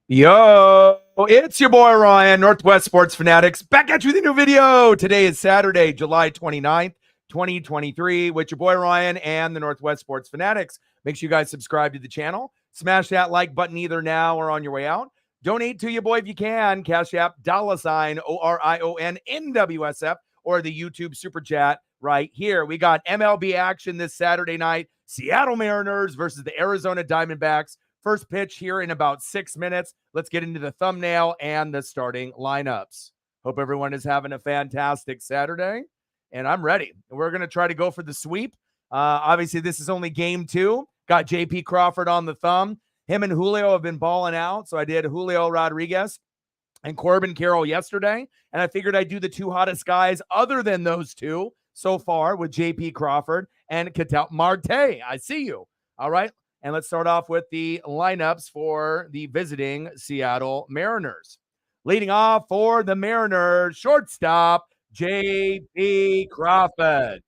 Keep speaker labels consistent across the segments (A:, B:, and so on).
A: Yo, it's your boy Ryan, Northwest Sports Fanatics, back at you with a new video. Today is Saturday, July 29th, 2023, with your boy Ryan and the Northwest Sports Fanatics. Make sure you guys subscribe to the channel. Smash that like button either now or on your way out. Donate to your boy if you can. Cash App, $ORION NWSF, or the YouTube Super Chat right here. We got MLB action this Saturday night. Seattle Mariners versus the Arizona Diamondbacks. First pitch here in about 6 minutes. Let's get into the thumbnail and the starting lineups. Hope everyone is having a fantastic Saturday, and I'm ready. We're going to try to go for the sweep. Obviously, this is only game 2. Got J.P. Crawford on the thumb. Him and Julio have been balling out, so I did Julio Rodriguez and Corbin Carroll yesterday, and I figured I'd do the two hottest guys other than those two so far with J.P. Crawford and Ketel Marte. I see you. All right. And let's start off with the lineups for the visiting Seattle Mariners. Leading off for the Mariners, shortstop, J.P. Crawford.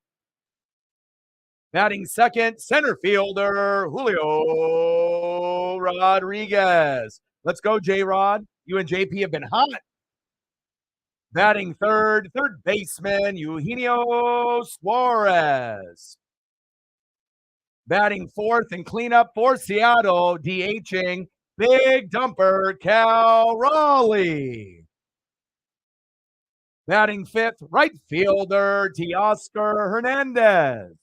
A: Batting second, center fielder, Julio Rodriguez. Let's go, J-Rod. You and JP have been hot. Batting third baseman, Eugenio Suarez. Batting fourth and cleanup for Seattle, DHing big dumper Cal Raleigh. Batting fifth, right fielder Teoscar Hernandez.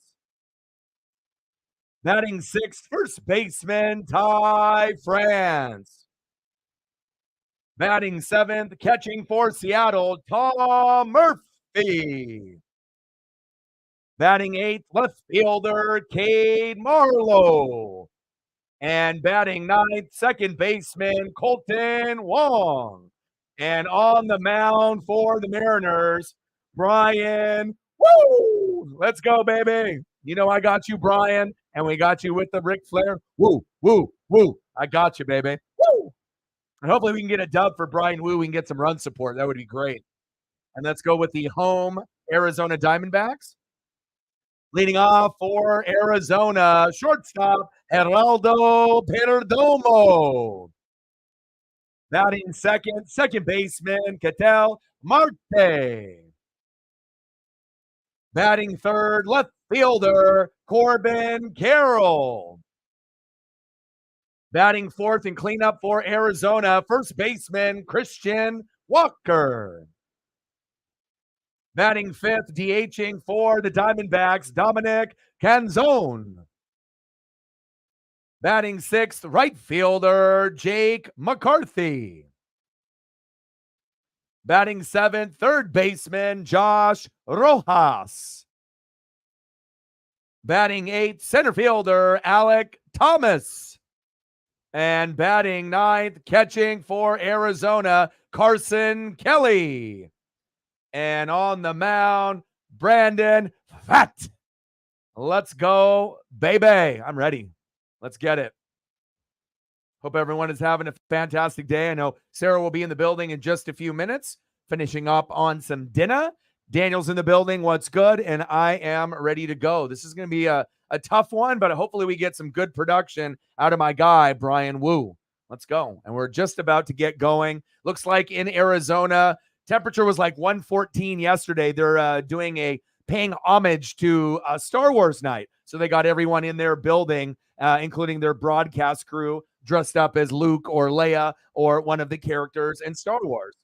A: Batting sixth, first baseman Ty France. Batting seventh, catching for Seattle, Tom Murphy. Batting eighth, left fielder Cade Marlowe. And batting ninth, second baseman Colton Wong. And on the mound for the Mariners, Brian. Woo! Let's go, baby. You know I got you, Brian, and we got you with the Ric Flair. Woo, woo, woo. I got you, baby. Woo! And hopefully we can get a dub for Brian Woo. We can get some run support. That would be great. And let's go with the home Arizona Diamondbacks. Leading off for Arizona, shortstop, Geraldo Perdomo. Batting second baseman, Ketel Marte. Batting third, left fielder, Corbin Carroll. Batting fourth and cleanup for Arizona, first baseman, Christian Walker. Batting fifth, DHing for the Diamondbacks, Dominic Canzone. Batting sixth, right fielder, Jake McCarthy. Batting seventh, third baseman, Josh Rojas. Batting eighth, center fielder, Alec Thomas. And batting ninth, catching for Arizona, Carson Kelly. And on the mound, Brandon Fat. Let's go, baby. I'm ready. Let's get it. Hope everyone is having a fantastic day. I know Sarah will be in the building in just a few minutes, finishing up on some dinner. Daniel's in the building. What's good? And I am ready to go. This is going to be a tough one, but hopefully we get some good production out of my guy, Brian Woo. Let's go. And we're just about to get going. Looks like in Arizona, temperature was like 114 yesterday. They're doing paying homage to Star Wars night. So they got everyone in their building, including their broadcast crew, dressed up as Luke or Leia or one of the characters in Star Wars.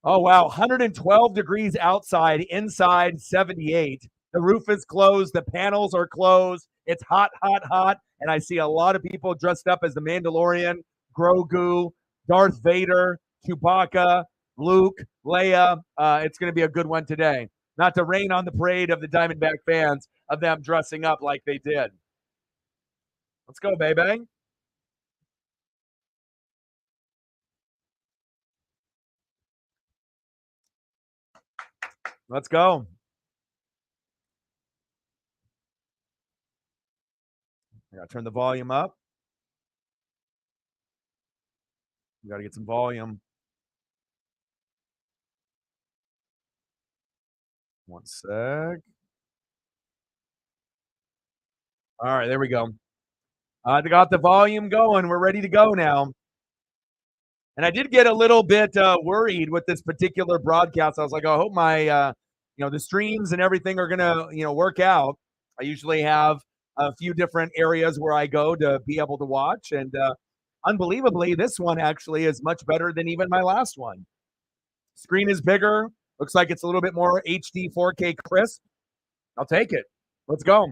A: Oh, wow. 112 degrees outside, inside 78. The roof is closed. The panels are closed. It's hot, hot, hot. And I see a lot of people dressed up as the Mandalorian, Grogu, Darth Vader, Chewbacca, Luke, Leia. It's going to be a good one today. Not to rain on the parade of the Diamondback fans of them dressing up like they did. Let's go, baby. Let's go. I got to turn the volume up. We got to get some volume. One sec. All right, there we go. I got the volume going. We're ready to go now. And I did get a little bit worried with this particular broadcast. I was like, I hope my, the streams and everything are gonna, work out. I usually have a few different areas where I go to be able to watch, and unbelievably, this one actually is much better than even my last one. Screen is bigger. Looks like it's a little bit more HD 4K crisp. I'll take it. Let's go.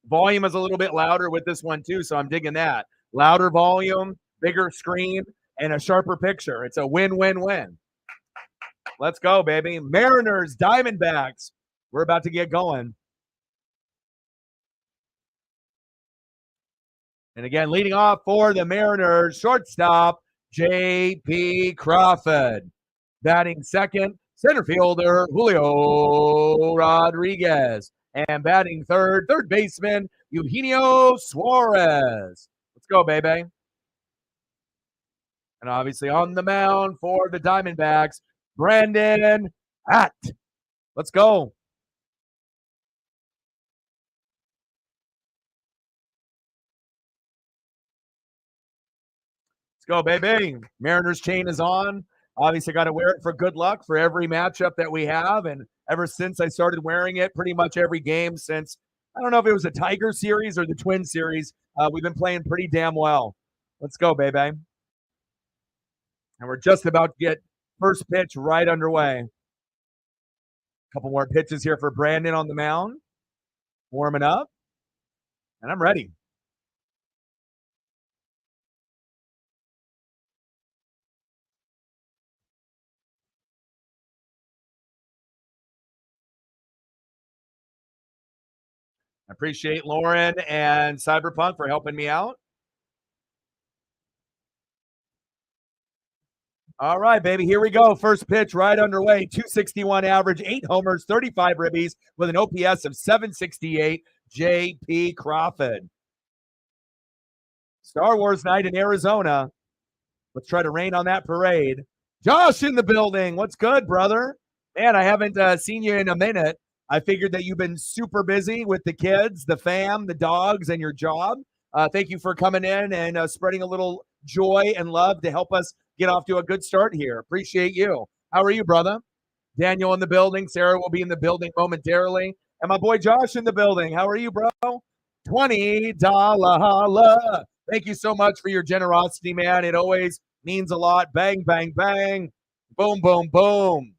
A: Volume is a little bit louder with this one too, so I'm digging that. Louder volume, bigger screen, and a sharper picture. It's a win-win-win. Let's go, baby. Mariners, Diamondbacks. We're about to get going. And again, leading off for the Mariners, shortstop, J.P. Crawford. Batting second, center fielder, Julio Rodriguez. And batting third baseman, Eugenio Suarez. Let's go, baby. And obviously on the mound for the Diamondbacks, Brandon Hatt. Let's go. Let's go, baby. Mariners chain is on. Obviously, got to wear it for good luck for every matchup that we have. And ever since I started wearing it, pretty much every game since, I don't know if it was a Tiger series or the Twin series, we've been playing pretty damn well. Let's go, baby. And we're just about to get first pitch right underway. A couple more pitches here for Brandon on the mound. Warming up. And I'm ready. I appreciate Lauren and Cyberpunk for helping me out. All right, baby, here we go. First pitch right underway. 261 average, 8 homers, 35 ribbies with an OPS of 768. J.P. Crawford. Star Wars night in Arizona. Let's try to rain on that parade. Josh in the building. What's good, brother? Man, I haven't seen you in a minute. I figured that you've been super busy with the kids, the fam, the dogs, and your job. Thank you for coming in and spreading a little joy and love to help us get off to a good start here. Appreciate you. How are you, brother? Daniel in the building. Sarah will be in the building momentarily. And my boy Josh in the building. How are you, bro? $20 holla. Thank you so much for your generosity, man. It always means a lot. Bang, bang, bang. Boom, boom, boom.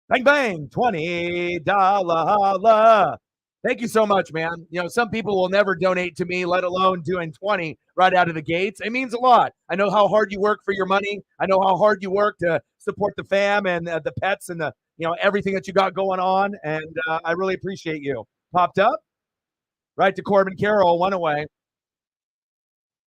A: Bang, bang. $20 holla. Thank you so much, man. Some people will never donate to me, let alone doing 20 right out of the gates. It means a lot. I know how hard you work for your money. I know how hard you work to support the fam and the pets and the everything that you got going on. And I really appreciate you. Popped up right to Corbin Carroll, one away.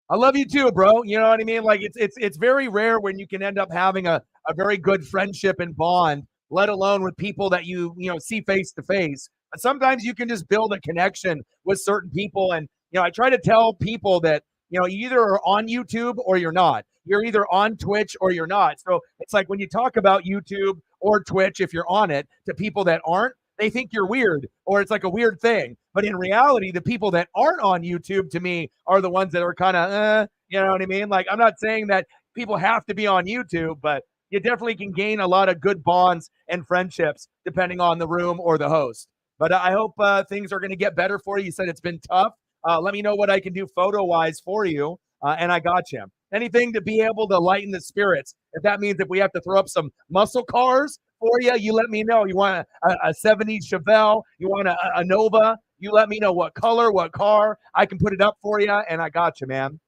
A: I love you too, bro. You know what I mean? Like it's very rare when you can end up having a very good friendship and bond, let alone with people that you see face to face. But sometimes you can just build a connection with certain people. And I try to tell people that you either are on YouTube or you're not. You're either on Twitch or you're not. So it's like when you talk about YouTube or Twitch, if you're on it, to people that aren't, they think you're weird or it's like a weird thing. But in reality, the people that aren't on YouTube to me are the ones that are kind of, you know what I mean? Like, I'm not saying that people have to be on YouTube, but you definitely can gain a lot of good bonds and friendships depending on the room or the host. But I hope things are going to get better for you. You said it's been tough. Let me know what I can do photo-wise for you, and I got you. Anything to be able to lighten the spirits. If that means if we have to throw up some muscle cars for you, you let me know. You want a 70s Chevelle? You want a Nova? You let me know what color, what car. I can put it up for you, and I got you, man.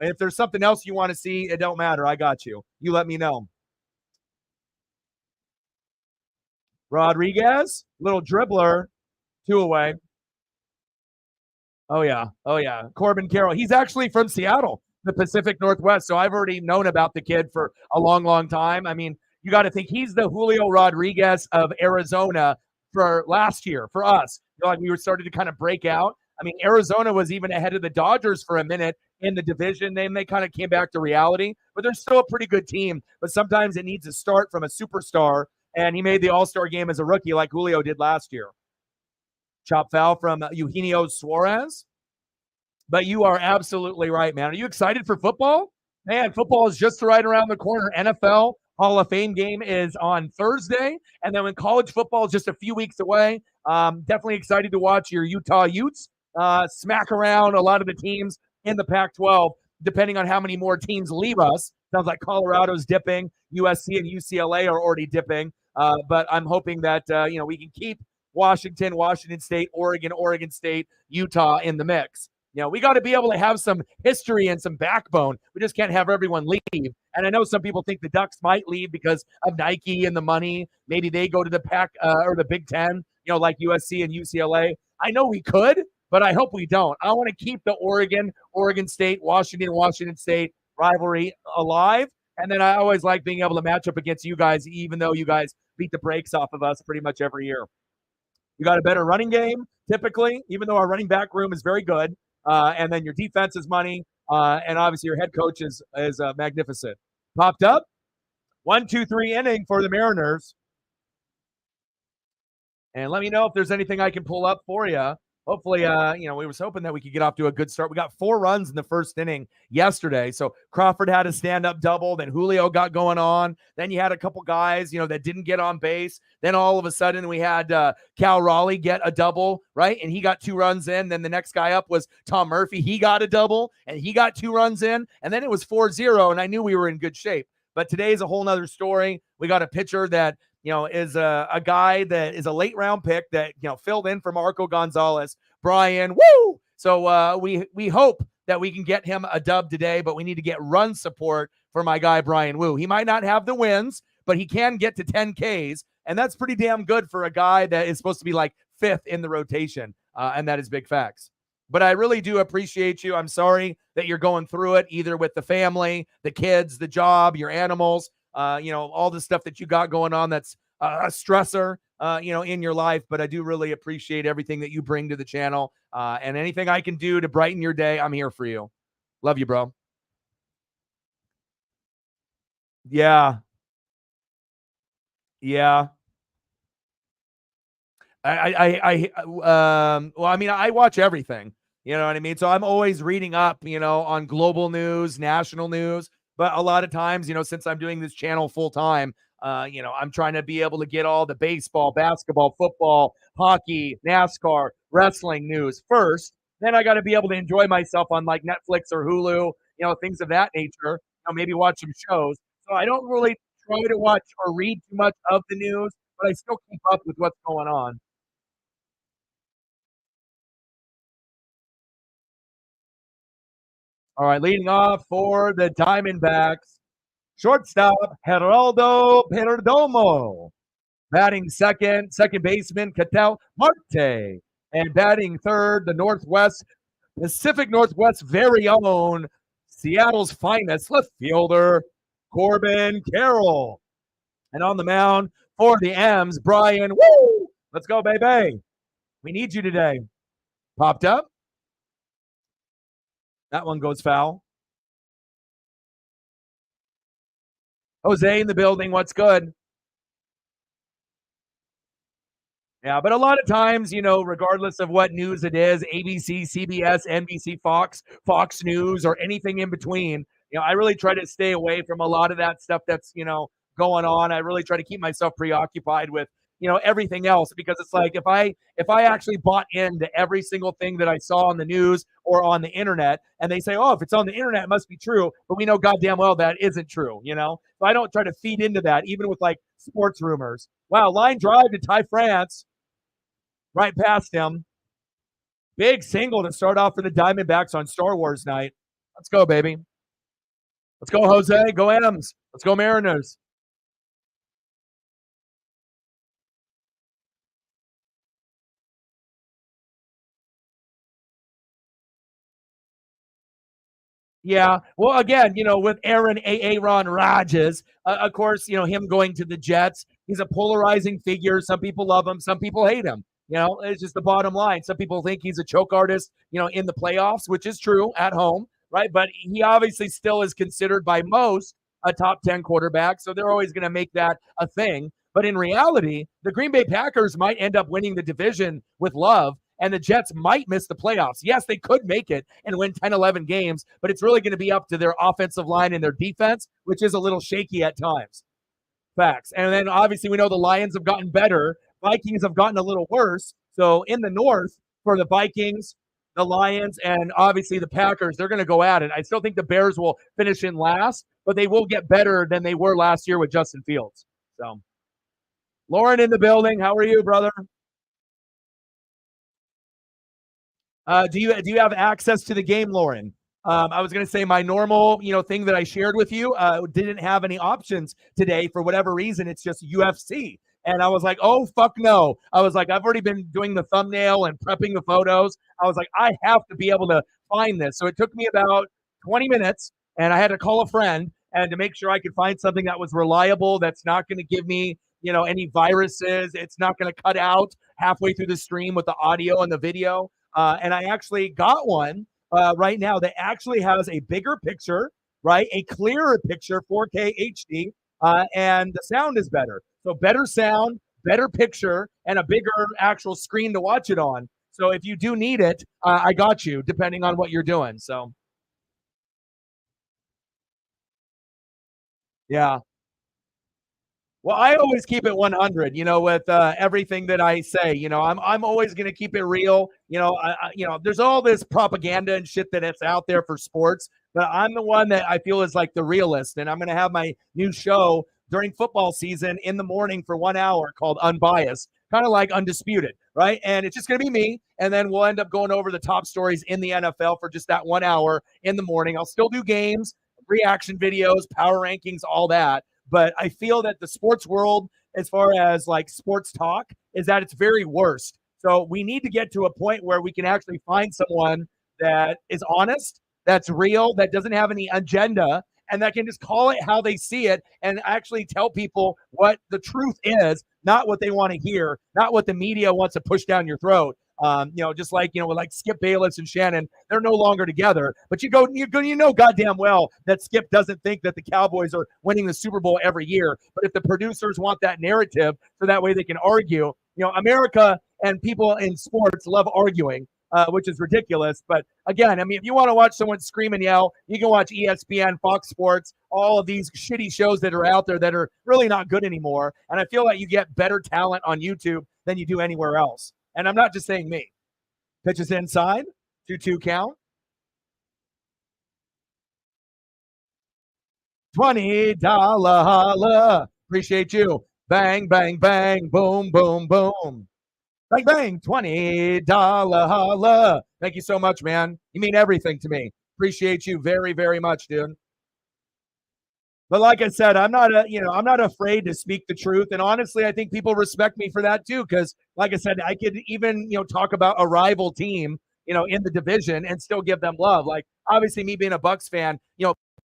A: And if there's something else you want to see, it don't matter. I got you. You let me know. Rodriguez, little dribbler, 2 away. Oh, yeah. Oh, yeah. Corbin Carroll. He's actually from Seattle, the Pacific Northwest. So I've already known about the kid for a long, long time. I mean, you got to think he's the Julio Rodriguez of Arizona for last year for us. Like we were starting to kind of break out. I mean, Arizona was even ahead of the Dodgers for a minute in the division. Then they kind of came back to reality, but they're still a pretty good team. But sometimes it needs to start from a superstar, and he made the All-Star game as a rookie like Julio did last year. Chop foul from Eugenio Suarez. But you are absolutely right, man. Are you excited for football? Man, football is just right around the corner. NFL Hall of Fame game is on Thursday, and then when college football is just a few weeks away, definitely excited to watch your Utah Utes smack around a lot of the teams in the Pac-12, depending on how many more teams leave us. Sounds like Colorado's dipping, USC and UCLA are already dipping, but I'm hoping that we can keep Washington, Washington State, Oregon State, Utah in the mix. We got to be able to have some history and some backbone. We just can't have everyone leave. And I know some people think the Ducks might leave because of Nike and the money. Maybe they go to the Pac or the Big Ten, like USC and UCLA. I know we could, but I hope we don't. I want to keep the Oregon State, Washington State rivalry alive. And then I always like being able to match up against you guys, even though you guys beat the brakes off of us pretty much every year. You got a better running game, typically, even though our running back room is very good. And then your defense is money. And obviously your head coach is magnificent. Popped up. 1-2-3 inning for the Mariners. And let me know if there's anything I can pull up for you. Hopefully, we was hoping that we could get off to a good start. We got 4 runs in the first inning yesterday. So Crawford had a stand-up double. Then Julio got going on. Then you had a couple guys, that didn't get on base. Then all of a sudden we had Cal Raleigh get a double, right? And he got 2 runs in. Then the next guy up was Tom Murphy. He got a double, and he got 2 runs in. And then it was 4-0, and I knew we were in good shape. But today's a whole nother story. We got a pitcher that is a guy that is a late round pick that, filled in for Marco Gonzalez, Brian. Woo! So we hope that we can get him a dub today, but we need to get run support for my guy, Brian Woo. He might not have the wins, but he can get to 10 Ks, and that's pretty damn good for a guy that is supposed to be like 5th in the rotation, and that is big facts. But I really do appreciate you. I'm sorry that you're going through it, either with the family, the kids, the job, your animals, all the stuff that you got going on that's a stressor, in your life. But I do really appreciate everything that you bring to the channel. And anything I can do to brighten your day, I'm here for you. Love you, bro. Yeah. Yeah. I watch everything, you know what I mean? So I'm always reading up, on global news, national news, but a lot of times, since I'm doing this channel full time, I'm trying to be able to get all the baseball, basketball, football, hockey, NASCAR, wrestling news first. Then I got to be able to enjoy myself on like Netflix or Hulu, things of that nature, maybe watch some shows. So I don't really try to watch or read too much of the news, but I still keep up with what's going on. All right, leading off for the Diamondbacks, shortstop Geraldo Perdomo. Batting second baseman Ketel Marte. And batting third, the Pacific Northwest very own, Seattle's finest left fielder, Corbin Carroll. And on the mound for the M's, Brian Woo! Let's go, baby. We need you today. Popped up. That one goes foul. Jose in the building. What's good? Yeah, but a lot of times, regardless of what news it is, ABC, CBS, NBC, Fox News, or anything in between, I really try to stay away from a lot of that stuff that's, going on. I really try to keep myself preoccupied with, everything else, because it's like if I actually bought into every single thing that I saw on the news or on the internet, and they say, oh, if it's on the internet, it must be true, but we know goddamn well that isn't true, So I don't try to feed into that, even with like sports rumors. Wow, line drive to Ty France, right past him. Big single to start off for the Diamondbacks on Star Wars night. Let's go, baby. Let's go, Jose. Go M's. Let's go, Mariners. Yeah. Well, again, with Aaron Rodgers, of course, him going to the Jets, he's a polarizing figure. Some people love him. Some people hate him. It's just the bottom line. Some people think he's a choke artist, in the playoffs, which is true at home, right? But he obviously still is considered by most a top 10 quarterback. So they're always going to make that a thing. But in reality, the Green Bay Packers might end up winning the division with Love. and the Jets might miss the playoffs. Yes, they could make it and win 10, 11 games, but it's really going to be up to their offensive line and their defense, which is a little shaky at times. Facts. And then obviously we know the Lions have gotten better. Vikings have gotten a little worse. So in the North, for the Vikings, the Lions, and obviously the Packers, they're going to go at it. I still think the Bears will finish in last, but they will get better than they were last year with Justin Fields. So, Lauren in the building. How are you, brother? Do you have access to the game, Lauren? I was going to say my normal, thing that I shared with you didn't have any options today for whatever reason. It's just UFC, and I was like, oh fuck no. I was like, I've already been doing the thumbnail and prepping the photos. I was like, I have to be able to find this. So it took me about 20 minutes, and I had to call a friend and to make sure I could find something that was reliable. That's not going to give me, any viruses. It's not going to cut out halfway through the stream with the audio and the video. And I actually got one right now that actually has a bigger picture, right? A clearer picture, 4K HD, and the sound is better. So better sound, better picture, and a bigger actual screen to watch it on. So if you do need it, I got you, depending on what you're doing. So yeah. Well, I always keep it 100, with everything that I say. I'm always going to keep it real. There's all this propaganda and shit that it's out there for sports, but I'm the one that I feel is like the realist. And I'm going to have my new show during football season in the morning for 1 hour called Unbiased, kind of like Undisputed, right? And it's just going to be me. And then we'll end up going over the top stories in the NFL for just that 1 hour in the morning. I'll still do games, reaction videos, power rankings, all that, but I feel that the sports world, as far as like sports talk, is at its very worst. So we need to get to a point where we can actually find someone that is honest, that's real, that doesn't have any agenda, and that can just call it how they see it and actually tell people what the truth is, not what they want to hear, not what the media wants to push down your throat. Just like with like Skip Bayless and Shannon, they're no longer together. But you know goddamn well that Skip doesn't think that the Cowboys are winning the Super Bowl every year. But if the producers want that narrative, so that way they can argue, America and people in sports love arguing. Which is ridiculous. But again, I mean, if you want to watch someone scream and yell, you can watch ESPN, Fox Sports, all of these shitty shows that are out there that are really not good anymore. And I feel like you get better talent on YouTube than you do anywhere else. And I'm not just saying me. Pitches inside, 2-2 count. $20 holla. Appreciate you. Bang, bang, bang, boom, boom, boom. Bang, bang, $20 holla. Thank you so much, man. You mean everything to me. Appreciate you very, very much, dude. But like I said, I'm not afraid to speak the truth. And honestly, I think people respect me for that too. Because like I said, I could even, talk about a rival team, in the division and still give them love. Like obviously me being a Bucks fan,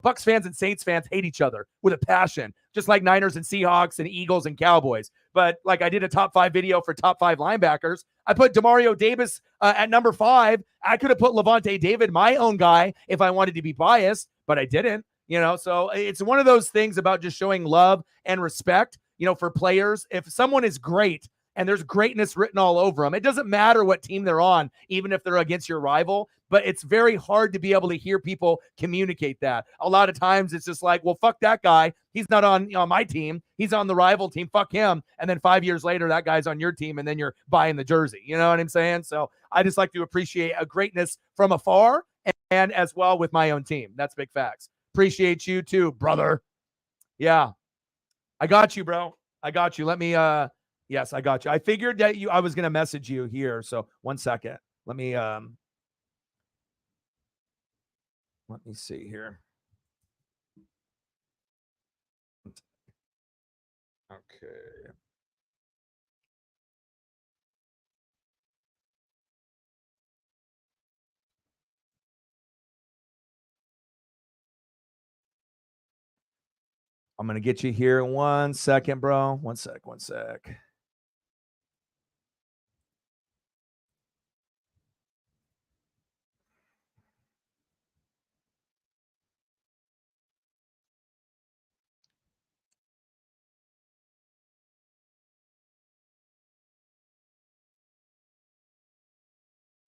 A: Bucks fans and Saints fans hate each other with a passion, just like Niners and Seahawks and Eagles and Cowboys. But like I did a top 5 video for top 5 linebackers. I put Demario Davis at number 5. I could have put Levante David, my own guy, if I wanted to be biased, but I didn't. So it's one of those things about just showing love and respect, for players. If someone is great and there's greatness written all over them, it doesn't matter what team they're on, even if they're against your rival. But it's very hard to be able to hear people communicate that. A lot of times it's just like, well, fuck that guy. He's not on, my team. He's on the rival team. Fuck him. And then 5 years later, that guy's on your team, and then you're buying the jersey. You know what I'm saying? So I just like to appreciate a greatness from afar and as well with my own team. That's big facts. Appreciate you too, brother. Yeah, I got you, bro. I got you. Let me yes, I got you. I figured that I was gonna message you here. So 1 second. Let me see here. Okay. I'm gonna get you here in 1 second, bro. One sec.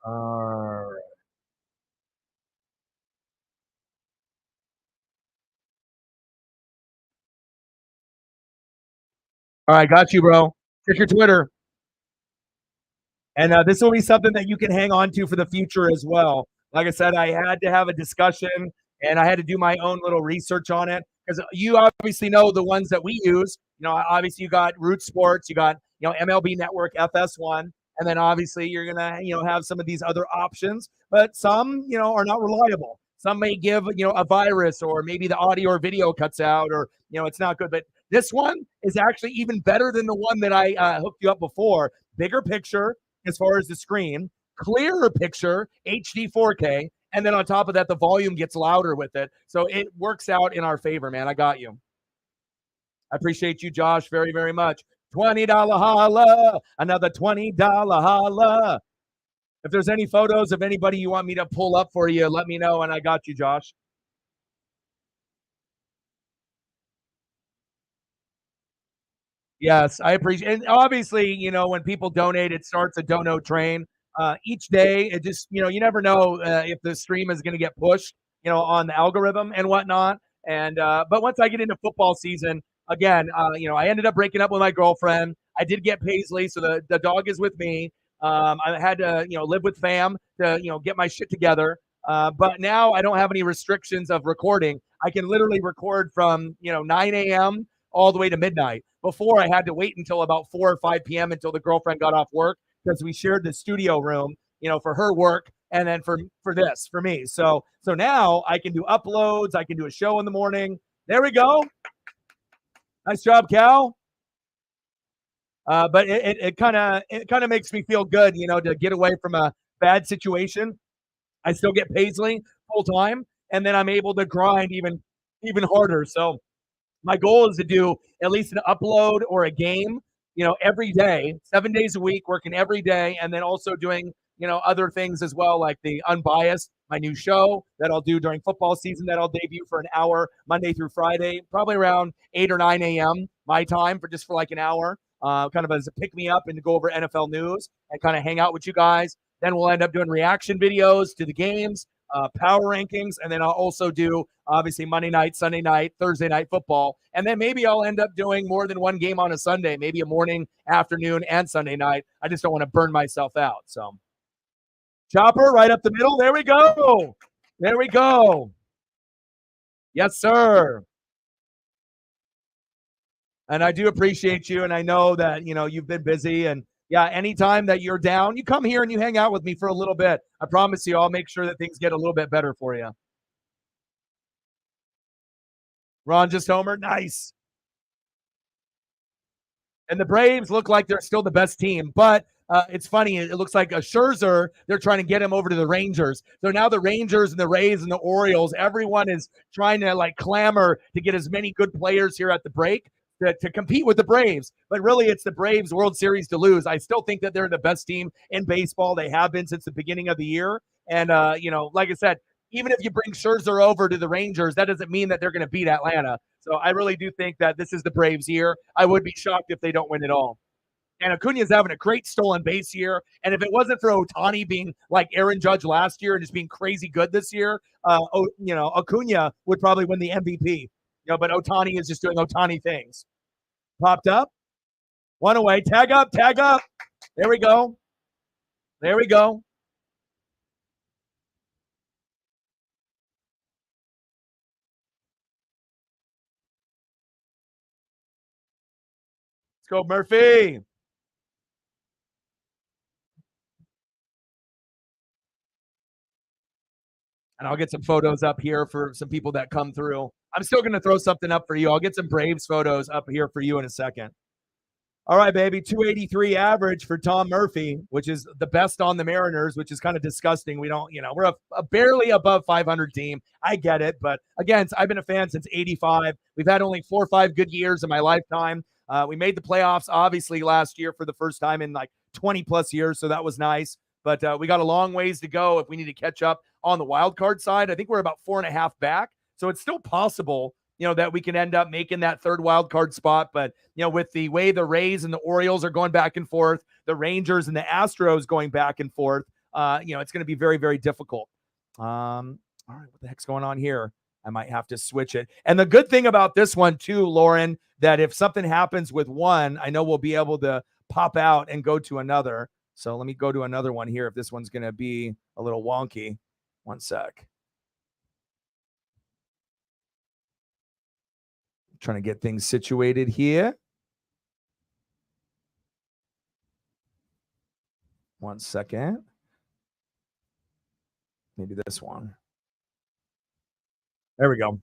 A: All right, got you, bro. Check your Twitter. And this will be something that you can hang on to for the future as well. Like I said, I had to have a discussion and I had to do my own little research on it because you obviously know the ones that we use. Obviously you got Root Sports, you got MLB Network, FS1, and then obviously you're gonna have some of these other options, but some are not reliable. Some may give a virus, or maybe the audio or video cuts out, or it's not good. But this one is actually even better than the one that I hooked you up before. Bigger picture as far as the screen, clearer picture, HD 4K, and then on top of that, the volume gets louder with it. So it works out in our favor, man. I got you. I appreciate you, Josh, very, very much. $20 holla, another $20 holla. If there's any photos of anybody you want me to pull up for you, let me know, and I got you, Josh. Yes, I appreciate, and obviously, when people donate, it starts a dono train. Each day, it just, you never know if the stream is going to get pushed, on the algorithm and whatnot. And but once I get into football season, again, I ended up breaking up with my girlfriend. I did get Paisley, so the dog is with me. I had to, live with fam to, get my shit together. But now I don't have any restrictions of recording. I can literally record from 9 a.m. all the way to midnight. Before I had to wait until about 4 or 5 p.m. until the girlfriend got off work because we shared the studio room, for her work and then for me. So now I can do uploads. I can do a show in the morning. There we go. Nice job, Cal. But it kind of makes me feel good, to get away from a bad situation. I still get Paisley full time, and then I'm able to grind even harder. So my goal is to do at least an upload or a game, every day, 7 days a week, working every day, and then also doing, other things as well, like the Unbiased, my new show that I'll do during football season that I'll debut for an hour, Monday through Friday, probably around 8 or 9 a.m. my time for like an hour, kind of as a pick me up and to go over NFL news and kind of hang out with you guys. Then we'll end up doing reaction videos to the games, power rankings, and then I'll also do obviously Monday night, Sunday night, Thursday night football, and then maybe I'll end up doing more than one game on a Sunday, maybe a morning, afternoon, and Sunday night. I just don't want to burn myself out. So, Chopper right up the middle. There we go. There we go. Yes, sir. And I do appreciate you, and I know that you've been busy, and yeah, anytime that you're down, you come here and you hang out with me for a little bit. I promise you, I'll make sure that things get a little bit better for you. Ron just homer, nice. And the Braves look like they're still the best team, but it's funny. It looks like a Scherzer. They're trying to get him over to the Rangers. So now the Rangers and the Rays and the Orioles, everyone is trying to like clamor to get as many good players here at the break to compete with the Braves. But really, it's the Braves World Series to lose. I still think that they're the best team in baseball. They have been since the beginning of the year. And like I said, even if you bring Scherzer over to the Rangers, that doesn't mean that they're going to beat Atlanta. So I really do think that this is the Braves' year. I would be shocked if they don't win it all. And Acuna is having a great stolen base year. And if it wasn't for Ohtani being like Aaron Judge last year and just being crazy good this year, Acuna would probably win the MVP. But Ohtani is just doing Ohtani things. Popped up, one away, tag up, tag up. There we go. There we go. Let's go, Murphy. And I'll get some photos up here for some people that come through. I'm still going to throw something up for you. I'll get some Braves photos up here for you in a second. All right, baby. 283 average for Tom Murphy, which is the best on the Mariners, which is kind of disgusting. We don't, we're a barely above 500 team. I get it. But again, I've been a fan since 85. We've had only 4 or 5 good years in my lifetime. We made the playoffs, obviously, last year for the first time in like 20 plus years. So that was nice. But we got a long ways to go if we need to catch up on the wild card side. I think we're about 4.5 back. So it's still possible that we can end up making that third wild card spot. But, with the way the Rays and the Orioles are going back and forth, the Rangers and the Astros going back and forth, it's going to be very, very difficult. All right, what the heck's going on here? I might have to switch it. And the good thing about this one too, Lauren, that if something happens with one, I know we'll be able to pop out and go to another. So let me go to another one here if this one's going to be a little wonky. One sec. Trying to get things situated here. One second. Maybe this one. There we go.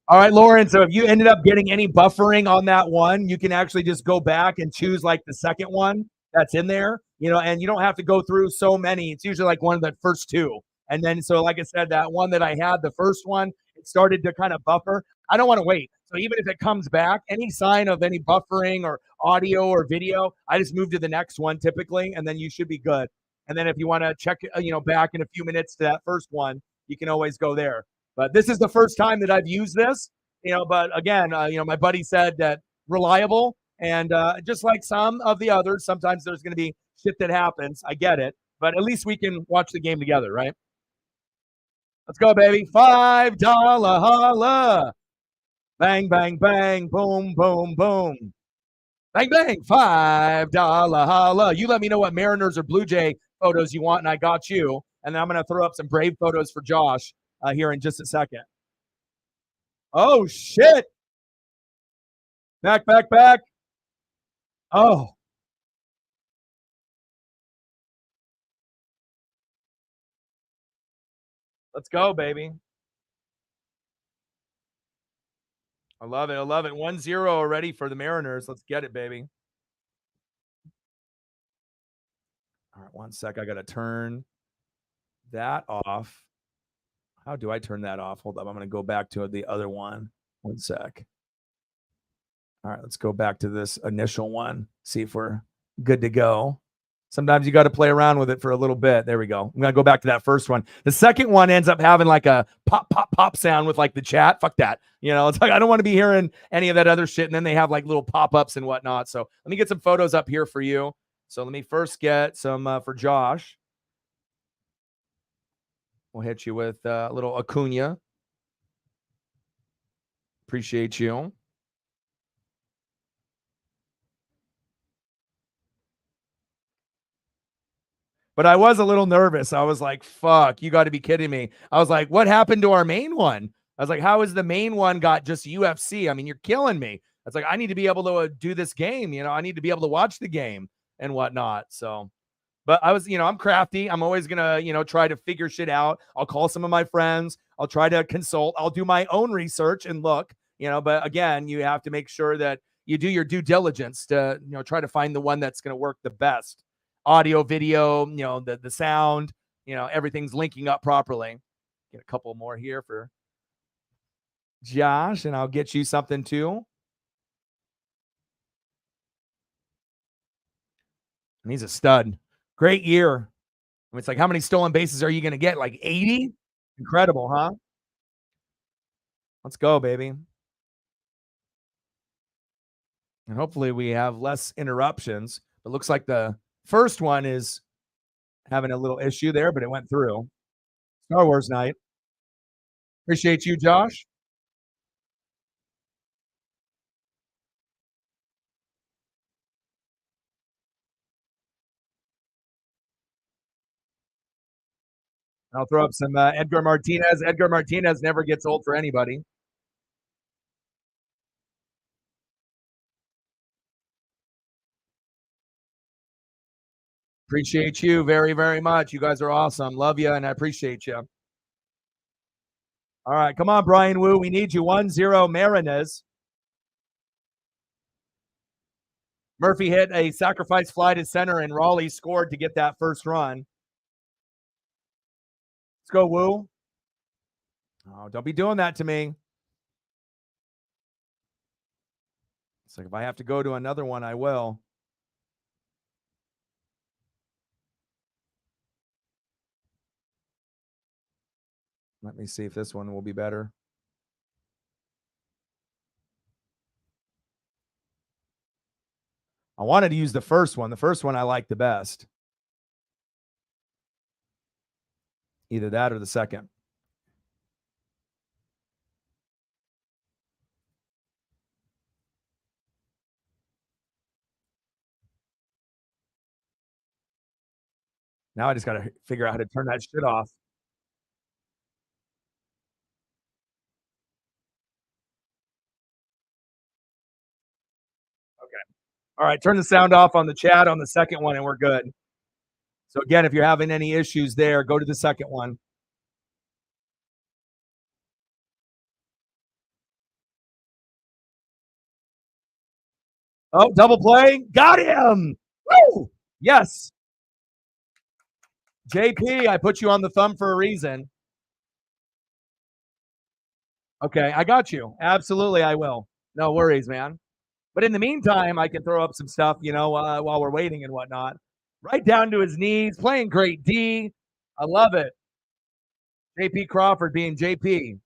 A: All right, Lauren. So if you ended up getting any buffering on that one, you can actually just go back and choose like the second one that's in there, and you don't have to go through so many. It's usually like one of the first two. And then, so like I said, that one that I had, the first one, it started to kind of buffer. I don't want to wait. So even if it comes back, any sign of any buffering or audio or video, I just move to the next one typically, and then you should be good. And then if you want to check, back in a few minutes to that first one, you can always go there. But this is the first time that I've used this, but again, my buddy said that reliable. And just like some of the others, sometimes there's going to be shit that happens. I get it. But at least we can watch the game together, right? Let's go, baby. $5 holla. Bang, bang, bang. Boom, boom, boom. Bang, bang. $5 holla. You let me know what Mariners or Blue Jay photos you want, and I got you. And then I'm going to throw up some Brave photos for Josh here in just a second. Oh, shit. Back, back, back. Oh. Let's go, baby. I love it. I love it. 1-0 already for the Mariners. Let's get it, baby. All right, one sec. I got to turn that off. How do I turn that off? Hold up. I'm going to go back to the other one. One sec. All right, let's go back to this initial one. See if we're good to go. Sometimes you got to play around with it for a little bit. There we go. I'm going to go back to that first one. The second one ends up having like a pop, pop, pop sound with like the chat. Fuck that. It's like I don't want to be hearing any of that other shit. And then they have like little pop-ups and whatnot. So let me get some photos up here for you. So let me first get some for Josh. We'll hit you with a little Acuna. Appreciate you. But I was a little nervous. I was like, fuck, you got to be kidding me. I was like, what happened to our main one? I was like, how is the main one got just UFC? I mean, you're killing me. It's like, I need to be able to do this game. I need to be able to watch the game and whatnot. So, but I was, I'm crafty. I'm always going to, try to figure shit out. I'll call some of my friends. I'll try to consult. I'll do my own research and look, but again, you have to make sure that you do your due diligence to, try to find the one that's going to work the best. Audio, video, the sound, everything's linking up properly. Get a couple more here for Josh, and I'll get you something too. And he's a stud. Great year. I mean, it's like, how many stolen bases are you going to get? Like 80? Incredible, huh? Let's go, baby. And hopefully we have less interruptions. It looks like the first one is having a little issue there, but it went through. Star Wars night. Appreciate you, Josh. I'll throw up some Edgar Martinez. Edgar Martinez never gets old for anybody. Appreciate you very, very much. You guys are awesome. Love you, and I appreciate you. All right, come on, Brian Wu. We need you. 1-0 Mariners. Murphy hit a sacrifice fly to center, and Raleigh scored to get that first run. Let's go, Wu. Oh, don't be doing that to me. It's like if I have to go to another one, I will. Let me see if this one will be better. I wanted to use the first one. The first one I like the best. Either that or the second. Now I just got to figure out how to turn that shit off. Okay. All right. Turn the sound off on the chat on the second one, and we're good. So, again, if you're having any issues there, go to the second one. Oh, double play. Got him. Woo! Yes. JP, I put you on the thumb for a reason. Okay, I got you. Absolutely, I will. No worries, man. But in the meantime, I can throw up some stuff, while we're waiting and whatnot. Right down to his knees, playing great D. I love it. JP Crawford being JP.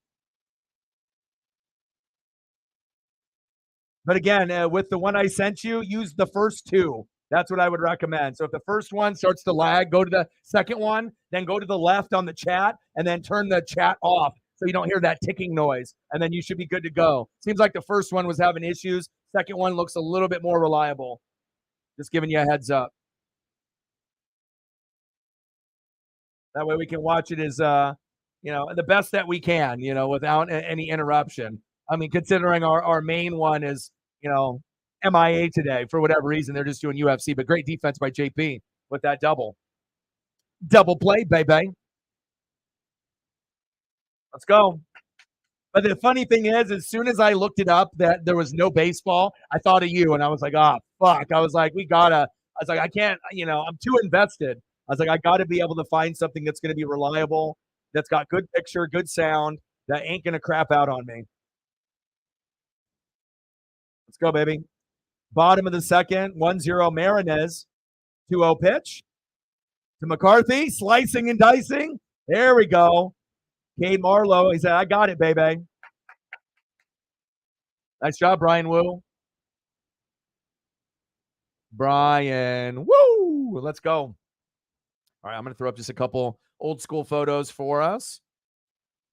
A: But again, with the one I sent you, use the first two. That's what I would recommend. So if the first one starts to lag, go to the second one, then go to the left on the chat, and then turn the chat off so you don't hear that ticking noise. And then you should be good to go. Seems like the first one was having issues. Second one looks a little bit more reliable. Just giving you a heads up. That way we can watch it as the best that we can, without any interruption. I mean, considering our main one is, MIA today for whatever reason, they're just doing UFC, but great defense by JP with that double. Double play, baby. Let's go. But the funny thing is, as soon as I looked it up that there was no baseball, I thought of you, and I was like, oh, fuck. I was like, I can't, I'm too invested. I was like, I got to be able to find something that's going to be reliable, that's got good picture, good sound, that ain't going to crap out on me. Let's go, baby. Bottom of the second, 1-0 Marinez. 2-0 pitch to McCarthy, slicing and dicing. There we go. Cade Marlowe, he said, I got it, baby. Nice job, Brian Wu. Brian, woo! Let's go. All right, I'm going to throw up just a couple old school photos for us.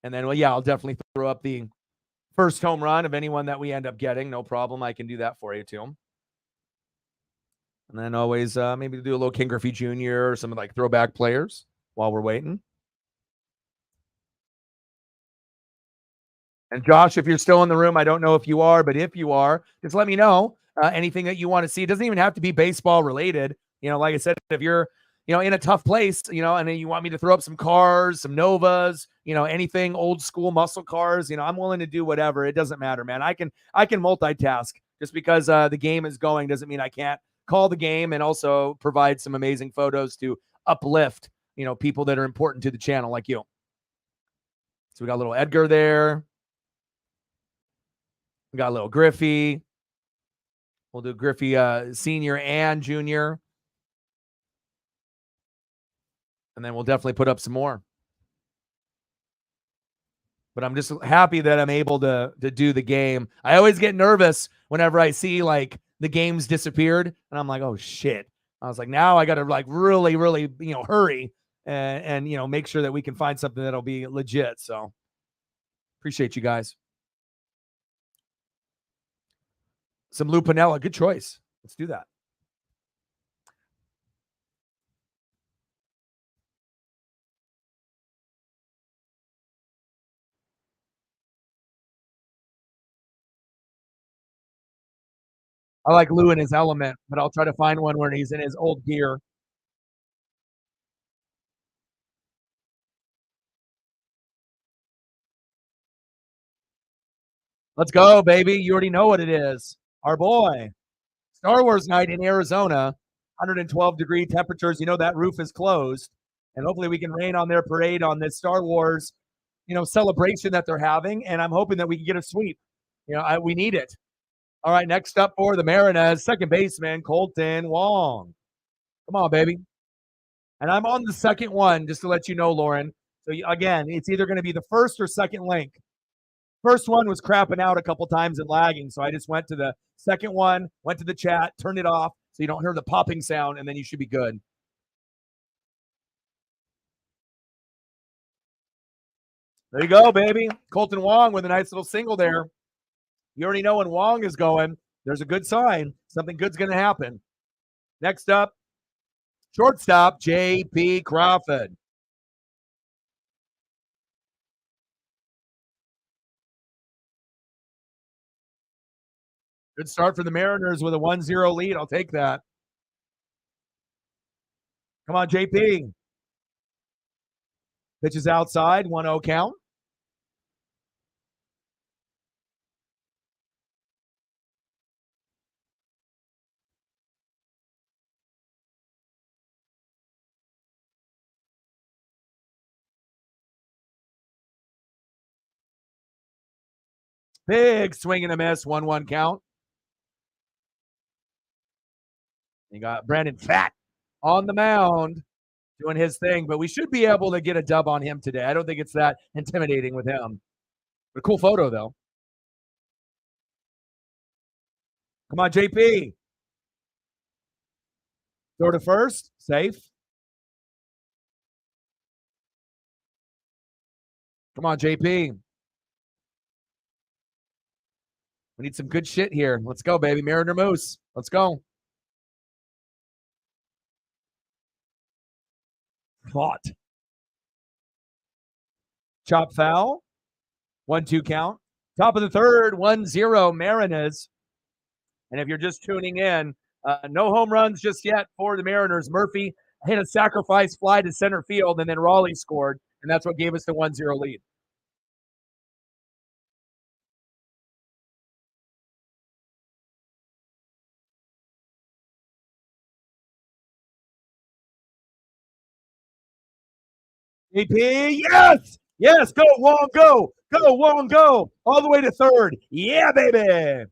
A: And then, I'll definitely throw up the first home run of anyone that we end up getting. No problem. I can do that for you, too. And then always maybe do a little King Griffey Jr. or some like throwback players while we're waiting. And Josh, if you're still in the room, I don't know if you are, but if you are, just let me know anything that you want to see. It doesn't even have to be baseball related. Like I said, if you're, in a tough place, and then you want me to throw up some cars, some Novas, anything old school muscle cars, I'm willing to do whatever. It doesn't matter, man. I can multitask. Just because the game is going doesn't mean I can't call the game and also provide some amazing photos to uplift, people that are important to the channel like you. So we got a little Edgar there. We got a little Griffey. We'll do Griffey senior and junior. And then we'll definitely put up some more. But I'm just happy that I'm able to do the game. I always get nervous whenever I see like the game's disappeared. And I'm like, oh shit. I was like, now I got to like really, really, hurry and make sure that we can find something that'll be legit. So appreciate you guys. Some Lou Piniella. Good choice. Let's do that. I like Lou in his element, but I'll try to find one where he's in his old gear. Let's go, baby. You already know what it is. Our boy. Star Wars night in Arizona, 112-degree temperatures. That roof is closed. And hopefully we can rain on their parade on this Star Wars, celebration that they're having. And I'm hoping that we can get a sweep. We need it. All right, next up for the Mariners, second baseman, Colton Wong. Come on, baby. And I'm on the second one, just to let you know, Lauren. So, again, it's either going to be the first or second link. First one was crapping out a couple times and lagging, so I just went to the second one, went to the chat, turned it off, so you don't hear the popping sound, and then you should be good. There you go, baby. Colton Wong with a nice little single there. You already know when Wong is going, there's a good sign. Something good's going to happen. Next up, shortstop, J.P. Crawford. Good start for the Mariners with a 1-0 lead. I'll take that. Come on, JP. Pitches outside, 1-0 count. Big swing and a miss, 1-1 count. You got Brandon Pfaadt on the mound doing his thing, but we should be able to get a dub on him today. I don't think it's that intimidating with him. But a cool photo, though. Come on, JP. Throw to first. Safe. Come on, JP. We need some good shit here. Let's go, baby. Mariner Moose. Let's go. Caught. Chop foul. 1-2 count. Top of the third, 1-0 Mariners. And if you're just tuning in, no home runs just yet for the Mariners. Murphy hit a sacrifice fly to center field, and then Raleigh scored, and that's what gave us the 1-0 lead. AP, yes! Yes, go, Wong, go! Go, Wong, go! All the way to third. Yeah, baby!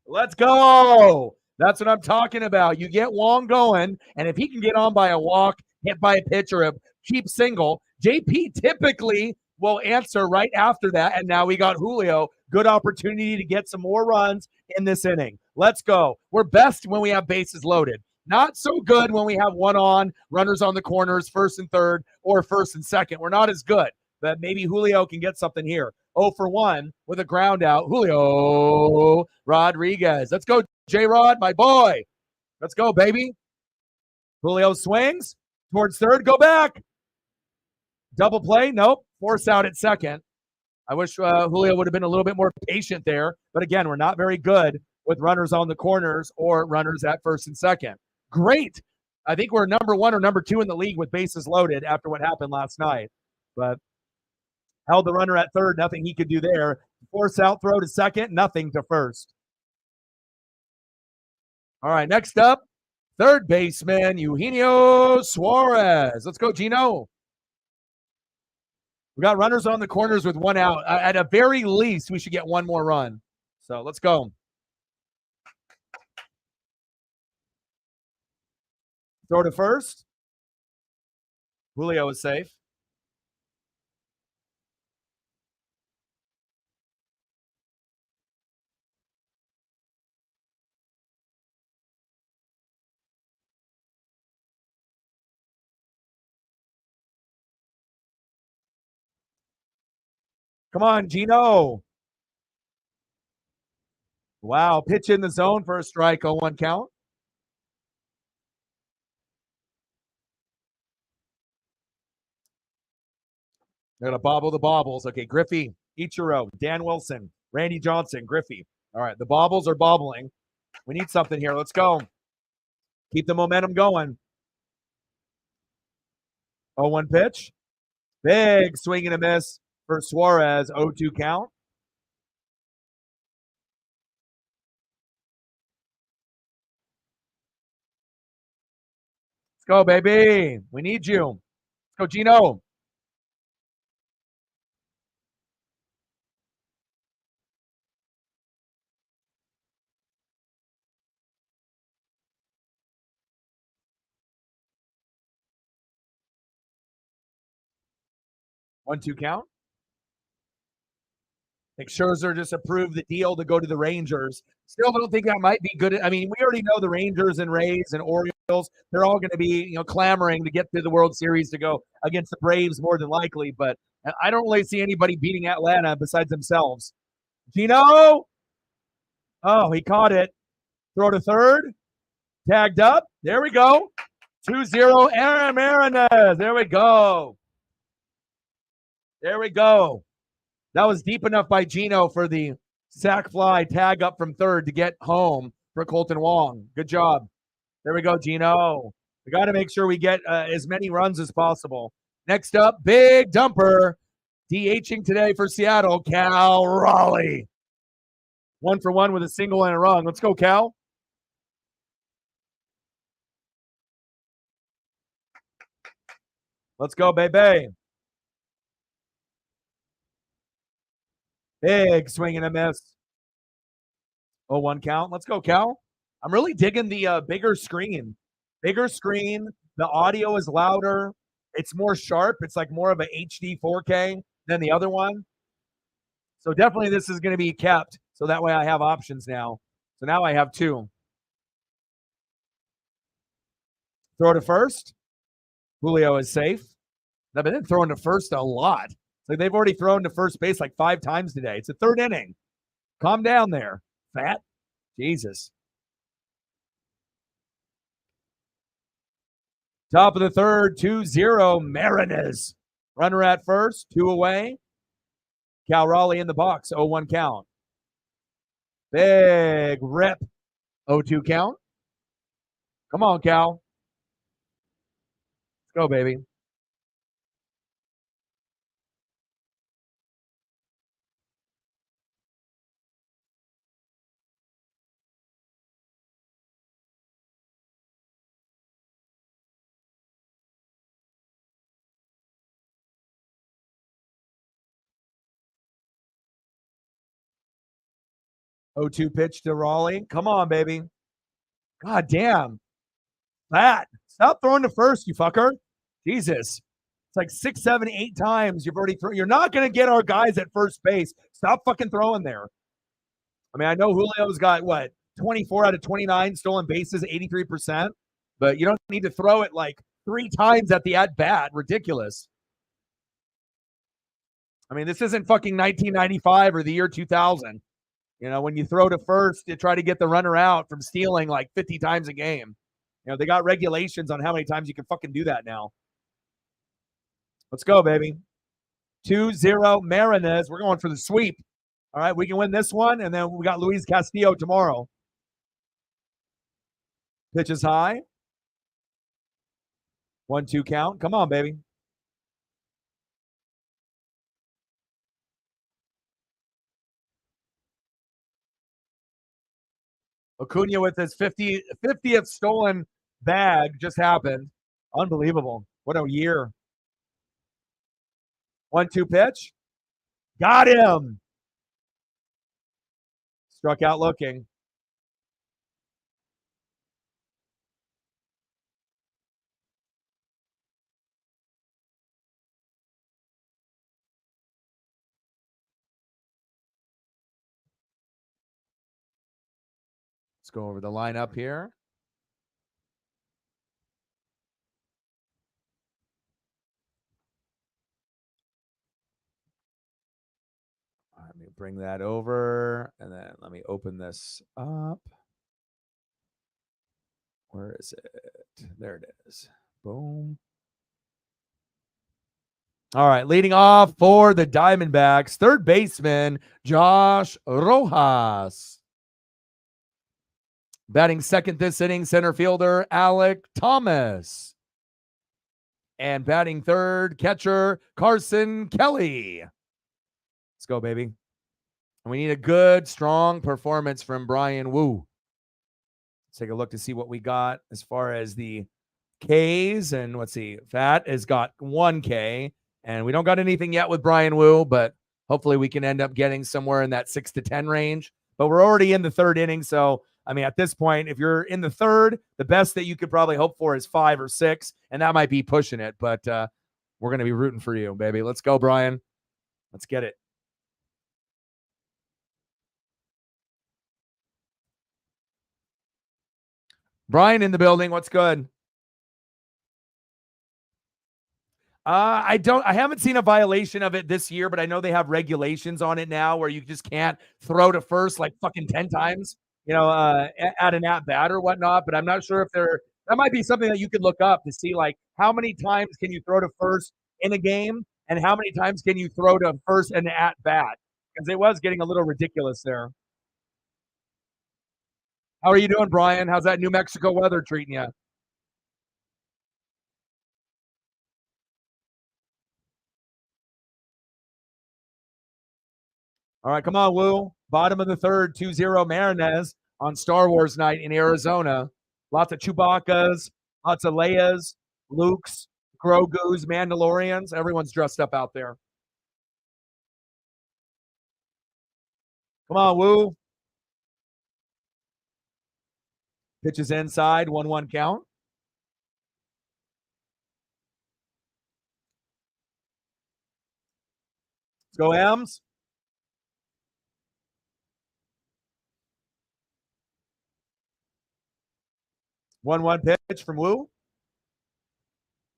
A: Let's go. That's what I'm talking about. You get Wong going, and if he can get on by a walk, hit by a pitch, or a cheap single, JP typically will answer right after that. And now we got Julio. Good opportunity to get some more runs in this inning. Let's go. We're best when we have bases loaded. Not so good when we have one on, runners on the corners, first and third, or first and second. We're not as good, but maybe Julio can get something here. 0 for 1 with a ground out. Julio Rodriguez. Let's go, J-Rod, my boy. Let's go, baby. Julio swings towards third. Go back. Double play. Nope. Force out at second. I wish Julio would have been a little bit more patient there. But again, we're not very good with runners on the corners or runners at first and second. Great. I think we're number 1 or number 2 in the league with bases loaded after what happened last night. But held the runner at third, nothing he could do there. Force out throw to second, nothing to first. All right, next up, third baseman, Eugenio Suarez. Let's go, Gino. We got runners on the corners with 1 out. At a very least, we should get 1 more run. So let's go. Throw to first. Julio is safe. Come on, Gino. Wow, pitch in the zone for a strike, 0-1 count. They're going to bobble the bobbles. Okay, Griffey, Ichiro, Dan Wilson, Randy Johnson, Griffey. All right, the bobbles are bobbling. We need something here. Let's go. Keep the momentum going. 0-1 pitch. Big swing and a miss for Suarez. 0-2 count. Let's go, baby. We need you. Let's go, Gino. One, two count. Scherzer just approved the deal to go to the Rangers. Still don't think that might be good. I mean, we already know the Rangers and Rays and Orioles, they're all going to be, clamoring to get to the World Series to go against the Braves more than likely. But I don't really see anybody beating Atlanta besides themselves. Gino. Oh, he caught it. Throw to third. Tagged up. There we go. 2-0 Aaron Marinez. There we go. There we go. That was deep enough by Gino for the sac fly tag up from third to get home for Colton Wong. Good job. There we go, Gino. We got to make sure we get as many runs as possible. Next up, big dumper. DHing today for Seattle, Cal Raleigh. 1-for-1 with a single and a run. Let's go, Cal. Let's go, baby. Big swing and a miss. 0-1 count. Let's go, Cal. I'm really digging the bigger screen. Bigger screen. The audio is louder. It's more sharp. It's like more of a HD 4K than the other one. So definitely this is going to be kept. So that way I have options now. So now I have two. Throw to first. Julio is safe. They've been throwing to first a lot. It's like they've already thrown to first base like 5 times today. It's the third inning. Calm down there, fat. Jesus. Top of the third, 2-0, Marinez. Runner at first, 2 away. Cal Raleigh in the box, 0-1 count. Big rip, 0-2 count. Come on, Cal. Let's go, baby. Oh, 2 pitch to Raleigh. Come on, baby. God damn. That. Stop throwing to first, you fucker. Jesus. It's like 6, 7, 8 times you've already thrown. You're not going to get our guys at first base. Stop fucking throwing there. I mean, I know Julio's got, 24 out of 29 stolen bases, 83%. But you don't need to throw it like 3 times at the at-bat. Ridiculous. I mean, this isn't fucking 1995 or the year 2000. When you throw to first to try to get the runner out from stealing like 50 times a game. They got regulations on how many times you can fucking do that now. Let's go, baby. 2-0 Marinez. We're going for the sweep. All right, we can win this one, and then we got Luis Castillo tomorrow. Pitch is high. 1-2 count. Come on, baby. Acuna with his 50th stolen bag just happened. Unbelievable. What a year. 1-2 pitch. Got him. Struck out looking. Let's go over the lineup here. Let me bring that over, and then let me open this up. Where is it? There it is. Boom. All right, leading off for the Diamondbacks, third baseman Josh Rojas. Batting second this inning, center fielder Alek Thomas. And batting third, catcher Carson Kelly. Let's go, baby. And we need a good, strong performance from Brian Wu. Let's take a look to see what we got as far as the Ks. And let's see, Fat has got 1 K. And we don't got anything yet with Brian Wu, but hopefully we can end up getting somewhere in that 6 to 10 range. But we're already in the third inning, so I mean, at this point, if you're in the third, the best that you could probably hope for is 5 or 6, and that might be pushing it. But we're going to be rooting for you, baby. Let's go, Brian. Let's get it. Brian in the building. What's good? I haven't seen a violation of it this year, but I know they have regulations on it now where you just can't throw to first like fucking 10 times, at an at bat or whatnot. But I'm not sure if that might be something that you could look up to see like how many times can you throw to first in a game and how many times can you throw to first in the at bat? Because it was getting a little ridiculous there. How are you doing, Brian? How's that New Mexico weather treating you? All right, come on, Woo. Bottom of the third, 2-0 Marinez on Star Wars night in Arizona. Lots of Chewbacca's, lots of Leia's, Luke's, Grogu's, Mandalorians. Everyone's dressed up out there. Come on, Woo. Pitches inside, 1-1 count. Let's go, M's. 1-1 pitch from Woo.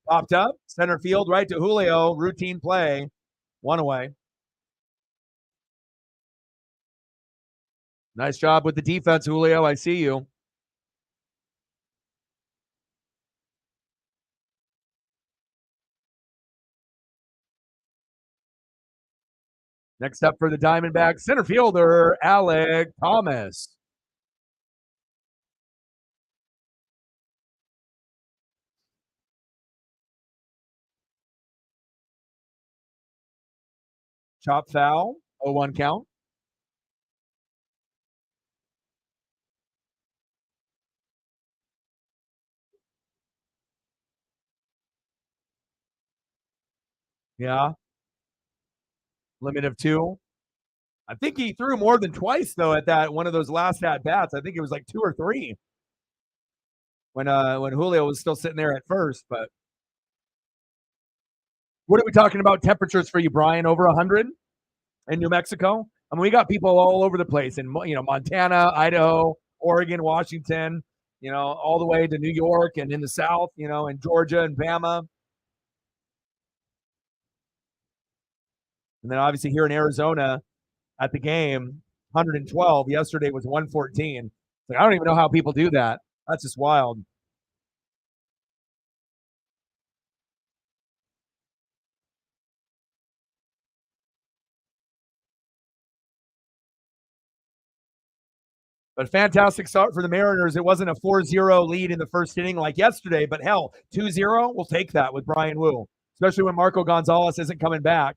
A: Popped up, center field, right to Julio. Routine play, one away. Nice job with the defense, Julio. I see you. Next up for the Diamondbacks, center fielder, Alec Thomas. Chop foul, 0-1 count. Yeah, limit of two. I think he threw more than twice though at that one of those last at bats. I think it was like two or three when Julio was still sitting there at first. But what are we talking about temperatures for you, Brian? Over 100 in New Mexico? I mean, we got people all over the place in Montana, Idaho, Oregon, Washington, all the way to New York and in the South, in Georgia and Bama. And then obviously here in Arizona at the game, 112. Yesterday was 114. Like, I don't even know how people do that. That's just wild. But fantastic start for the Mariners. It wasn't a 4-0 lead in the first inning like yesterday, but hell, 2-0, we'll take that with Brian Wu, especially when Marco Gonzalez isn't coming back,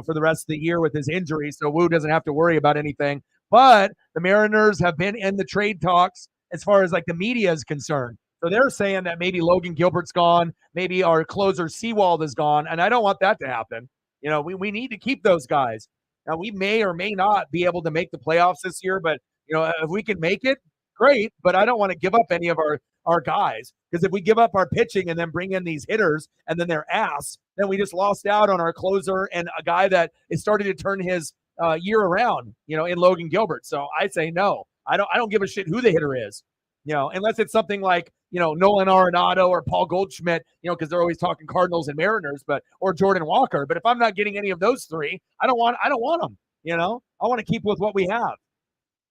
A: for the rest of the year with his injury. So Wu doesn't have to worry about anything. But the Mariners have been in the trade talks as far as like the media is concerned. So they're saying that maybe Logan Gilbert's gone, maybe our closer Seawald is gone, and I don't want that to happen. We need to keep those guys. Now we may or may not be able to make the playoffs this year, but if we can make it, great. But I don't want to give up any of our guys because if we give up our pitching and then bring in these hitters and then they're ass, then we just lost out on our closer and a guy that is starting to turn his year around. In Logan Gilbert. So I say no. I don't give a shit who the hitter is. Unless it's something like Nolan Arenado or Paul Goldschmidt. Because they're always talking Cardinals and Mariners, or Jordan Walker. But if I'm not getting any of those three, I don't want them. I want to keep with what we have.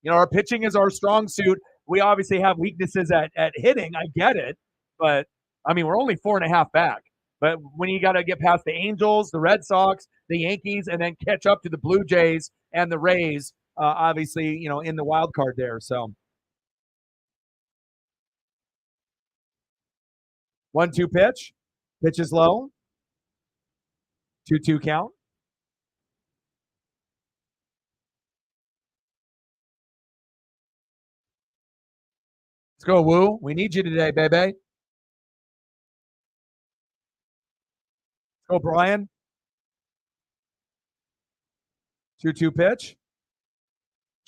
A: Our pitching is our strong suit. We obviously have weaknesses at hitting. I get it. But, I mean, we're only 4.5 back. But when you got to get past the Angels, the Red Sox, the Yankees, and then catch up to the Blue Jays and the Rays, obviously, in the wild card there. So 1-2 pitch. Pitch is low. 2-2 count. Let's go, Woo. We need you today, baby. Let's go, Brian. 2-2 pitch.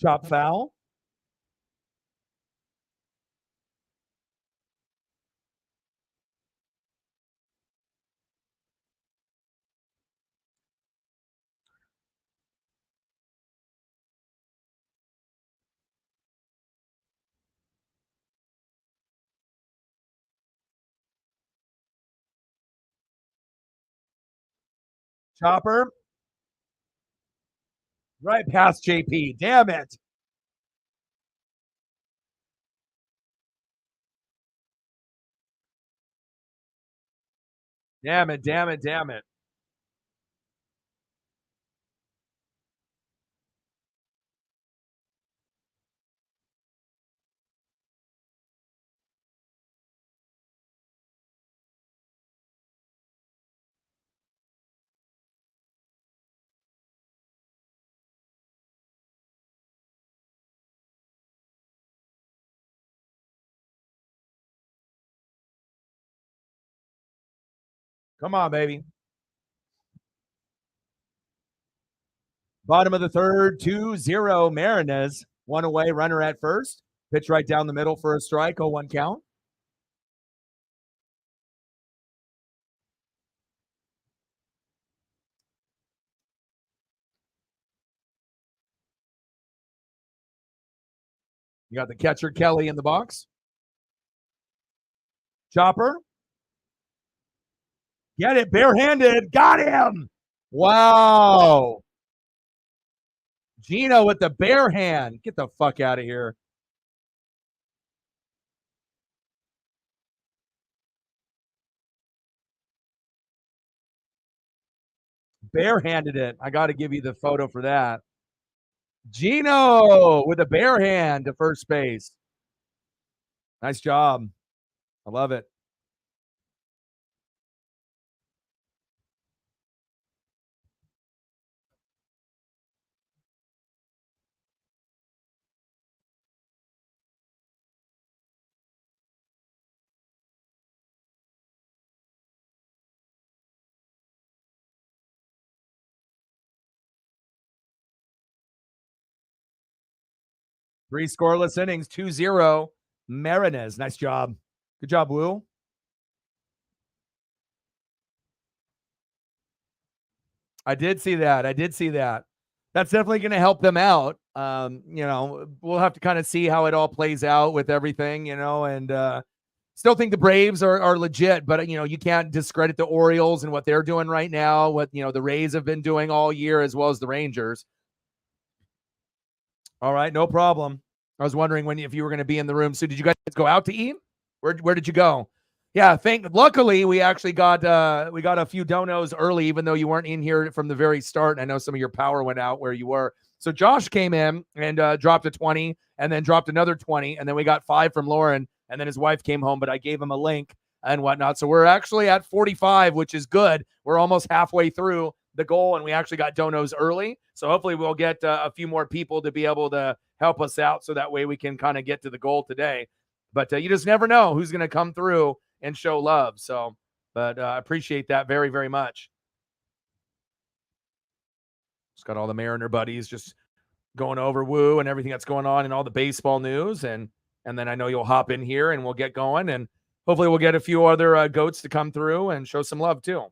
A: Chop foul. Chopper. Right past JP. Damn it. Damn it. Damn it. Damn it. Come on, baby. Bottom of the third, 2-0 Marinez. One away, runner at first. Pitch right down the middle for a strike, 0-1 count. You got the catcher Kelly in the box. Chopper. Get it barehanded. Got him. Wow. Gino with the bare hand. Get the fuck out of here. Barehanded it. I got to give you the photo for that. Gino with a bare hand to first base. Nice job. I love it. Three scoreless innings, 2-0. Marinez. Nice job. Good job, Woo. I did see that. I did see that. That's definitely going to help them out. We'll have to kind of see how it all plays out with everything, and still think the Braves are legit, but you can't discredit the Orioles and what they're doing right now, what the Rays have been doing all year, as well as the Rangers. All right, no problem. I was wondering if you were going to be in the room. So did you guys go out to eat? Where did you go? Yeah, luckily we actually got a few donos early, even though you weren't in here from the very start. I know some of your power went out where you were. So Josh came in and dropped a 20 and then dropped another 20. And then we got 5 from Lauren. And then his wife came home, but I gave him a link and whatnot. So we're actually at 45, which is good. We're almost halfway through the goal, and we actually got donos early. So hopefully we'll get a few more people to be able to help us out, so that way we can kind of get to the goal today. But you just never know who's going to come through and show love. So, but I appreciate that very, very much. Just got all the Mariner buddies just going over Woo and everything that's going on and all the baseball news. And then I know you'll hop in here and we'll get going. And hopefully we'll get a few other goats to come through and show some love too.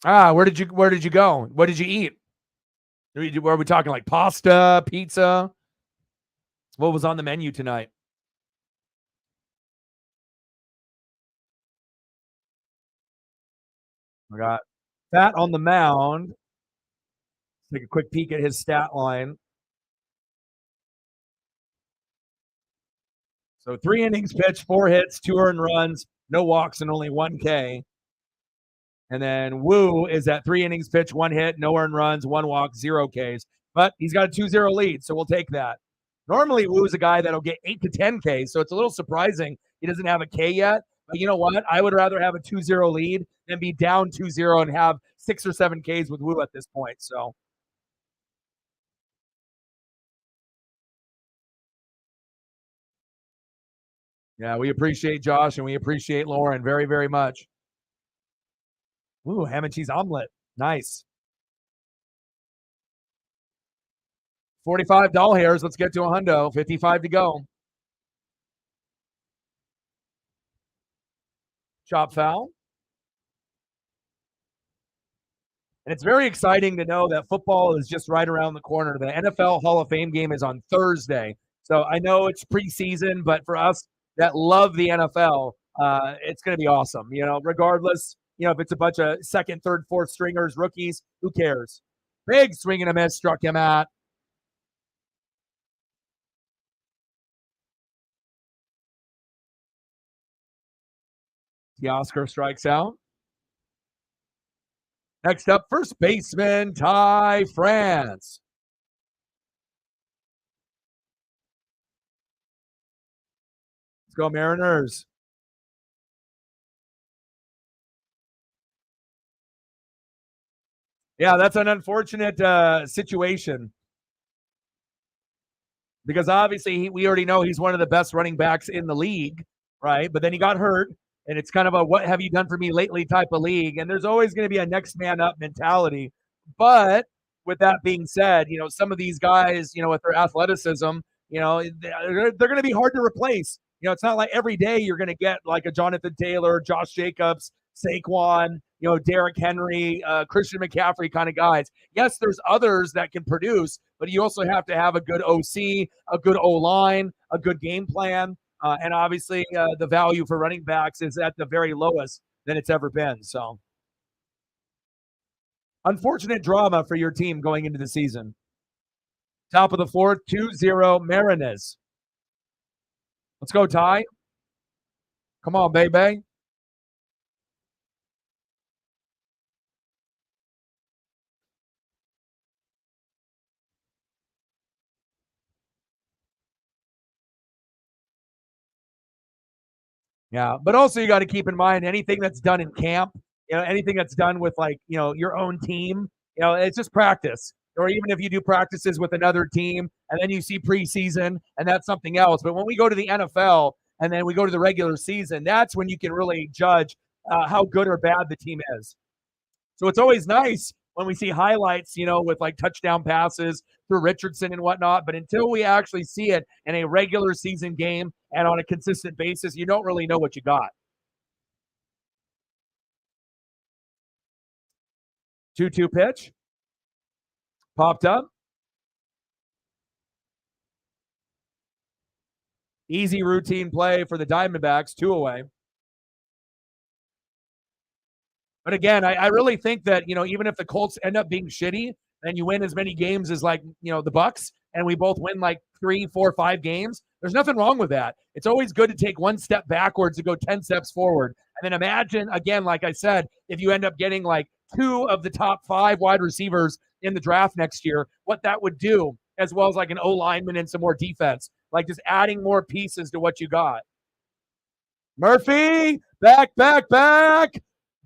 A: Where did you go? What did you eat? Were we talking like pasta, pizza? What was on the menu tonight? We got Fat on the mound. Take a quick peek at his stat line. So 3 innings pitched, 4 hits, 2 earned runs, no walks, and only 1 K. And then Woo is at 3 innings pitched, 1 hit, no earned runs, 1 walk, 0 Ks. But he's got a 2-0 lead, so we'll take that. Normally, Woo is a guy that'll get 8 to 10 Ks, so it's a little surprising he doesn't have a K yet. But you know what? I would rather have a 2-0 lead than be down 2-0 and have 6 or 7 Ks with Woo at this point. So yeah, we appreciate Josh and we appreciate Lauren very, very much. Ooh, ham and cheese omelet. Nice. 45 doll hairs. Let's get to a hundo. 55 to go. Chop foul. And it's very exciting to know that football is just right around the corner. The NFL Hall of Fame game is on Thursday. So I know it's preseason, but for us that love the NFL, it's going to be awesome. Regardless, if it's a bunch of second, third, fourth stringers, rookies, who cares? Big swing and a miss struck him out. Teoscar strikes out. Next up, first baseman Ty France. Let's go Mariners. Yeah, that's an unfortunate situation because obviously we already know he's one of the best running backs in the league, right? But then he got hurt, and it's kind of a what have you done for me lately type of league. And there's always going to be a next man up mentality. But with that being said, some of these guys, with their athleticism, they're going to be hard to replace. It's not like every day you're going to get like a Jonathan Taylor, Josh Jacobs, Saquon, Derrick Henry, Christian McCaffrey kind of guys. Yes, there's others that can produce, but you also have to have a good OC, a good O-line, a good game plan. And obviously, the value for running backs is at the very lowest than it's ever been. So, unfortunate drama for your team going into the season. Top of the fourth, 2-0 Mariners. Let's go, Ty. Come on, baby. Yeah, but also you got to keep in mind anything that's done in camp, anything that's done with like, your own team, it's just practice. Or even if you do practices with another team and then you see preseason and that's something else. But when we go to the NFL and then we go to the regular season, that's when you can really judge how good or bad the team is. So it's always nice when we see highlights, with like touchdown passes through Richardson and whatnot. But until we actually see it in a regular season game and on a consistent basis, you don't really know what you got. 2-2 pitch. Popped up. Easy routine play for the Diamondbacks, 2 away. But again, I really think that, even if the Colts end up being shitty and you win as many games as like, the Bucks, and we both win like 3, 4, 5 games, there's nothing wrong with that. It's always good to take one step backwards and go 10 steps forward. And then imagine, again, like I said, if you end up getting like 2 of the top 5 wide receivers in the draft next year, what that would do, as well as like an O lineman and some more defense, like just adding more pieces to what you got. Murphy, back.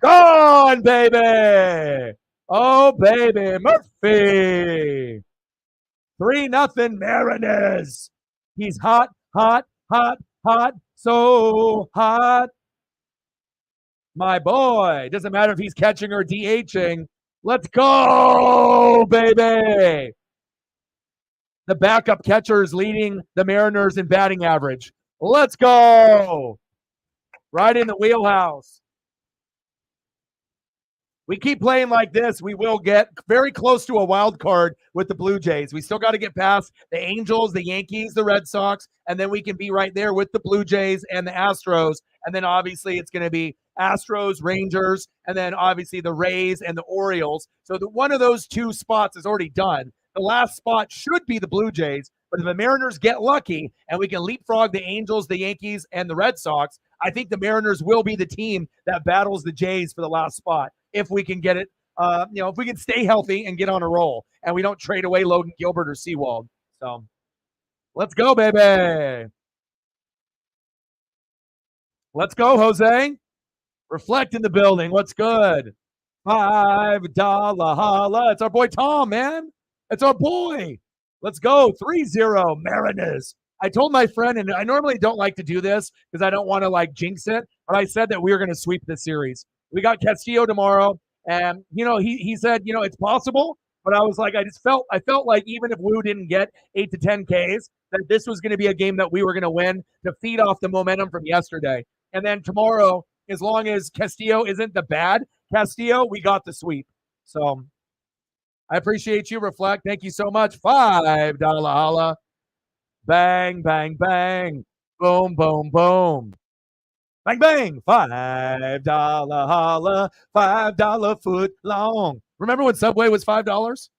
A: Gone, baby. Oh, baby. Murphy. 3-0 Mariners. He's hot. So hot. My boy. Doesn't matter if he's catching or DHing. Let's go, baby. The backup catcher is leading the Mariners in batting average. Let's go. Right in the wheelhouse. We keep playing like this, we will get very close to a wild card with the Blue Jays. We still got to get past the Angels, the Yankees, the Red Sox, and then we can be right there with the Blue Jays and the Astros. And then obviously it's going to be Astros, Rangers, and then obviously the Rays and the Orioles. So one of those 2 spots is already done. The last spot should be the Blue Jays, but if the Mariners get lucky and we can leapfrog the Angels, the Yankees, and the Red Sox, I think the Mariners will be the team that battles the Jays for the last spot. If we can get it, if we can stay healthy and get on a roll and we don't trade away Logan Gilbert or Seawald. So let's go, baby. Let's go, Jose. Reflect in the building. What's good? $5 holla. It's our boy Tom, man. It's our boy. Let's go. 3-0 Mariners. I told my friend, and I normally don't like to do this because I don't want to like jinx it, but I said that we were going to sweep this series. We got Castillo tomorrow, and he said it's possible, but I was like I felt like even if Wu didn't get 8 to 10 Ks, that this was going to be a game that we were going to win to feed off the momentum from yesterday. And then tomorrow, as long as Castillo isn't the bad Castillo, we got the sweep. So I appreciate you, Reflect. Thank you so much. $5 holla. Bang, bang, bang. Boom, boom, boom. Bang, bang. $5 holla, $5 foot long. Remember when Subway was $5?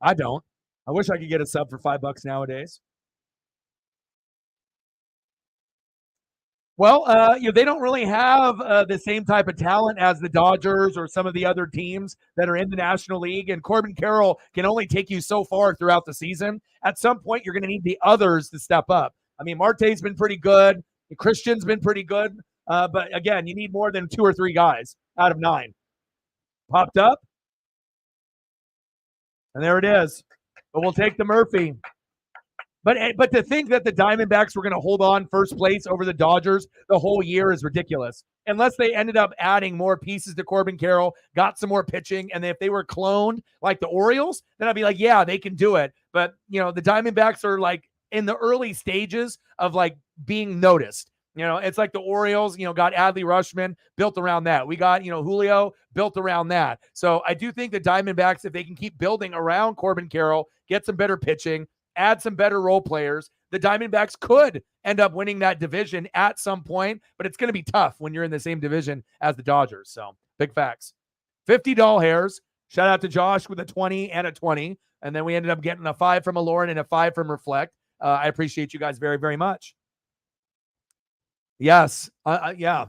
A: I don't. I wish I could get a sub for $5 nowadays. Well, they don't really have the same type of talent as the Dodgers or some of the other teams that are in the National League. And Corbin Carroll can only take you so far throughout the season. At some point, you're going to need the others to step up. I mean, Marte's been pretty good. Christian's been pretty good. But again, you need more than 2 or 3 guys out of 9. Popped up, and there it is. But we'll take the Murphy. But to think that the Diamondbacks were going to hold on first place over the Dodgers the whole year is ridiculous. Unless they ended up adding more pieces to Corbin Carroll, got some more pitching, and if they were cloned like the Orioles, then I'd be like, yeah, they can do it. But, the Diamondbacks are like in the early stages of like being noticed. It's like the Orioles, got Adley Rutschman built around that. We got, Julio built around that. So I do think the Diamondbacks, if they can keep building around Corbin Carroll, get some better pitching, add some better role players, the Diamondbacks could end up winning that division at some point, but it's going to be tough when you're in the same division as the Dodgers. So big facts. 50 doll hairs. Shout out to Josh with a 20 and a 20. And then we ended up getting a 5 from Aloran and a 5 from Reflect. I appreciate you guys very, very much. Yes. Yeah.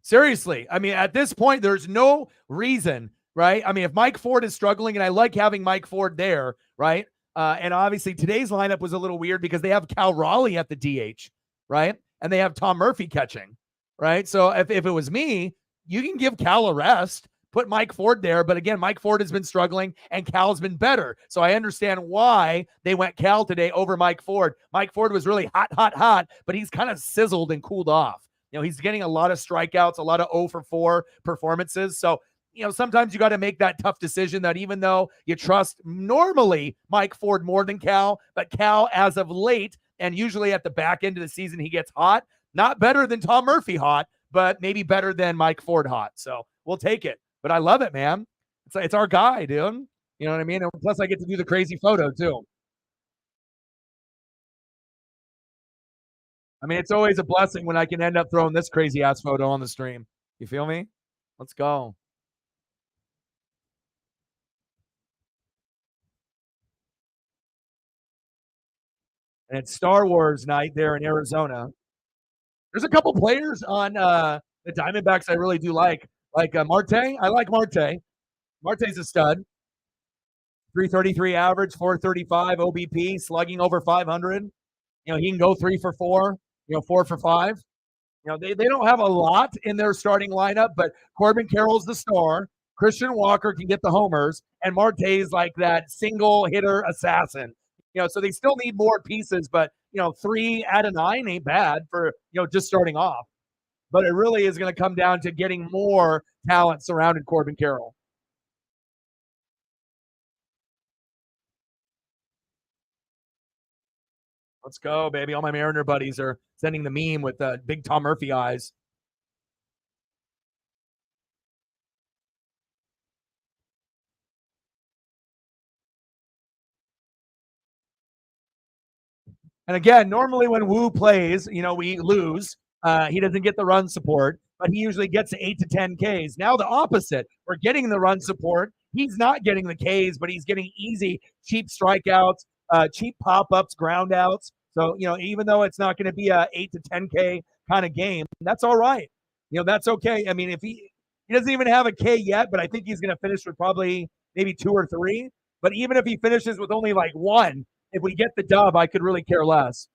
A: Seriously. I mean, at this point, there's no reason, right? I mean, if Mike Ford is struggling, and I like having Mike Ford there, right? And obviously today's lineup was a little weird because they have Cal Raleigh at the DH, right? And they have Tom Murphy catching, right? So if it was me, you can give Cal a rest, put Mike Ford there. But again, Mike Ford has been struggling and Cal's been better. So I understand why they went Cal today over Mike Ford. Mike Ford was really hot, but he's kind of sizzled and cooled off. He's getting a lot of strikeouts, a lot of 0 for 4 performances. So sometimes you got to make that tough decision that even though you trust normally Mike Ford more than Cal, but Cal as of late, and usually at the back end of the season, he gets hot, not better than Tom Murphy hot, but maybe better than Mike Ford hot. So we'll take it. But I love it, man. It's our guy, dude. You know what I mean? And plus I get to do the crazy photo too. I mean, it's always a blessing when I can end up throwing this crazy ass photo on the stream. You feel me? Let's go. And it's Star Wars night there in Arizona. There's a couple players on the Diamondbacks I really do like Marte. I like Marte. Marte's a stud. 333 average, 435 OBP, slugging over 500. He can go 3 for 4, 4 for 5. They don't have a lot in their starting lineup, but Corbin Carroll's the star. Christian Walker can get the homers, and Marte's like that single hitter assassin. So they still need more pieces, but 3 out of 9 ain't bad for just starting off. But it really is going to come down to getting more talent surrounding Corbin Carroll. Let's go, baby. All my Mariner buddies are sending the meme with the big Tom Murphy eyes. And again, normally when Wu plays, we lose. He doesn't get the run support, but he usually gets 8 to 10 Ks. Now the opposite. We're getting the run support. He's not getting the Ks, but he's getting easy, cheap strikeouts, cheap pop-ups, ground outs. So, even though it's not going to be a 8 to 10K kind of game, that's all right. That's okay. I mean, if he doesn't even have a K yet, but I think he's going to finish with probably maybe 2 or 3. But even if he finishes with only like 1, if we get the dub, I could really care less.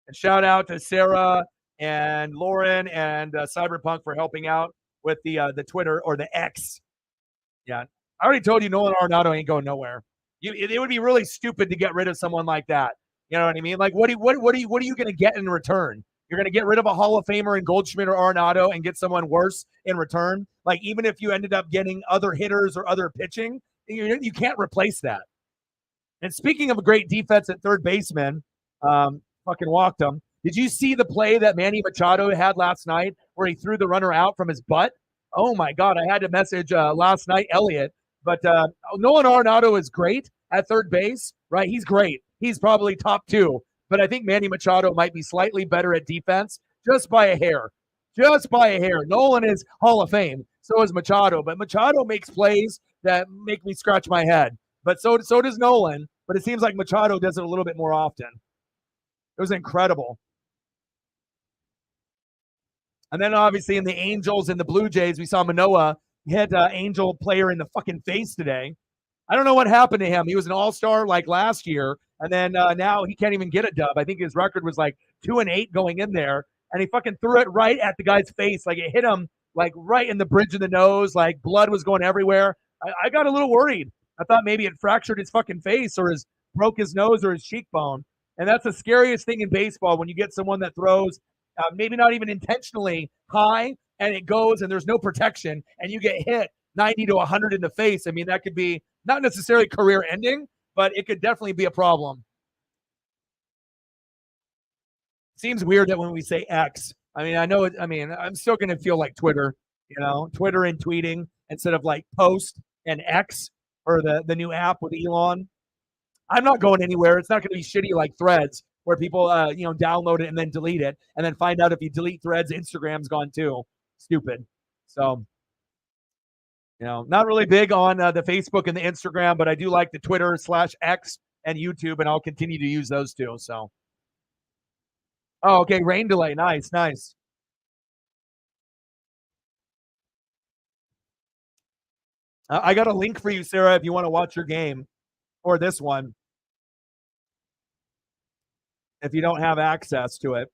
A: And shout out to Sarah and Lauren and Cyberpunk for helping out with the Twitter or the X. Yeah, I already told you Nolan Arenado ain't going nowhere. It would be really stupid to get rid of someone like that. You know what I mean? Like, what are you going to get in return? You're going to get rid of a Hall of Famer in Goldschmidt or Arenado and get someone worse in return. Like, even if you ended up getting other hitters or other pitching, you can't replace that. And speaking of a great defense at third baseman, fucking walked him. Did you see the play that Manny Machado had last night where he threw the runner out from his butt? Oh my God, I had to message last night, Elliot. But Nolan Arenado is great at third base, right? He's great. He's probably top two. But I think Manny Machado might be slightly better at defense just by a hair. Just by a hair. Nolan is Hall of Fame. So is Machado. But Machado makes plays that make me scratch my head. But so does Nolan. But it seems like Machado does it a little bit more often. It was incredible. And then obviously in the Angels and the Blue Jays, we saw Manoah hit Angel player in the fucking face today. I don't know what happened to him. He was an all-star like last year, and then now he can't even get a dub. I think his record was like 2-8 going in there, and he fucking threw it right at the guy's face. Like it hit him like right in the bridge of the nose. Like blood was going everywhere. I got a little worried. I thought maybe it fractured his fucking face or broke his nose or his cheekbone. And that's the scariest thing in baseball when you get someone that throws maybe not even intentionally high, and it goes and there's no protection, and you get hit 90 to 100 in the face. I mean, that could be not necessarily career ending, but it could definitely be a problem. Seems weird that when we say X, I mean, I know it, I mean, I'm still going to feel like Twitter, Twitter and tweeting instead of like post and X or the new app with Elon. I'm not going anywhere. It's not going to be shitty like Threads where people, download it and then delete it and then find out if you delete Threads, Instagram's gone too. Stupid. So, not really big on the Facebook and the Instagram, but I do like the Twitter/X and YouTube, and I'll continue to use those two. So, oh, okay, rain delay, nice, nice. I got a link for you, Sarah, if you want to watch your game or this one, if you don't have access to it.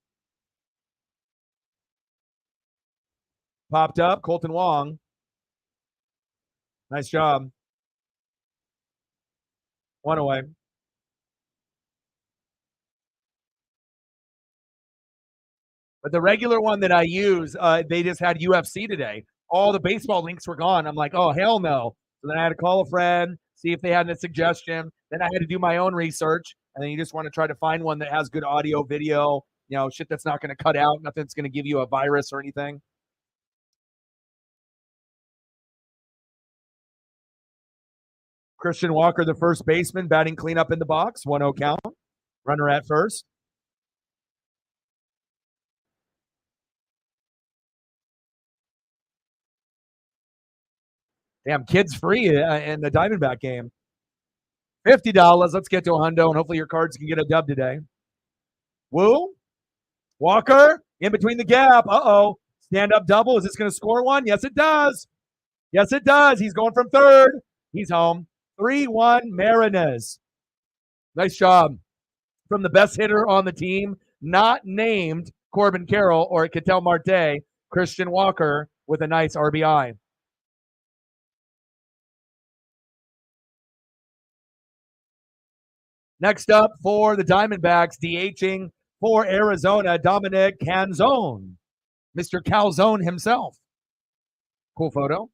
A: Popped up, Colton Wong. Nice job. One away. But the regular one that I use, they just had UFC today. All the baseball links were gone. I'm like, oh, hell no. So then I had to call a friend, see if they had a suggestion. Then I had to do my own research. And then you just want to try to find one that has good audio, video, shit that's not going to cut out, nothing that's going to give you a virus or anything. Christian Walker, the first baseman, batting cleanup in the box, 1-0 count. Runner at first. Damn, kids free in the Diamondback game. $50. Let's get to a hundo, and hopefully your cards can get a dub today. Woo. Walker in between the gap. Uh-oh. Stand-up double. Is this going to score one? Yes, it does. Yes, it does. He's going from third. He's home. 3-1 Mariners. Nice job from the best hitter on the team, not named Corbin Carroll or Ketel Marte, Christian Walker with a nice RBI. Next up for the Diamondbacks, DHing for Arizona, Dominic Canzone, Mr. Calzone himself. Cool photo.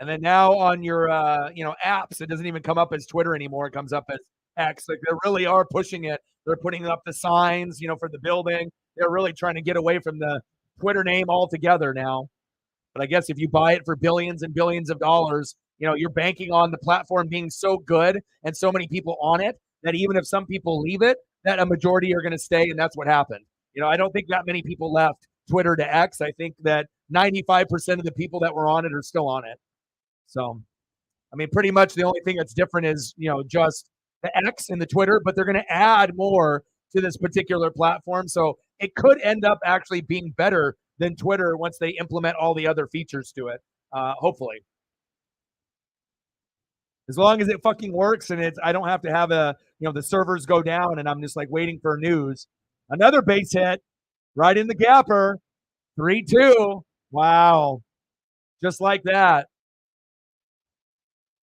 A: And then now on your apps, it doesn't even come up as Twitter anymore. It comes up as X. Like they really are pushing it. They're putting up the signs, for the building. They're really trying to get away from the Twitter name altogether now. But I guess if you buy it for billions and billions of dollars, you're banking on the platform being so good and so many people on it that even if some people leave it, that a majority are going to stay, and that's what happened. I don't think that many people left Twitter to X. I think that 95% of the people that were on it are still on it. So, I mean, pretty much the only thing that's different is, just the X and the Twitter, but they're going to add more to this particular platform. So it could end up actually being better than Twitter once they implement all the other features to it, hopefully. As long as it fucking works and I don't have to have the servers go down and I'm just like waiting for news. Another base hit right in the gapper. 3-2. Wow. Just like that.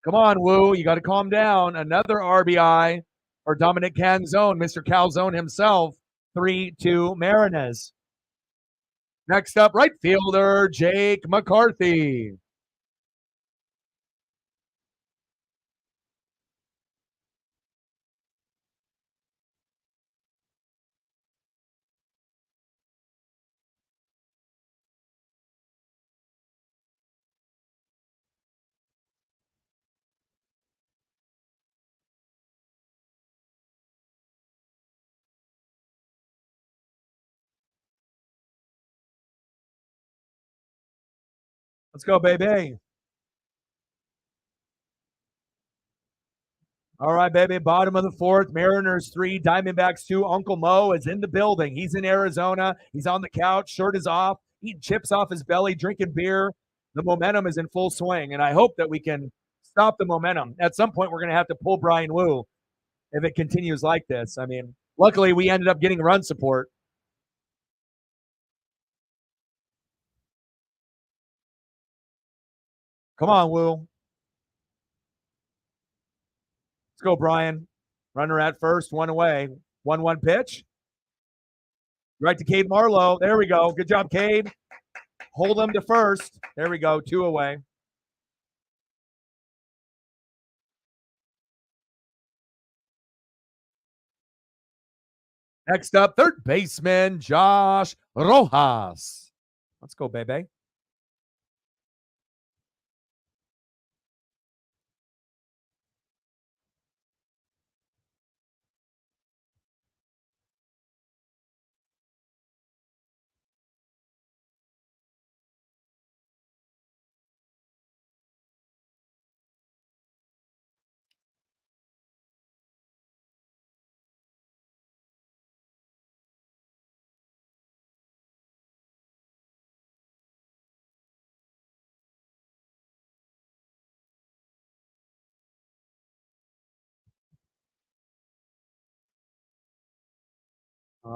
A: Come on, Woo. You got to calm down. Another RBI for Dominic Canzone, Mr. Calzone himself. 3-2 Mariners. Next up, right fielder Jake McCarthy. Let's go, baby. All right, baby. Bottom of the fourth. Mariners 3, Diamondbacks 2. Uncle Mo is in the building. He's in Arizona. He's on the couch. Shirt is off. Eating chips off his belly, drinking beer. The momentum is in full swing, and I hope that we can stop the momentum. At some point, we're going to have to pull Brian Wu if it continues like this. I mean, luckily, we ended up getting run support. Come on, Wu. Let's go, Brian. Runner at first, one away. 1-1 pitch. Right to Cade Marlowe. There we go. Good job, Cade. Hold him to first. There we go. 2 away. Next up, third baseman Josh Rojas. Let's go, baby.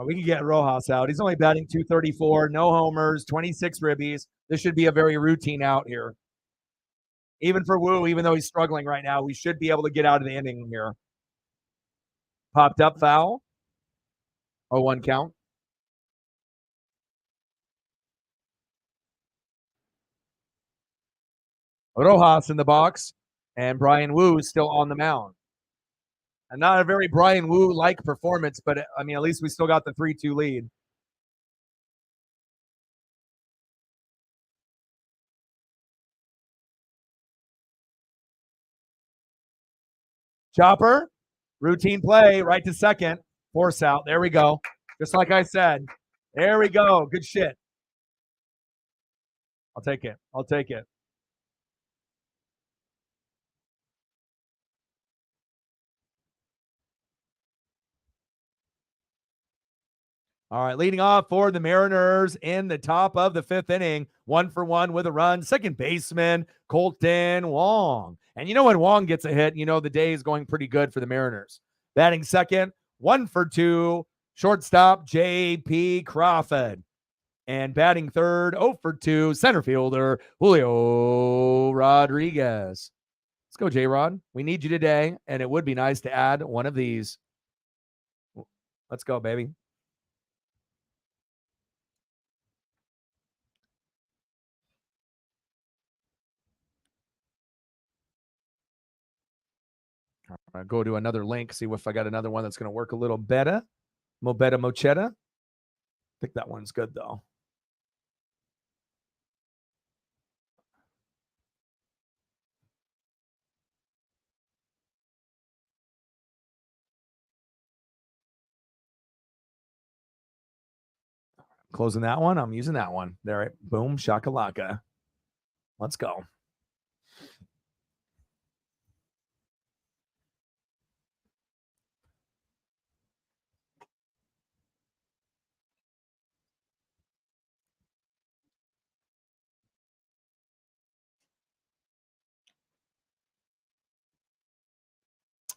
A: We can get Rojas out. He's only batting 234, no homers, 26 ribbies. This should be a very routine out here. Even for Wu, even though he's struggling right now, we should be able to get out of the inning here. Popped up foul. 0-1 count. Rojas in the box, and Brian Wu is still on the mound. And not a very Brian Wu-like performance, but I mean, at least we still got the 3-2 lead. Chopper, routine play, right to second, force out. There we go. Just like I said. There we go. Good shit. I'll take it. I'll take it. All right, leading off for the Mariners in the top of the fifth inning, 1-for-1 with a run. Second baseman, Colton Wong. And you know when Wong gets a hit, you know the day is going pretty good for the Mariners. Batting second, 1-for-2, shortstop, J.P. Crawford. And batting third, 0-for-2, center fielder, Julio Rodriguez. Let's go, J-Rod. We need you today, and it would be nice to add one of these. Let's go, baby. I'll go to another link, see if I got another one that's going to work a little better. Mochetta. I think that one's good, though. Closing that one. I'm using that one. There. Boom. Shakalaka. Let's go.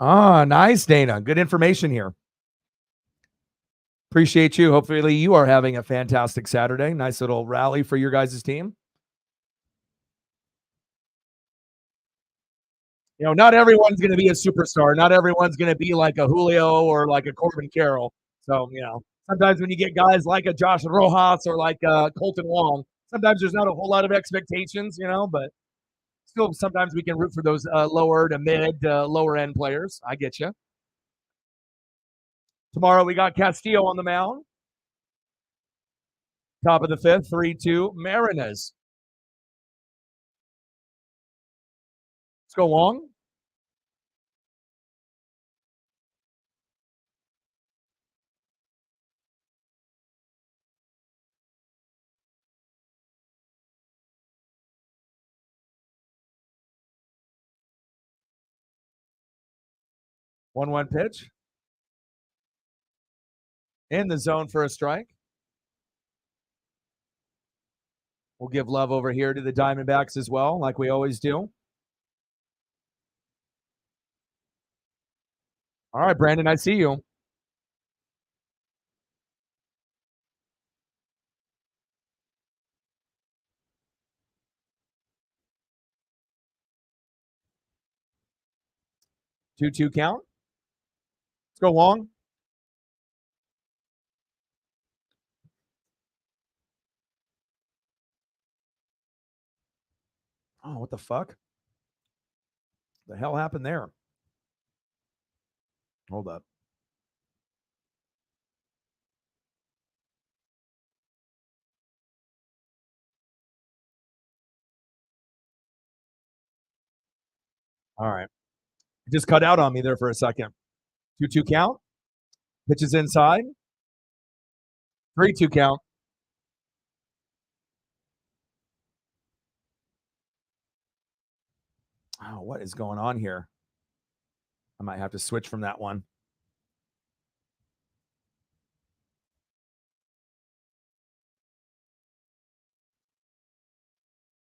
A: Ah, nice, Dana. Good information here. Appreciate you. Hopefully, you are having a fantastic Saturday. Nice little rally for your guys' team. You know, not everyone's going to be a superstar. Not everyone's going to be like a Julio or like a Corbin Carroll. So, you know, sometimes when you get guys like a Josh Rojas or like Colton Wong, sometimes there's not a whole lot of expectations, you know, but still sometimes we can root for those lower to mid, lower end players. I get you. Tomorrow we got Castillo on the mound. Top of the fifth, 3-2 Mariners. Let's go, Wong. 1-1 pitch. In the zone for a strike. We'll give love over here to the Diamondbacks as well, like we always do. All right, Brandon, I see you. Two count. Let's go long. Oh, what the fuck? The hell happened there? Hold up. All right. It just cut out on me there for a second. 2-2 count. Pitches inside. 3-2 count. Oh, what is going on here? I might have to switch from that one.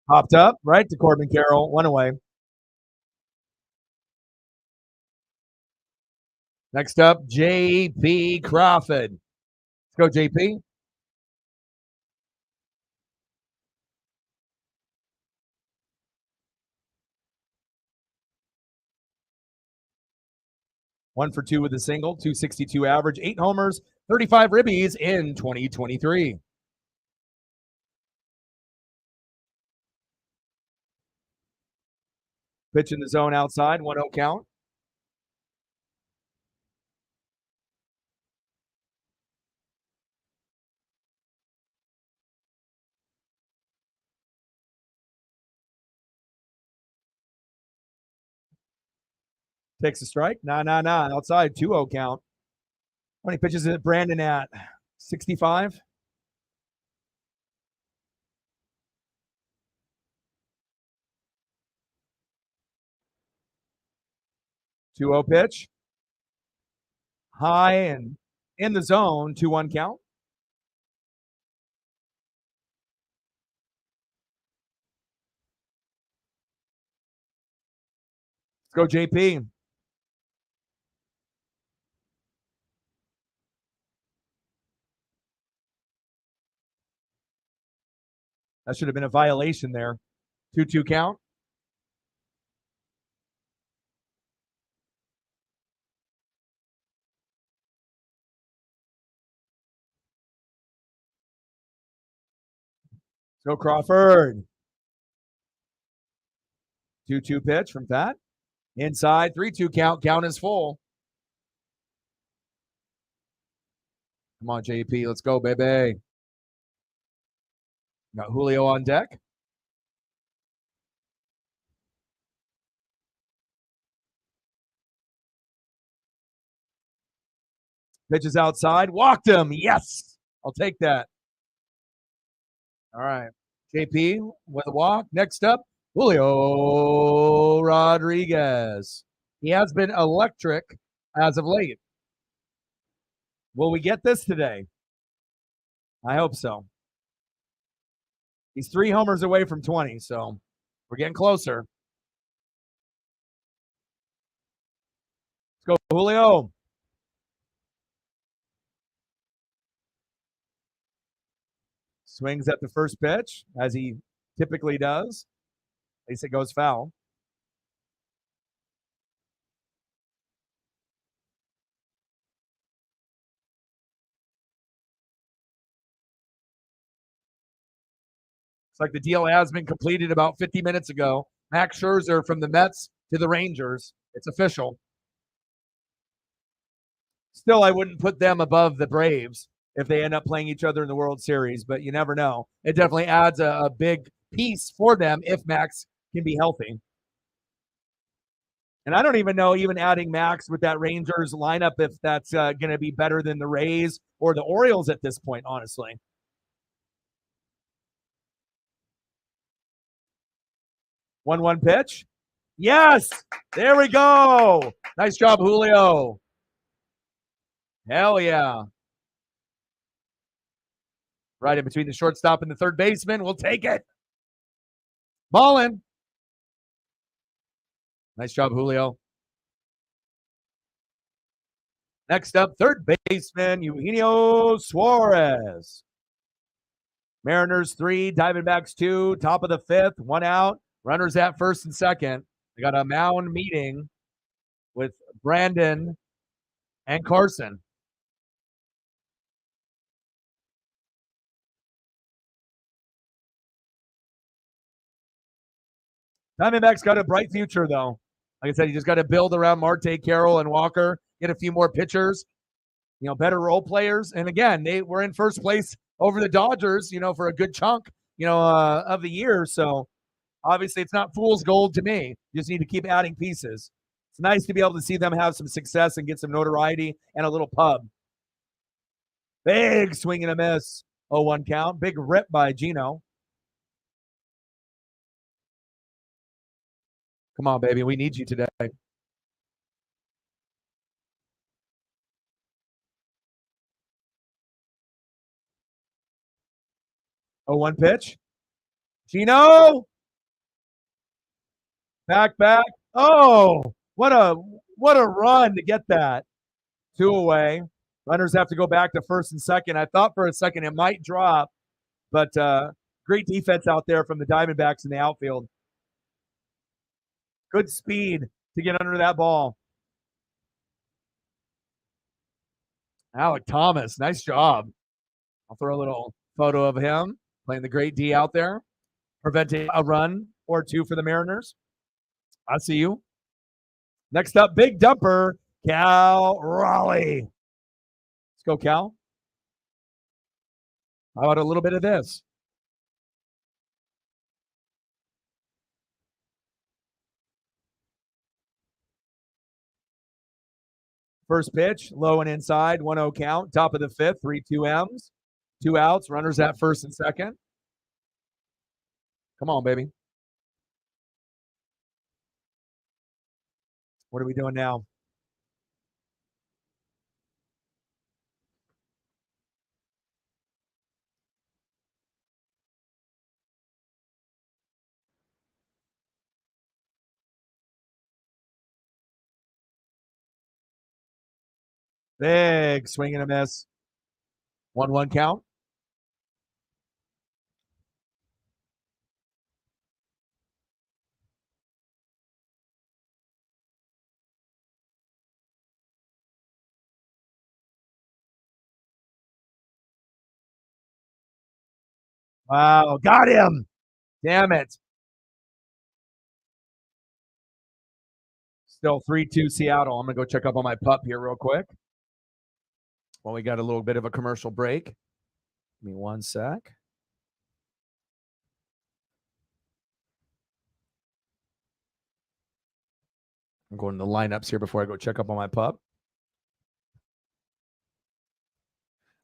A: Popped up, right to Corbin Carroll. One away. Next up, J.P. Crawford. Let's go, J.P. One for two with a single, 262 average, 8 homers, 35 ribbies in 2023. Pitch in the zone outside, 1-0 count. Takes a strike. Nah. Outside, 2-0 count. How many pitches is Brandon at? 65? Two-zero pitch. High and in the zone, 2-1 count. Let's go, JP. That should have been a violation there. 2-2 count. Let's go, Crawford. 2-2 pitch from Pat. Inside, 3-2 count. Count is full. Come on, JP. Let's go, baby. Got Julio on deck. Pitches outside. Walked him. Yes. I'll take that. All right. JP with a walk. Next up, Julio Rodriguez. He has been electric as of late. Will we get this today? I hope so. He's 3 homers away from 20, so we're getting closer. Let's go, Julio. Swings at the first pitch, as he typically does. At least it goes foul. It's like the deal has been completed about 50 minutes ago. Max Scherzer from the Mets to the Rangers. It's official. Still, I wouldn't put them above the Braves if they end up playing each other in the World Series, but you never know. It definitely adds a big piece for them if Max can be healthy. And I don't even know, even adding Max with that Rangers lineup, if that's going to be better than the Rays or the Orioles at this point, honestly. 1-1 pitch. Yes, there we go. Nice job, Julio. Hell yeah. Right in between the shortstop and the third baseman. We'll take it. Ballin'. Nice job, Julio. Next up, third baseman, Eugenio Suarez. Mariners 3, Diamondbacks 2, top of the fifth, one out. Runners at first and second. They got a mound meeting with Brandon and Carson. Diamondbacks got a bright future, though. Like I said, you just got to build around Marte, Carroll, and Walker, get a few more pitchers, better role players. And again, they were in first place over the Dodgers, for a good chunk, of the year. So obviously it's not fool's gold to me. You just need to keep adding pieces. It's nice to be able to see them have some success and get some notoriety and a little pub. Big swing and a miss. 0-1 count. Big rip by Gino. Come on, baby. We need you today. 0-1 pitch. Gino. Back. Oh, what a run to get that. 2 away. Runners have to go back to first and second. I thought for a second it might drop, but great defense out there from the Diamondbacks in the outfield. Good speed to get under that ball. Alek Thomas, nice job. I'll throw a little photo of him playing the great D out there, preventing a run or two for the Mariners. I see you. Next up, big dumper, Cal Raleigh. Let's go, Cal. How about a little bit of this? First pitch, low and inside, 1-0 count, top of the fifth, 3-2 M's, 2 outs, runners at first and second. Come on, baby. What are we doing now? Big swing and a miss. 1-1 count. Wow, got him. Damn it. Still 3-2 Seattle. I'm going to go check up on my pup here real quick. Well, we got a little bit of a commercial break. Give me 1 sec. I'm going to the lineups here before I go check up on my pup.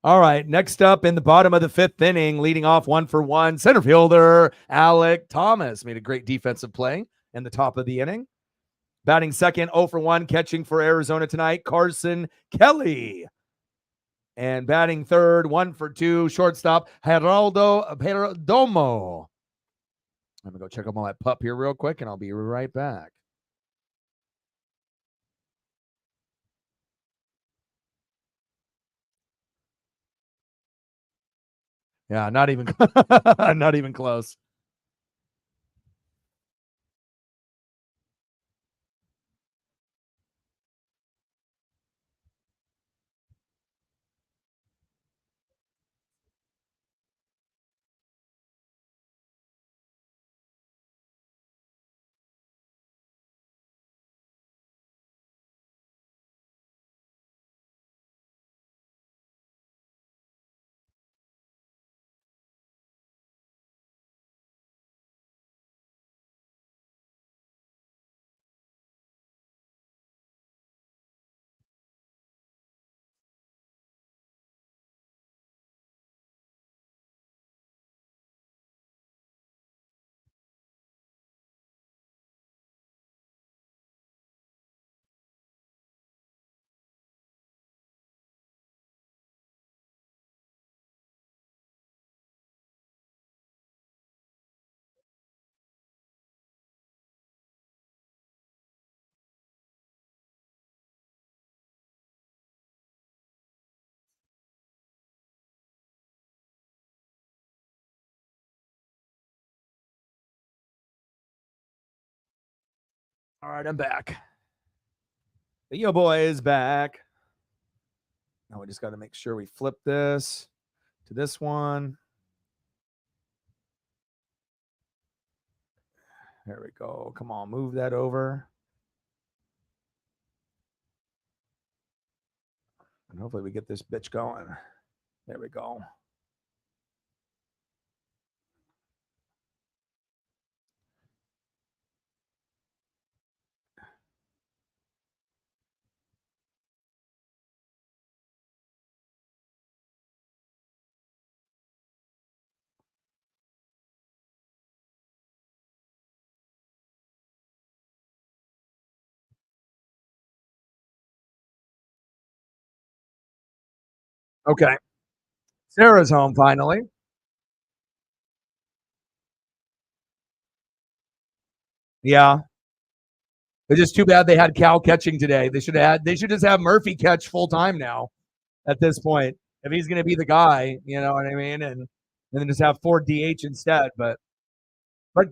A: All right, next up in the bottom of the fifth inning, leading off 1-for-1, center fielder Alek Thomas made a great defensive play in the top of the inning. Batting second, 0-for-1, catching for Arizona tonight, Carson Kelly. And batting third, 1-for-2, shortstop Geraldo Perdomo. I'm going to go check up on my pup here real quick, and I'll be right back. Yeah, not even not even close. All right, I'm back. The Yo Boy is back. Now we just got to make sure we flip this to this one. There we go. Come on, move that over. And hopefully we get this bitch going. There we go. Okay. Sarah's home finally. Yeah. It's just too bad they had Cal catching today. They should just have Murphy catch full time now at this point. If he's gonna be the guy, you know what I mean? And then just have Ford DH instead. But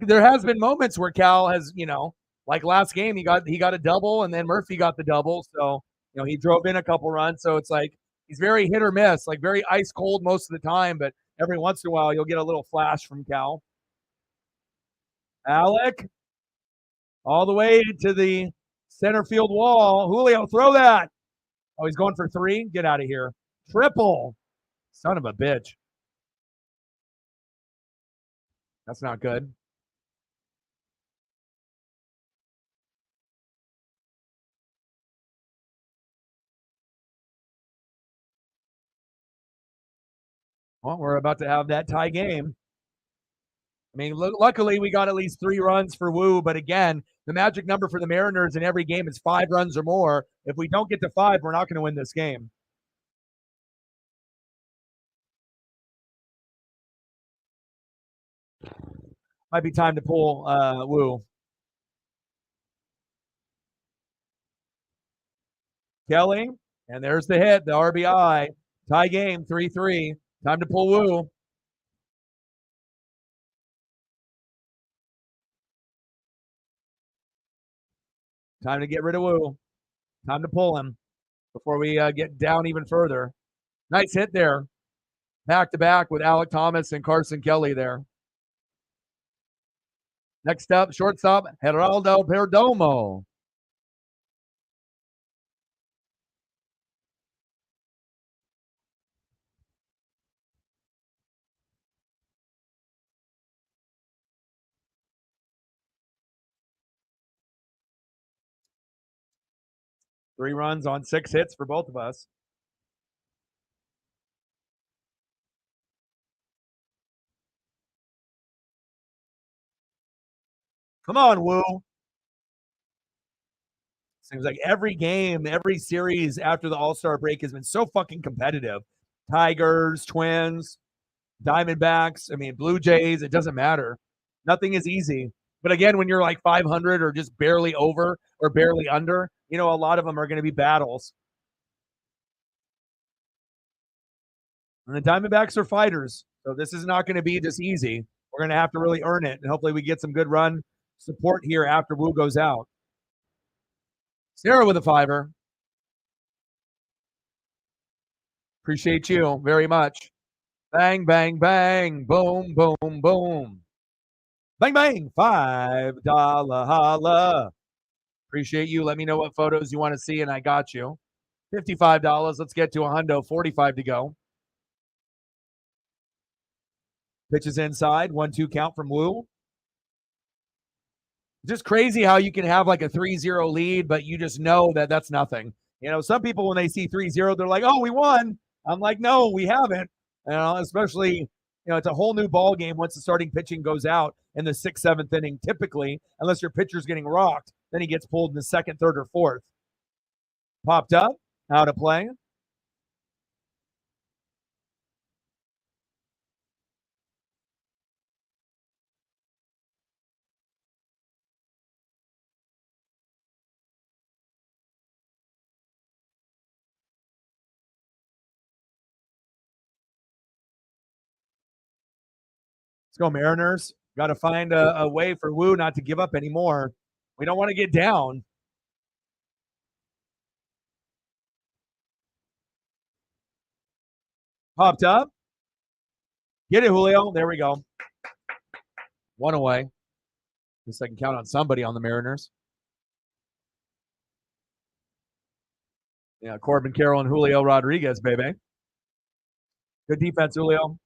A: there has been moments where Cal has, like last game he got a double and then Murphy got the double. So, he drove in a couple runs. So it's like he's very hit or miss, like very ice cold most of the time, but every once in a while you'll get a little flash from Cal. Alec, all the way to the center field wall. Julio, throw that. Oh, he's going for 3. Get out of here. Triple. Son of a bitch. That's not good. Well, we're about to have that tie game. I mean, luckily we got at least 3 runs for Woo, but again, the magic number for the Mariners in every game is 5 runs or more. If we don't get to 5, we're not going to win this game. Might be time to pull Woo. Kelly, and there's the hit, the RBI. Tie game, 3-3. Time to pull Woo. Time to get rid of Woo. Time to pull him before we get down even further. Nice hit there. Back to back with Alec Thomas and Carson Kelly there. Next up, shortstop, Geraldo Perdomo. Three runs on 6 hits for both of us. Come on, Woo. Seems like every game, every series after the All-Star break has been so fucking competitive. Tigers, Twins, Diamondbacks, I mean, Blue Jays, it doesn't matter. Nothing is easy. But again, when you're like 500 or just barely over or barely under, a lot of them are going to be battles. And the Diamondbacks are fighters. So this is not going to be just easy. We're going to have to really earn it. And hopefully we get some good run support here after Woo goes out. Sarah with a 5-er. Appreciate you very much. Bang, bang, bang. Boom, boom, boom. Bang, bang. $5 holla. Appreciate you. Let me know what photos you want to see, and I got you. $55. Let's get to a hundo. 45 to go. Pitches inside. 1-2 count from Woo. Just crazy how you can have like a 3-0 lead, but you just know that that's nothing. Some people, when they see 3-0, they're like, oh, we won. I'm like, no, we haven't. Especially, it's a whole new ball game once the starting pitching goes out in the 6th, 7th inning, typically, unless your pitcher's getting rocked. Then he gets pulled in the 2nd, 3rd, or 4th. Popped up, out of play. Let's go, Mariners. Got to find a way for Woo not to give up anymore. We don't want to get down. Popped up. Get it, Julio. There we go. One away. Guess I can count on somebody on the Mariners. Yeah, Corbin Carroll and Julio Rodriguez, baby. Good defense, Julio.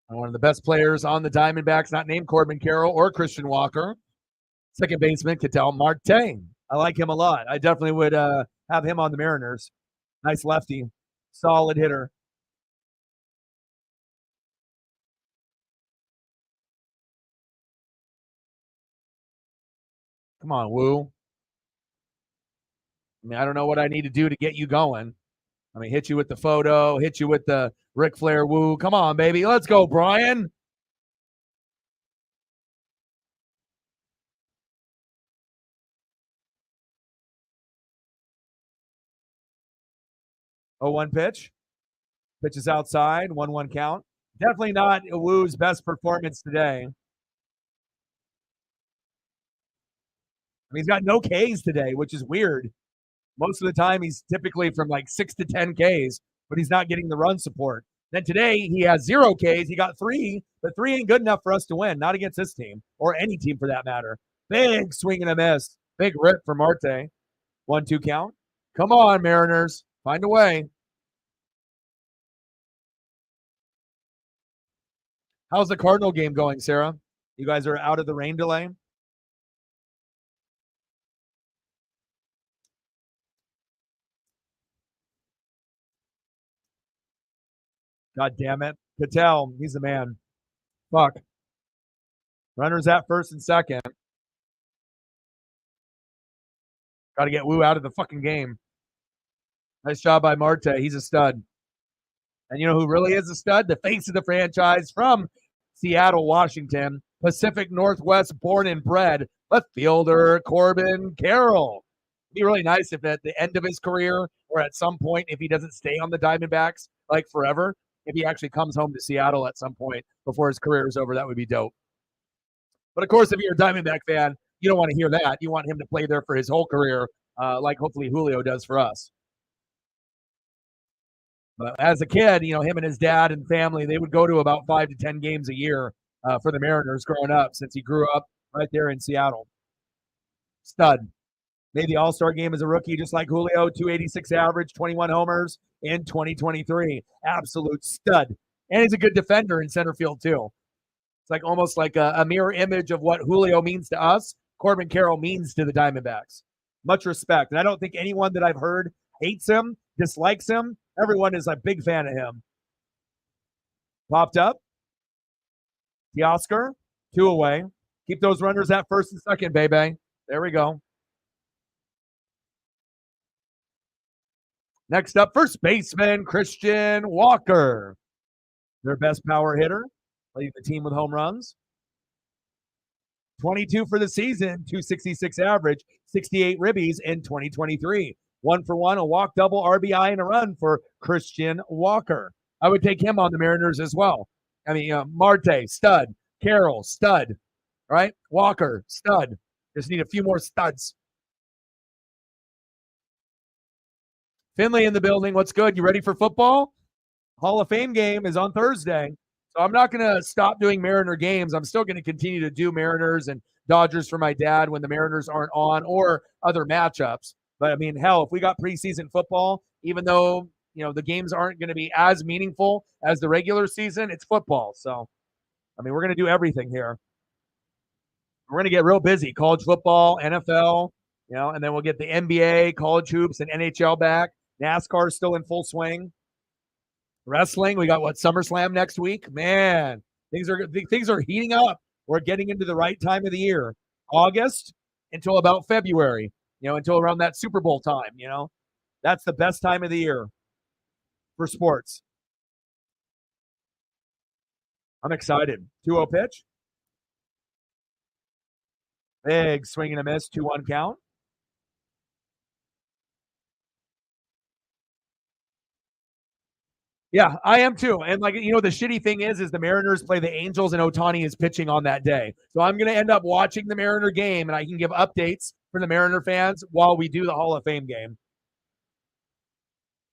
A: One of the best players on the Diamondbacks, not named Corbin Carroll or Christian Walker. Second baseman, Ketel Marte. I like him a lot. I definitely would have him on the Mariners. Nice lefty. Solid hitter. Come on, Woo. I mean, I don't know what I need to do to get you going. I mean, hit you with the photo, hit you with the Ric Flair Woo. Come on, baby. Let's go, Brian. Oh, one pitch. Pitch is outside. 1-1 count. Definitely not Woo's best performance today. I mean, he's got no Ks today, which is weird. Most of the time, he's typically from like 6 to 10 Ks, but he's not getting the run support. Then today, he has 0 Ks. He got 3, but 3 ain't good enough for us to win, not against this team or any team for that matter. Big swing and a miss. Big rip for Marte. 1-2 count. Come on, Mariners. Find a way. How's the Cardinal game going, Sarah? You guys are out of the rain delay? God damn it. Patel, he's the man. Fuck. Runners at first and second. Got to get Woo out of the fucking game. Nice job by Marte. He's a stud. And you know who really is a stud? The face of the franchise from Seattle, Washington, Pacific Northwest, born and bred, left fielder Corbin Carroll. It'd be really nice if at the end of his career or at some point, if he doesn't stay on the Diamondbacks like forever, if he actually comes home to Seattle at some point before his career is over, that would be dope. But of course, if you're a Diamondback fan, you don't want to hear that. You want him to play there for his whole career, like hopefully Julio does for us. But as a kid, you know, him and his dad and family, they would go to about 5 to 10 games a year for the Mariners growing up since he grew up right there in Seattle. Stud. Made the All-Star game as a rookie, just like Julio, 286 average, 21 homers in 2023. Absolute stud. And he's a good defender in center field, too. It's like almost like a mirror image of what Julio means to us, Corbin Carroll means to the Diamondbacks. Much respect. And I don't think anyone that I've heard hates him, dislikes him. Everyone is a big fan of him. Popped up. Teoscar, 2 away. Keep those runners at first and second, baby. There we go. Next up, first baseman Christian Walker. Their best power hitter, leading the team with home runs. 22 for the season, 266 average, 68 ribbies in 2023. 1-for-1, a walk, double, RBI, and a run for Christian Walker. I would take him on the Mariners as well. I mean, Marte, stud. Carroll, stud. Right? Walker, stud. Just need a few more studs. Finley in the building. What's good? You ready for football? Hall of Fame game is on Thursday. So I'm not going to stop doing Mariner games. I'm still going to continue to do Mariners and Dodgers for my dad when the Mariners aren't on or other matchups. But I mean, hell, if we got preseason football, even though, you know, the games aren't going to be as meaningful as the regular season, it's football. So, I mean, we're going to do everything here. We're going to get real busy. College football, NFL, you know, and then we'll get the NBA, college hoops, and NHL back. NASCAR is still in full swing. Wrestling, we got what, SummerSlam next week? Man, things are heating up. We're getting into the right time of the year. August until about February, you know, until around that Super Bowl time, you know. That's the best time of the year for sports. I'm excited. 2-0 pitch. Big swing and a miss, 2-1 count. Yeah, I am too. And like, the shitty thing is the Mariners play the Angels and Ohtani is pitching on that day. So I'm going to end up watching the Mariner game and I can give updates for the Mariner fans while we do the Hall of Fame game.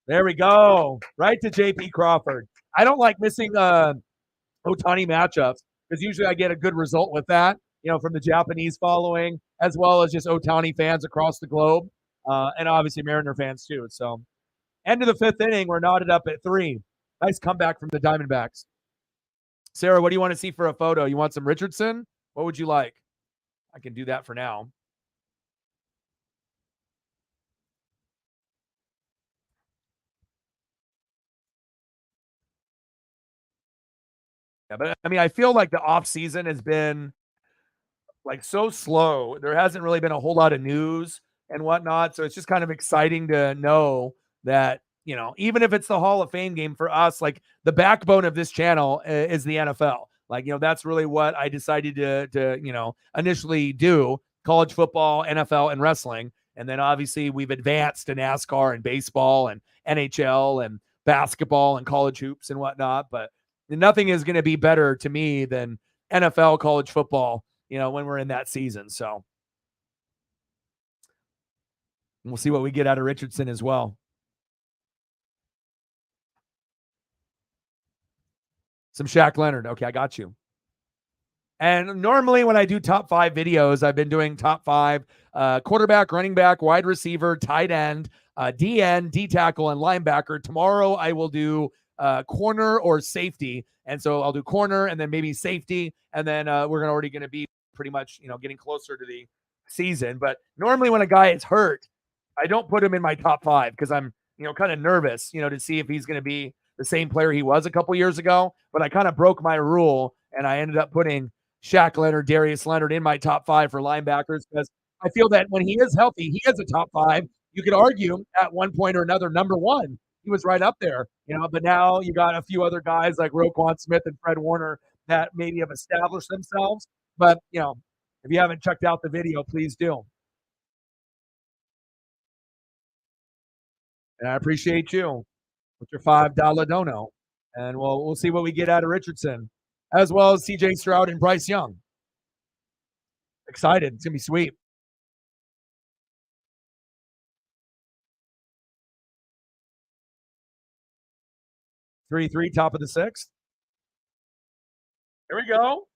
A: There we go. Right to JP Crawford. I don't like missing Ohtani matchups because usually I get a good result with that, from the Japanese following as well as just Ohtani fans across the globe, and obviously Mariner fans too. So end of the fifth inning, we're knotted up at 3. Nice comeback from the Diamondbacks. Sarah, what do you want to see for a photo? You want some Richardson? What would you like? I can do that for now. Yeah, but I mean, I feel like the off season has been like so slow. There hasn't really been a whole lot of news and whatnot. So it's just kind of exciting to know that, even if it's the Hall of Fame game for us, like the backbone of this channel is the NFL. Like, that's really what I decided to initially do: college football, NFL, and wrestling. And then obviously we've advanced to NASCAR and baseball and NHL and basketball and college hoops and whatnot. But nothing is going to be better to me than NFL, college football, when we're in that season. So we'll see what we get out of Richardson as well. Some Shaq Leonard. Okay, I got you. And normally when I do top 5 videos, I've been doing top 5 quarterback, running back, wide receiver, tight end, DN, D tackle, and linebacker. Tomorrow I will do corner or safety. And so I'll do corner and then maybe safety. And then we're already going to be pretty much, getting closer to the season. But normally when a guy is hurt, I don't put him in my top 5 because I'm, kind of nervous, to see if he's going to be the same player he was a couple years ago. But I kind of broke my rule and I ended up putting Shaq Leonard, Darius Leonard in my top 5 for linebackers because I feel that when he is healthy, he is a top 5. You could argue at one point or another, number 1. He was right up there, but now you got a few other guys like Roquan Smith and Fred Warner that maybe have established themselves. But, if you haven't checked out the video, please do. And I appreciate you with your $5 dono. And we'll see what we get out of Richardson, as well as CJ Stroud and Bryce Young. Excited. It's going to be sweet. Three, top of the 6th. There we go.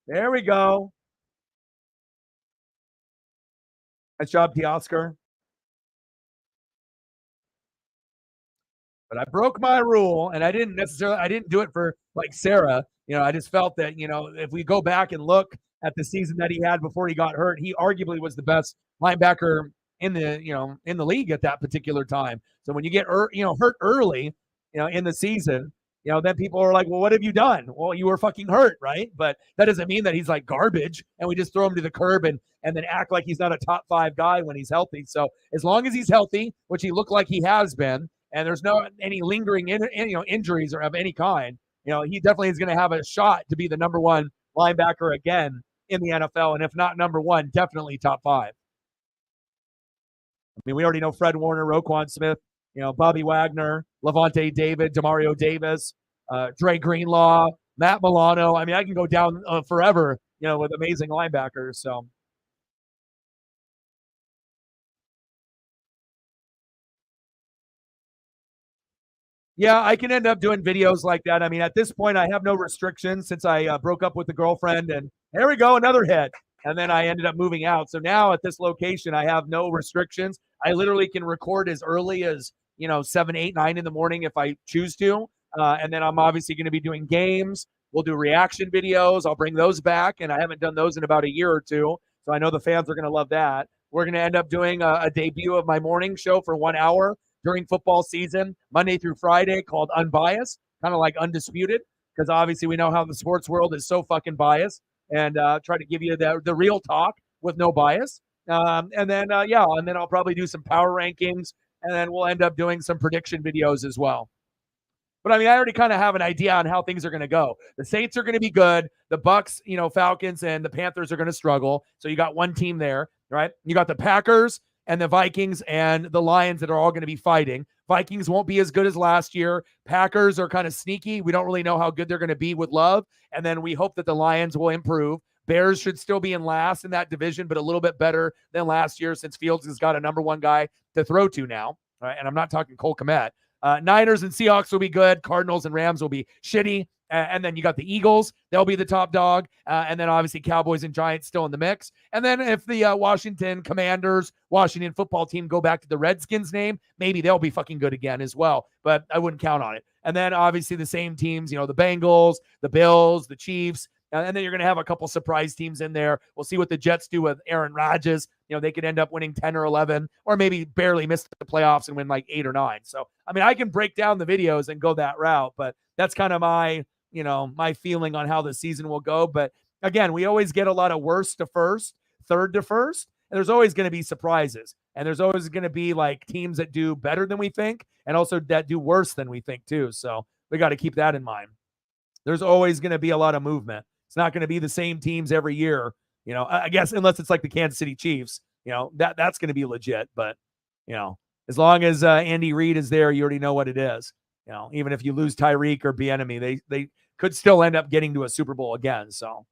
A: There we go. Nice job, Teoscar. But I broke my rule, and I didn't do it for like Sarah. I just felt that, if we go back and look at the season that he had before he got hurt, he arguably was the best linebacker in the league at that particular time. So when you get hurt early, in the season, then people are like, well, what have you done? Well, you were fucking hurt, right? But that doesn't mean that he's like garbage and we just throw him to the curb and then act like he's not a top 5 guy when he's healthy. So as long as he's healthy, which he looked like he has been, and there's no any lingering injuries or of any kind, he definitely is going to have a shot to be the number 1 linebacker again in the NFL. And if not number 1, definitely top 5. I mean, we already know Fred Warner, Roquan Smith, Bobby Wagner, Levante David, Demario Davis, Dre Greenlaw, Matt Milano. I mean, I can go down forever, with amazing linebackers. So. Yeah, I can end up doing videos like that. I mean, at this point, I have no restrictions since I broke up with the girlfriend. And there we go, another hit. And then I ended up moving out. So now at this location, I have no restrictions. I literally can record as early as 7, 8, 9 in the morning if I choose to. And then I'm obviously going to be doing games. We'll do reaction videos. I'll bring those back. And I haven't done those in about a year or two. So I know the fans are going to love that. We're going to end up doing a debut of my morning show for 1 hour during football season, Monday through Friday, called Unbiased, kind of like Undisputed, because obviously we know how the sports world is so fucking biased, and try to give you the real talk with no bias. And then I'll probably do some power rankings, and then we'll end up doing some prediction videos as well. But I mean, I already kind of have an idea on how things are going to go. The Saints are going to be good. The Bucks, Falcons, and the Panthers are going to struggle. So you got one team there, right? You got the Packers and the Vikings and the Lions that are all going to be fighting. Vikings won't be as good as last year. Packers are kind of sneaky. We don't really know how good they're going to be with Love. And then we hope that the Lions will improve. Bears should still be in last in that division, but a little bit better than last year since Fields has got a number one guy to throw to now. Right? And I'm not talking Cole Kmet. Niners and Seahawks will be good. Cardinals and Rams will be shitty. And then you got the Eagles. They'll be the top dog. And then obviously Cowboys and Giants still in the mix. And then if the Washington Commanders, Washington football team go back to the Redskins name, maybe they'll be fucking good again as well. But I wouldn't count on it. And then obviously the same teams, the Bengals, the Bills, the Chiefs. And then you're going to have a couple surprise teams in there. We'll see what the Jets do with Aaron Rodgers. They could end up winning 10 or 11 or maybe barely miss the playoffs and win like 8 or 9. So, I can break down the videos and go that route, but that's kind of my feeling on how the season will go. But again, we always get a lot of worst to first, third to first, and there's always going to be surprises. And there's always going to be like teams that do better than we think and also that do worse than we think too. So we got to keep that in mind. There's always going to be a lot of movement. It's not going to be the same teams every year, I guess, unless it's like the Kansas City Chiefs, that's going to be legit. But, as long as Andy Reid is there, you already know what it is. Even if you lose Tyreek or Bieniemy, they could still end up getting to a Super Bowl again. So, all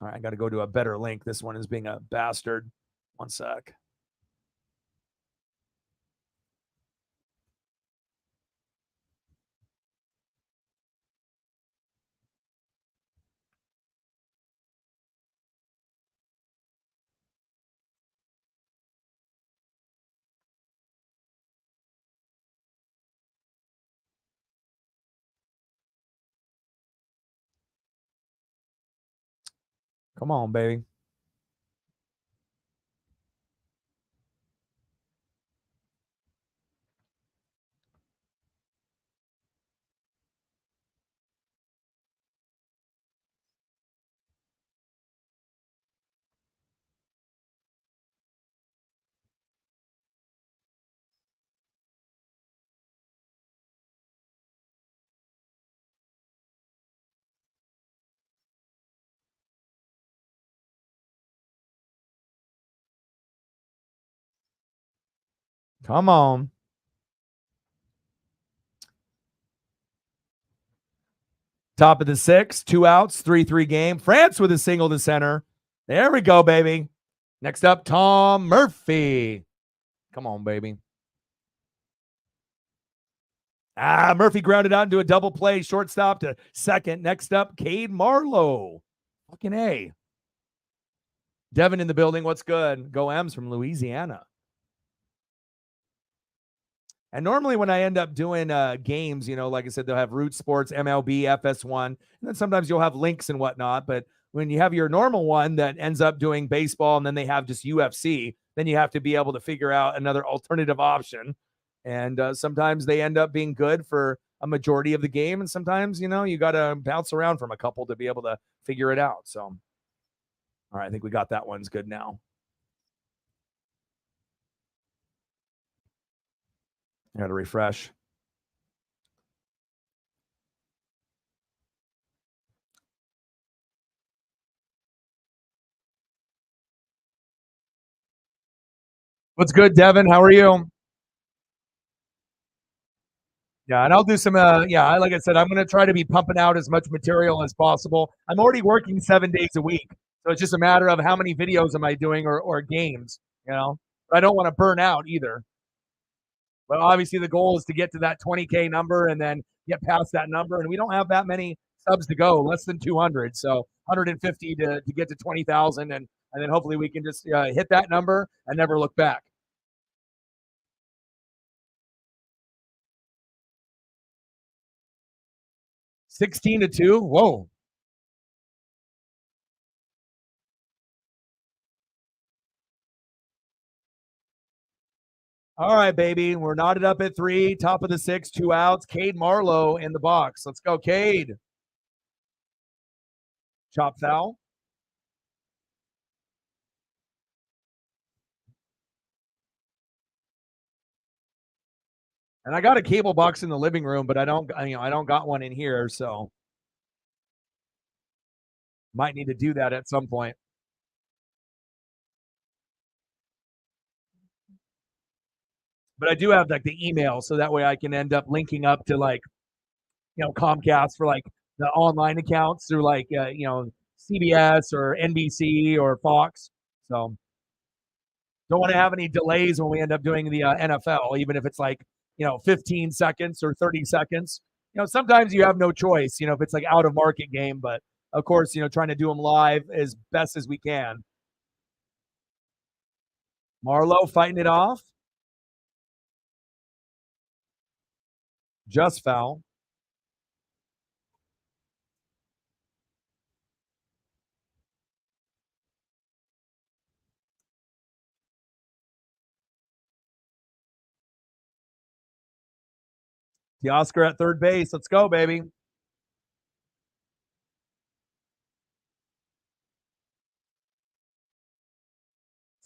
A: right, I got to go to a better link. This one is being a bastard. One sec. Come on, baby. Come on. Top of the 6, 2 outs, 3-3 game. France with a single to center. There we go, baby. Next up, Tom Murphy. Come on, baby. Murphy grounded out into a double play, shortstop to second. Next up, Cade Marlowe. Fucking A. Devin in the building. What's good? Go M's from Louisiana. And normally when I end up doing games, like I said, they'll have Root Sports, MLB, FS1, and then sometimes you'll have links and whatnot. But when you have your normal one that ends up doing baseball and then they have just UFC, then you have to be able to figure out another alternative option. And sometimes they end up being good for a majority of the game. And sometimes, you got to bounce around from a couple to be able to figure it out. So, all right, I think we got that one's good now. I got to refresh. What's good, Devin? How are you? Yeah, and I'll do some. Like I said, I'm going to try to be pumping out as much material as possible. I'm already working 7 days a week, so it's just a matter of how many videos am I doing or games. But I don't want to burn out either. But obviously, the goal is to get to that 20K number and then get past that number. And we don't have that many subs to go, less than 200. So 150 to get to 20,000, and then hopefully we can just hit that number and never look back. 16-2. Whoa. All right, baby. We're knotted up at 3, top of the 6, 2 outs. Cade Marlowe in the box. Let's go, Cade. Chop foul. And I got a cable box in the living room, but I don't got one in here, so might need to do that at some point. But I do have like the email, so that way I can end up linking up to like, Comcast for like the online accounts through like, CBS or NBC or Fox. So don't want to have any delays when we end up doing the NFL, even if it's like, 15 seconds or 30 seconds. Sometimes you have no choice, if it's like out of market game, but of course, trying to do them live as best as we can. Marlowe fighting it off. Just foul. The Oscar at third base. Let's go, baby. Let's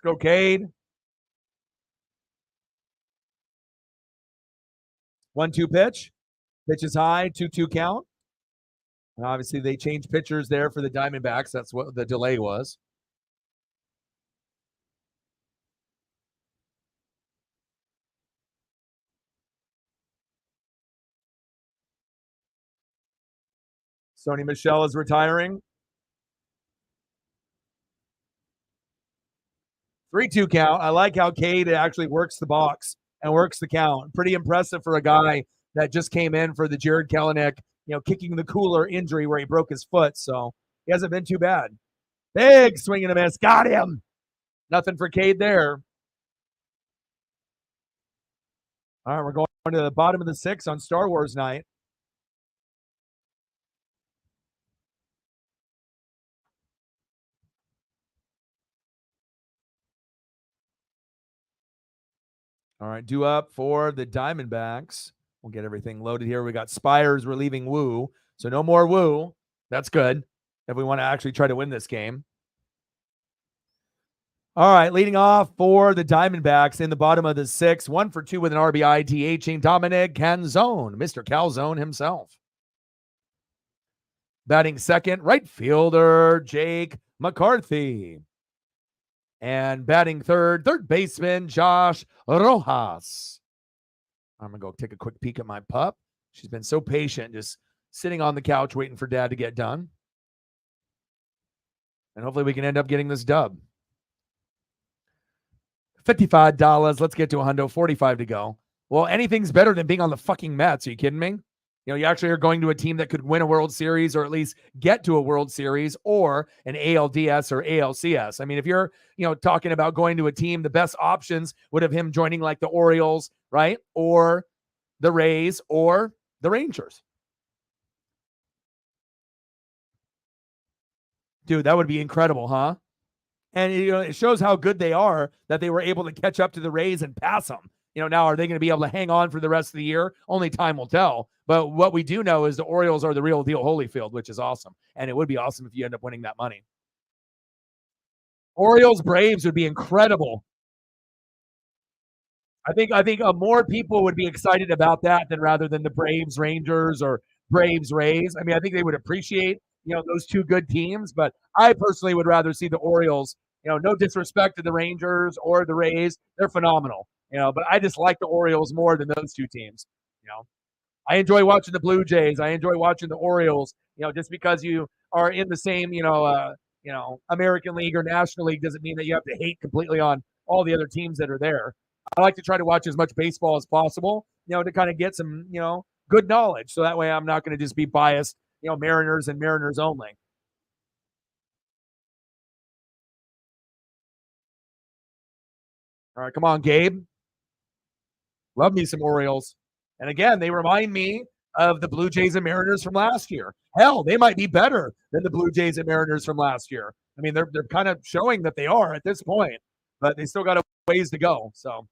A: go, Cade. 1-2 pitch. Pitch is high. 2-2 count. And obviously, they changed pitchers there for the Diamondbacks. That's what the delay was. Sony Michel is retiring. 3-2 count. I like how Cade actually works the box and works the count. Pretty impressive for a guy that just came in for the Jared Kelenic, kicking the cooler injury where he broke his foot. So he hasn't been too bad. Big swing and a miss. Got him. Nothing for Cade there. All right, we're going to the bottom of the sixth on Star Wars night. All right, due up for the Diamondbacks. We'll get everything loaded here. We got Spires relieving Wu. So no more Wu. That's good if we want to actually try to win this game. All right, leading off for the Diamondbacks in the bottom of the sixth, 1 for 2 with an RBI, DHing Dominic Canzone, Mr. Calzone himself. Batting second, right fielder Jake McCarthy. And batting third baseman Josh Rojas. I'm going to go take a quick peek at my pup. She's been so patient, just sitting on the couch waiting for Dad to get done. And hopefully we can end up getting this dub. $55. Let's get to $100. 45 to go. Well, anything's better than being on the fucking Mets. Are you kidding me? You actually are going to a team that could win a World Series or at least get to a World Series or an ALDS or ALCS. I mean, if you're, talking about going to a team, the best options would have him joining like the Orioles, right? Or the Rays or the Rangers. Dude, that would be incredible, huh? And it shows how good they are that they were able to catch up to the Rays and pass them. Now are they going to be able to hang on for the rest of the year? Only time will tell. But what we do know is the Orioles are the real deal Holyfield, which is awesome. And it would be awesome if you end up winning that money. Orioles Braves would be incredible. I think more people would be excited about that than rather than the Braves Rangers or Braves Rays. I mean, I think they would appreciate, those two good teams, but I personally would rather see the Orioles, no disrespect to the Rangers or the Rays. They're phenomenal, but I just like the Orioles more than those two teams. I enjoy watching the Blue Jays. I enjoy watching the Orioles, just because you are in the same, American League or National League doesn't mean that you have to hate completely on all the other teams that are there. I like to try to watch as much baseball as possible, to kind of get some, good knowledge. So that way I'm not going to just be biased, Mariners and Mariners only. All right, come on, Gabe. Love me some Orioles. And again, they remind me of the Blue Jays and Mariners from last year. Hell, they might be better than the Blue Jays and Mariners from last year. I mean, they're kind of showing that they are at this point, but they still got a ways to go. So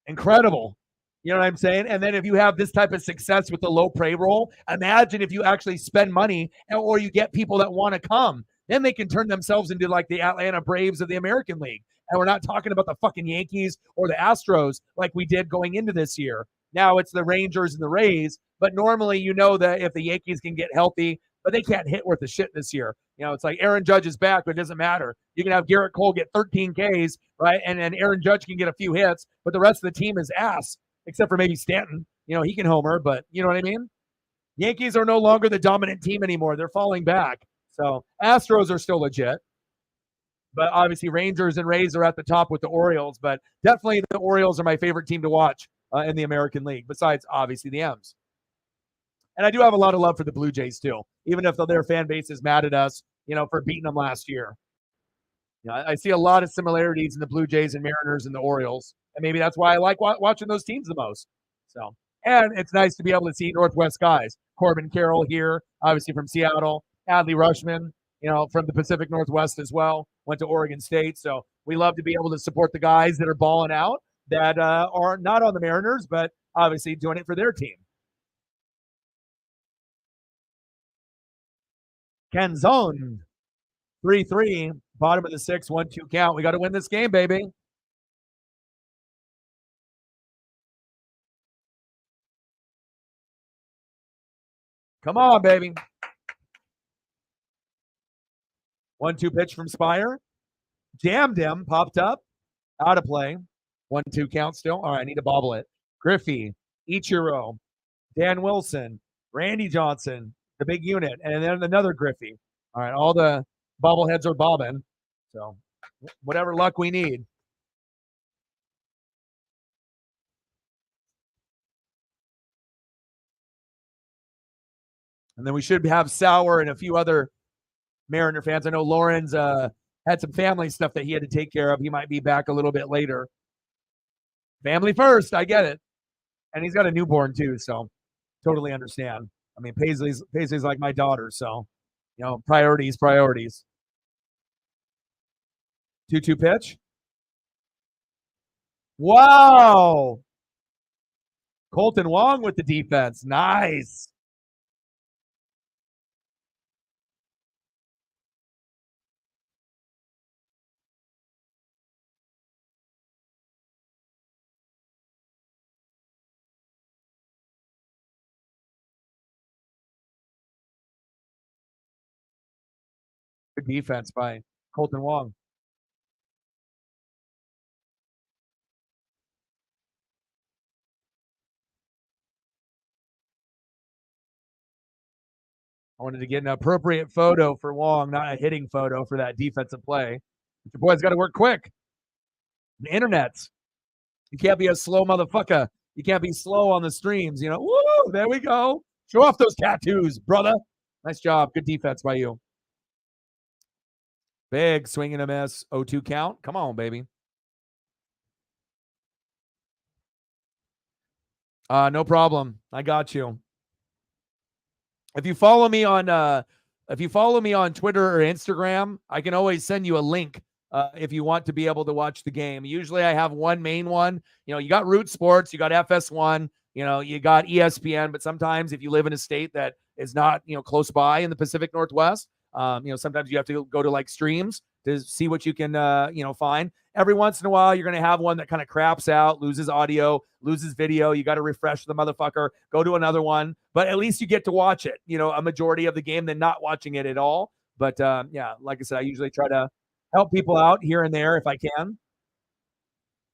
A: incredible. You know what I'm saying? And then if you have this type of success with the low payroll, imagine if you actually spend money or you get people that want to come. Then they can turn themselves into like the Atlanta Braves of the American League. And we're not talking about the fucking Yankees or the Astros like we did going into this year. Now it's the Rangers and the Rays. But normally, that if the Yankees can get healthy, but they can't hit worth a shit this year. It's like Aaron Judge is back, but it doesn't matter. You can have Garrett Cole get 13 Ks, right? And then Aaron Judge can get a few hits, but the rest of the team is ass, except for maybe Stanton. He can homer, but you know what I mean? Yankees are no longer the dominant team anymore. They're falling back. So Astros are still legit. But obviously Rangers and Rays are at the top with the Orioles. But definitely the Orioles are my favorite team to watch in the American League, besides obviously the M's. And I do have a lot of love for the Blue Jays too, even if their fan base is mad at us, for beating them last year. I see a lot of similarities in the Blue Jays and Mariners and the Orioles. And maybe that's why I like watching those teams the most. So, and it's nice to be able to see Northwest guys. Corbin Carroll here, obviously from Seattle. Adley Rutschman, from the Pacific Northwest as well. Went to Oregon State. So we love to be able to support the guys that are balling out that are not on the Mariners, but obviously doing it for their team. Canzone, 3-3, bottom of the 6th, 1-2 count. We got to win this game, baby. Come on, baby. 1-2 pitch from Spire. Jammed him, popped up, out of play. 1-2 count still. All right, I need to bobble it. Griffey, Ichiro, Dan Wilson, Randy Johnson, the big unit, and then another Griffey. All right, all the bobbleheads are bobbing. So whatever luck we need. And then we should have Sauer and a few other Mariner fans. I know Lauren's had some family stuff that he had to take care of. He might be back a little bit later. Family first, I get it. And he's got a newborn too, so totally understand. I mean, Paisley's like my daughter, so priorities. 2-2 pitch. Wow. Colton Wong with the defense. Nice. Good defense by Colton Wong. I wanted to get an appropriate photo for Wong, not a hitting photo for that defensive play. But your boy's got to work quick. The internet's. You can't be a slow motherfucker. You can't be slow on the streams. Woo, there we go. Show off those tattoos, brother. Nice job. Good defense by you. Big swing and a miss. 0-2 count. Come on, baby. No problem. I got you. If you follow me on Twitter or Instagram, I can always send you a link if you want to be able to watch the game. Usually I have one main one. You got Root Sports, you got FS1, you got ESPN, but sometimes if you live in a state that is not, close by in the Pacific Northwest, sometimes you have to go to like streams to see what you can, find. Every once in a while, you're going to have one that kind of craps out, loses audio, loses video. You got to refresh the motherfucker, go to another one, but at least you get to watch it, a majority of the game than not watching it at all. But like I said, I usually try to help people out here and there if I can.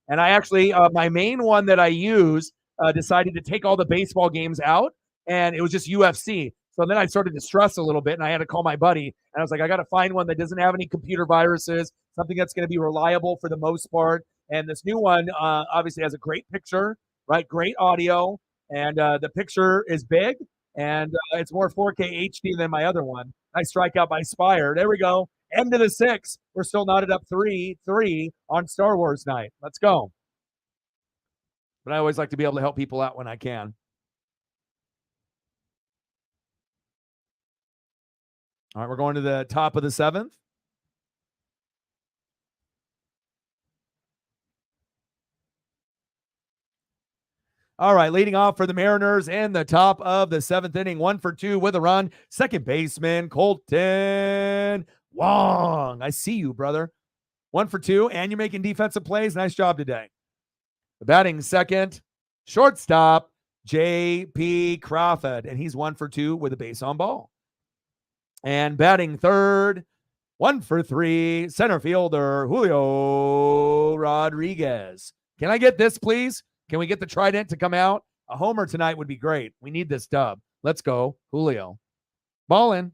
A: And I actually, my main one that I use decided to take all the baseball games out, and it was just UFC. So then I started to stress a little bit, and I had to call my buddy. And I was like, I got to find one that doesn't have any computer viruses, something that's going to be reliable for the most part. And this new one obviously has a great picture, right? Great audio, and the picture is big, and it's more 4K HD than my other one. Nice strikeout by Spire. There we go. End of the 6th. We're still knotted up 3-3 on Star Wars night. Let's go. But I always like to be able to help people out when I can. All right, we're going to the top of the 7th. All right, leading off for the Mariners in the top of the 7th inning, 1 for 2 with a run. Second baseman, Colton Wong. I see you, brother. 1 for 2, and you're making defensive plays. Nice job today. The batting second, shortstop, J.P. Crawford, and he's 1 for 2 with a base on ball. And batting third, 1 for 3, center fielder Julio Rodriguez. Can I get this, please? Can we get the trident to come out? A homer tonight would be great. We need this dub. Let's go, Julio. Ball in.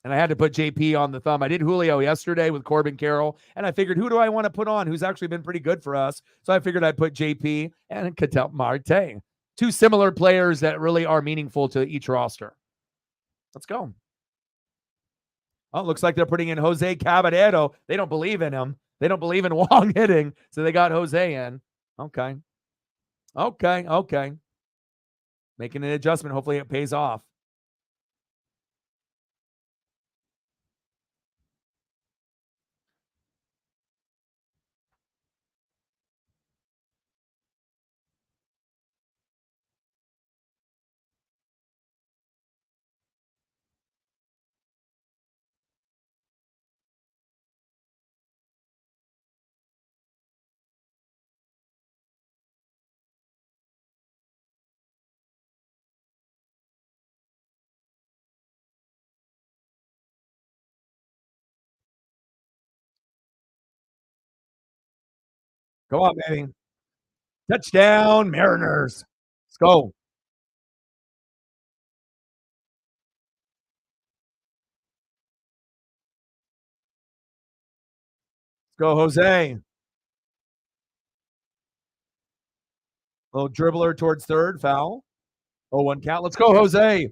A: And I had to put JP on the thumb. I did Julio yesterday with Corbin Carroll, and I figured, who do I want to put on who's actually been pretty good for us? So I figured I'd put JP and Ketel Marte. Two similar players that really are meaningful to each roster. Let's go. Oh, it looks like they're putting in Jose Caballero. They don't believe in him. They don't believe in Wong hitting, so they got Jose in. Okay. Making an adjustment. Hopefully it pays off. Come on, baby. Touchdown, Mariners. Let's go. Let's go, Jose. Little dribbler towards third, foul. Oh, 1 count. Let's go, Jose.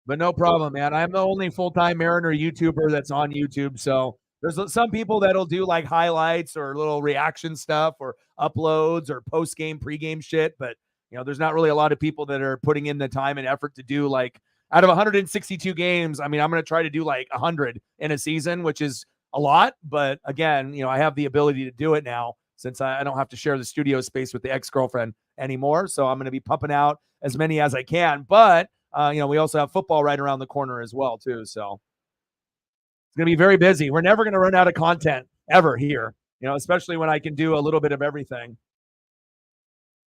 A: But no problem, man. I'm the only full-time Mariner YouTuber that's on YouTube. So there's some people that'll do like highlights or little reaction stuff or uploads or post-game, pre-game shit. But there's not really a lot of people that are putting in the time and effort to do like out of 162 games. I mean, I'm going to try to do like 100 in a season, which is a lot. But again, I have the ability to do it now since I don't have to share the studio space with the ex-girlfriend anymore. So I'm going to be pumping out as many as I can. But we also have football right around the corner as well, too. So it's going to be very busy. We're never going to run out of content ever here, especially when I can do a little bit of everything.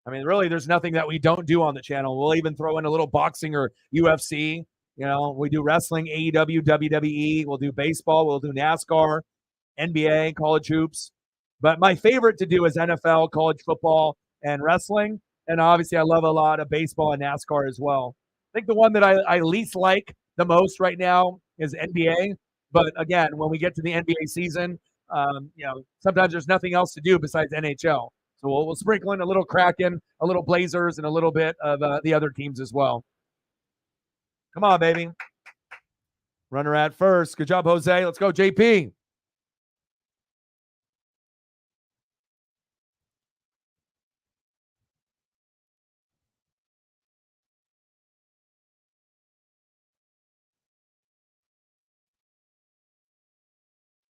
A: I mean, really, there's nothing that we don't do on the channel. We'll even throw in a little boxing or UFC. We do wrestling, AEW, WWE. We'll do baseball. We'll do NASCAR, NBA, college hoops. But my favorite to do is NFL, college football, and wrestling. And obviously, I love a lot of baseball and NASCAR as well. I think the one that I least like the most right now is NBA. But again, when we get to the NBA season, sometimes there's nothing else to do besides NHL. So we'll sprinkle in a little Kraken, a little Blazers, and a little bit of the other teams as well. Come on, baby. Runner at first. Good job, Jose. Let's go, JP.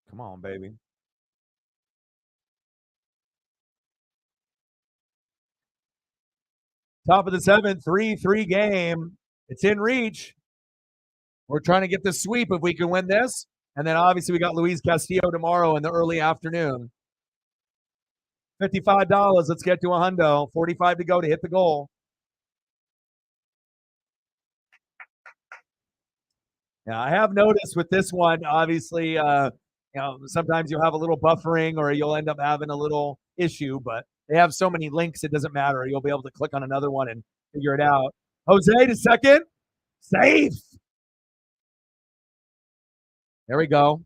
A: Come on, baby. Top of the 7th, 3-3 game. It's in reach. We're trying to get the sweep if we can win this. And then obviously we got Luis Castillo tomorrow in the early afternoon. $55. Let's get to a hundo. 45 to go to hit the goal. Yeah, I have noticed with this one, obviously, sometimes you'll have a little buffering or you'll end up having a little issue, but they have so many links, it doesn't matter. You'll be able to click on another one and figure it out. Jose to second. Safe. There we go.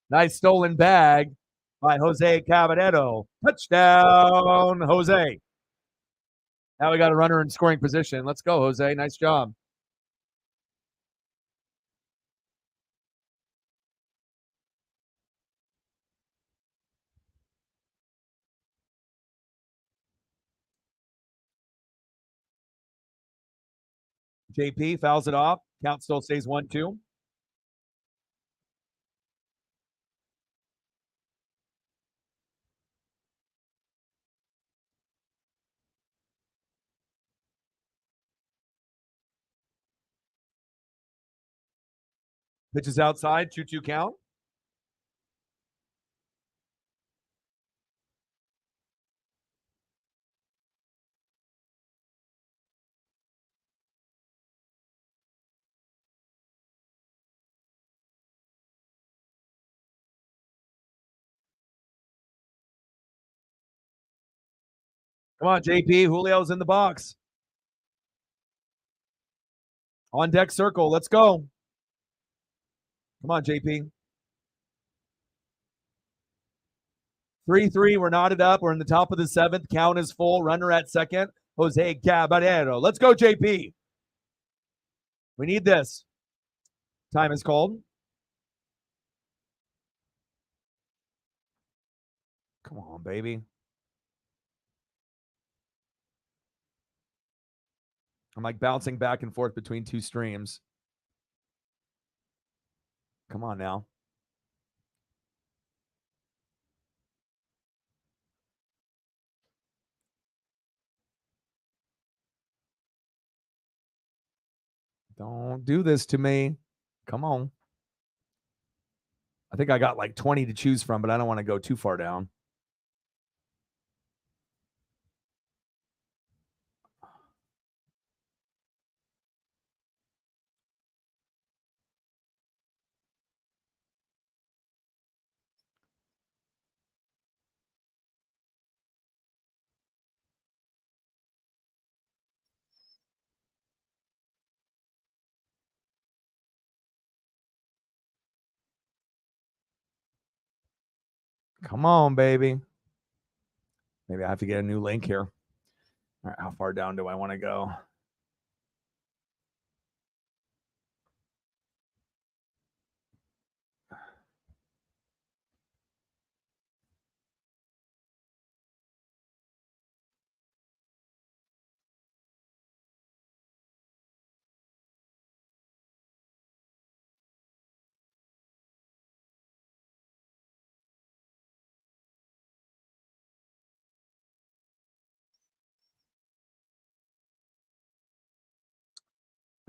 A: Nice stolen bag by Jose Caballero. Touchdown, Jose. Now we got a runner in scoring position. Let's go, Jose. Nice job. JP fouls it off. Count still stays 1-2. Pitches outside, 2-2 count. Come on, JP. Julio's in the box. On deck circle. Let's go. Come on, JP. 3-3. We're knotted up. We're in the top of the seventh. Count is full. Runner at second. Jose Caballero. Let's go, JP. We need this. Time is called. Come on, baby. I'm like bouncing back and forth between two streams. Come on now. Don't do this to me. Come on. I think I got like 20 to choose from, but I don't want to go too far down. Come on, baby. Maybe I have to get a new link here. All right, how far down do I want to go?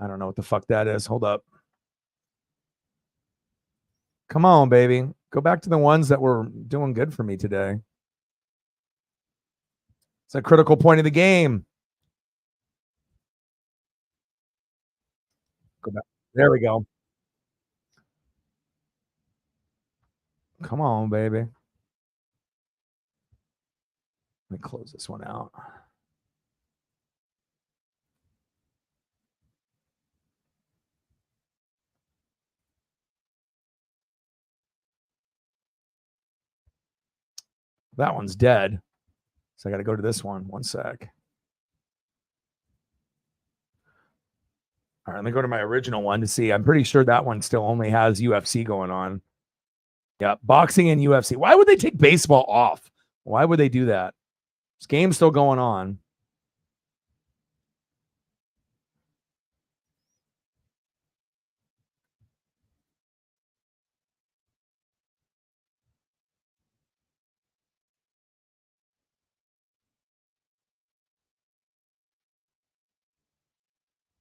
A: I don't know what the fuck that is. Hold up. Come on, baby. Go back to the ones that were doing good for me today. It's a critical point of the game. Go back. There we go. Come on, baby. Let me close this one out. That one's dead. So I got to go to this one. One sec. All right, let me go to my original one to see. I'm pretty sure that one still only has UFC going on. Yeah, boxing and UFC. Why would they take baseball off? Why would they do that? This game's still going on.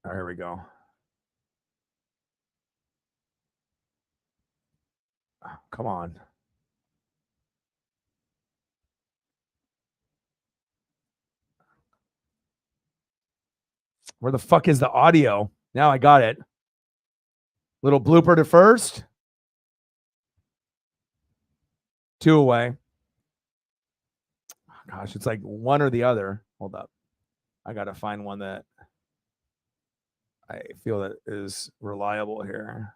A: All right, here we go. Oh, come on. Where the fuck is the audio? Now I got it. Little blooper to first. 2 away. Oh, gosh, it's like one or the other. Hold up. I got to find one that I feel that is reliable here.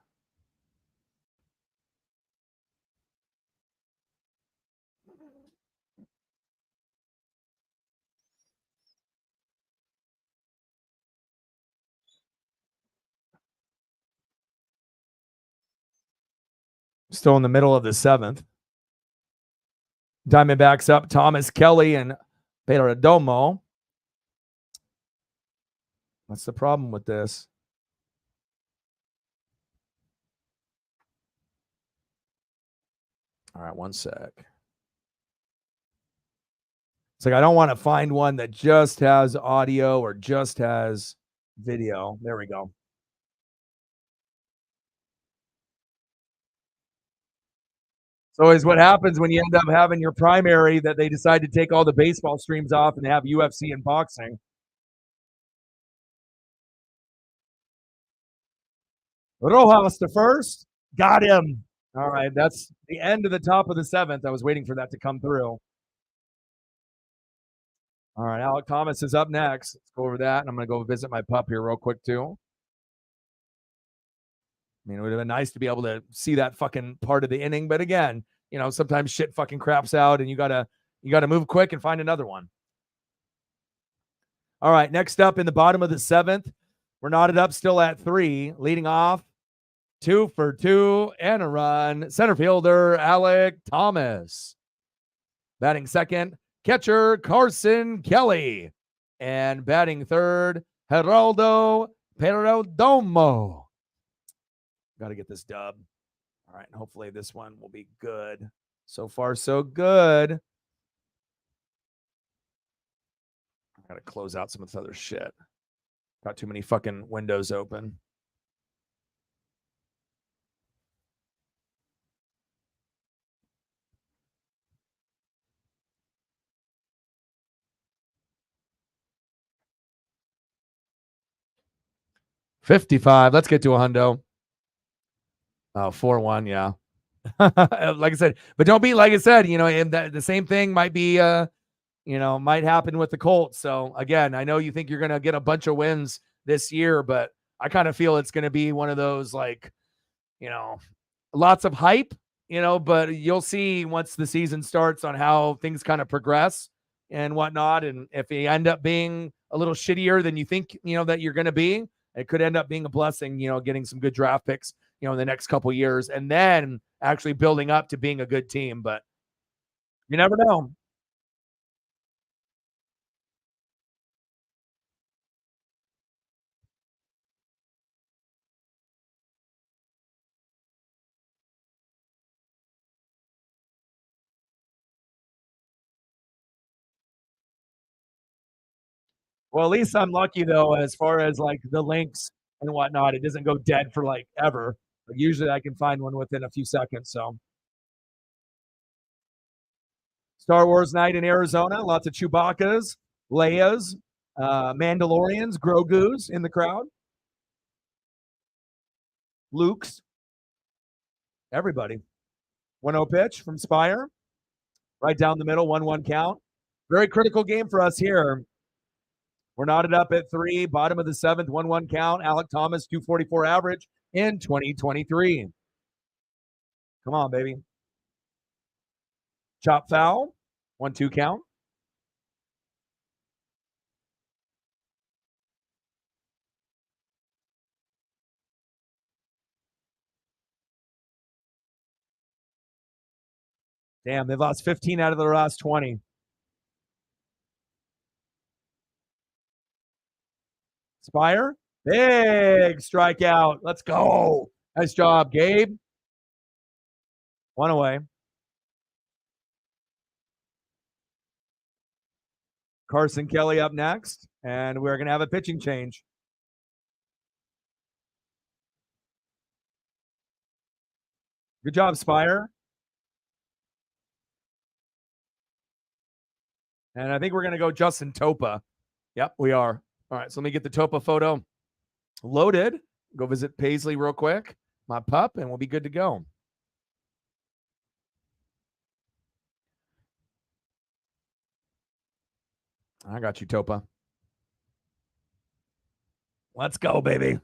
A: Still in the middle of the seventh. Diamondbacks up. Thomas Kelly and Perdomo. What's the problem with this? All right, one sec. It's like I don't want to find one that just has audio or just has video. There we go. So is what happens when you end up having your primary that they decide to take all the baseball streams off and have UFC and boxing. Rojas to first. Got him. All right, that's the end of the top of the seventh. I was waiting for that to come through. All right, Alec Thomas is up next. Let's go over that. And I'm going to go visit my pup here real quick, too. I mean, it would have been nice to be able to see that fucking part of the inning. But again, sometimes shit fucking craps out and you gotta move quick and find another one. All right, next up in the bottom of the seventh, we're knotted up still at 3, leading off 2 for 2 and a run. Center fielder Alec Thomas. Batting second, catcher Carson Kelly. And batting third, Geraldo Perdomo. Got to get this dub. All right, and hopefully this one will be good. So far, so good. I got to close out some of this other shit. Got too many fucking windows open. $55. Let's get to a hundo. Oh, 4-1, yeah. Like I said, but don't be like I said, and the same thing might be might happen with the Colts. So again, I know you think you're gonna get a bunch of wins this year, but I kind of feel it's gonna be one of those like, lots of hype, but you'll see once the season starts on how things kind of progress and whatnot. And if you end up being a little shittier than you think, that you're gonna be, it could end up being a blessing, getting some good draft picks, in the next couple years, and then actually building up to being a good team. But you never know. Well, at least I'm lucky though, as far as like the links and whatnot. It doesn't go dead for like ever. But usually I can find one within a few seconds. So Star Wars night in Arizona, lots of Chewbacca's, Leia's, Mandalorians, Grogu's in the crowd, Luke's, everybody. 1-0 pitch from Spire, right down the middle, 1-1 count. Very critical game for us here. We're knotted up at 3, bottom of the 7th, 1-1 count. Alec Thomas, 244 average in 2023. Come on, baby. Chop foul, 1-2 count. Damn, they've lost 15 out of their last 20. Spire, big strikeout. Let's go. Nice job, Gabe. 1 away. Carson Kelly up next, and we're going to have a pitching change. Good job, Spire. And I think we're going to go Justin Topa. Yep, we are. All right, so let me get the Topa photo loaded. Go visit Paisley real quick, my pup, and we'll be good to go. I got you, Topa. Let's go, baby.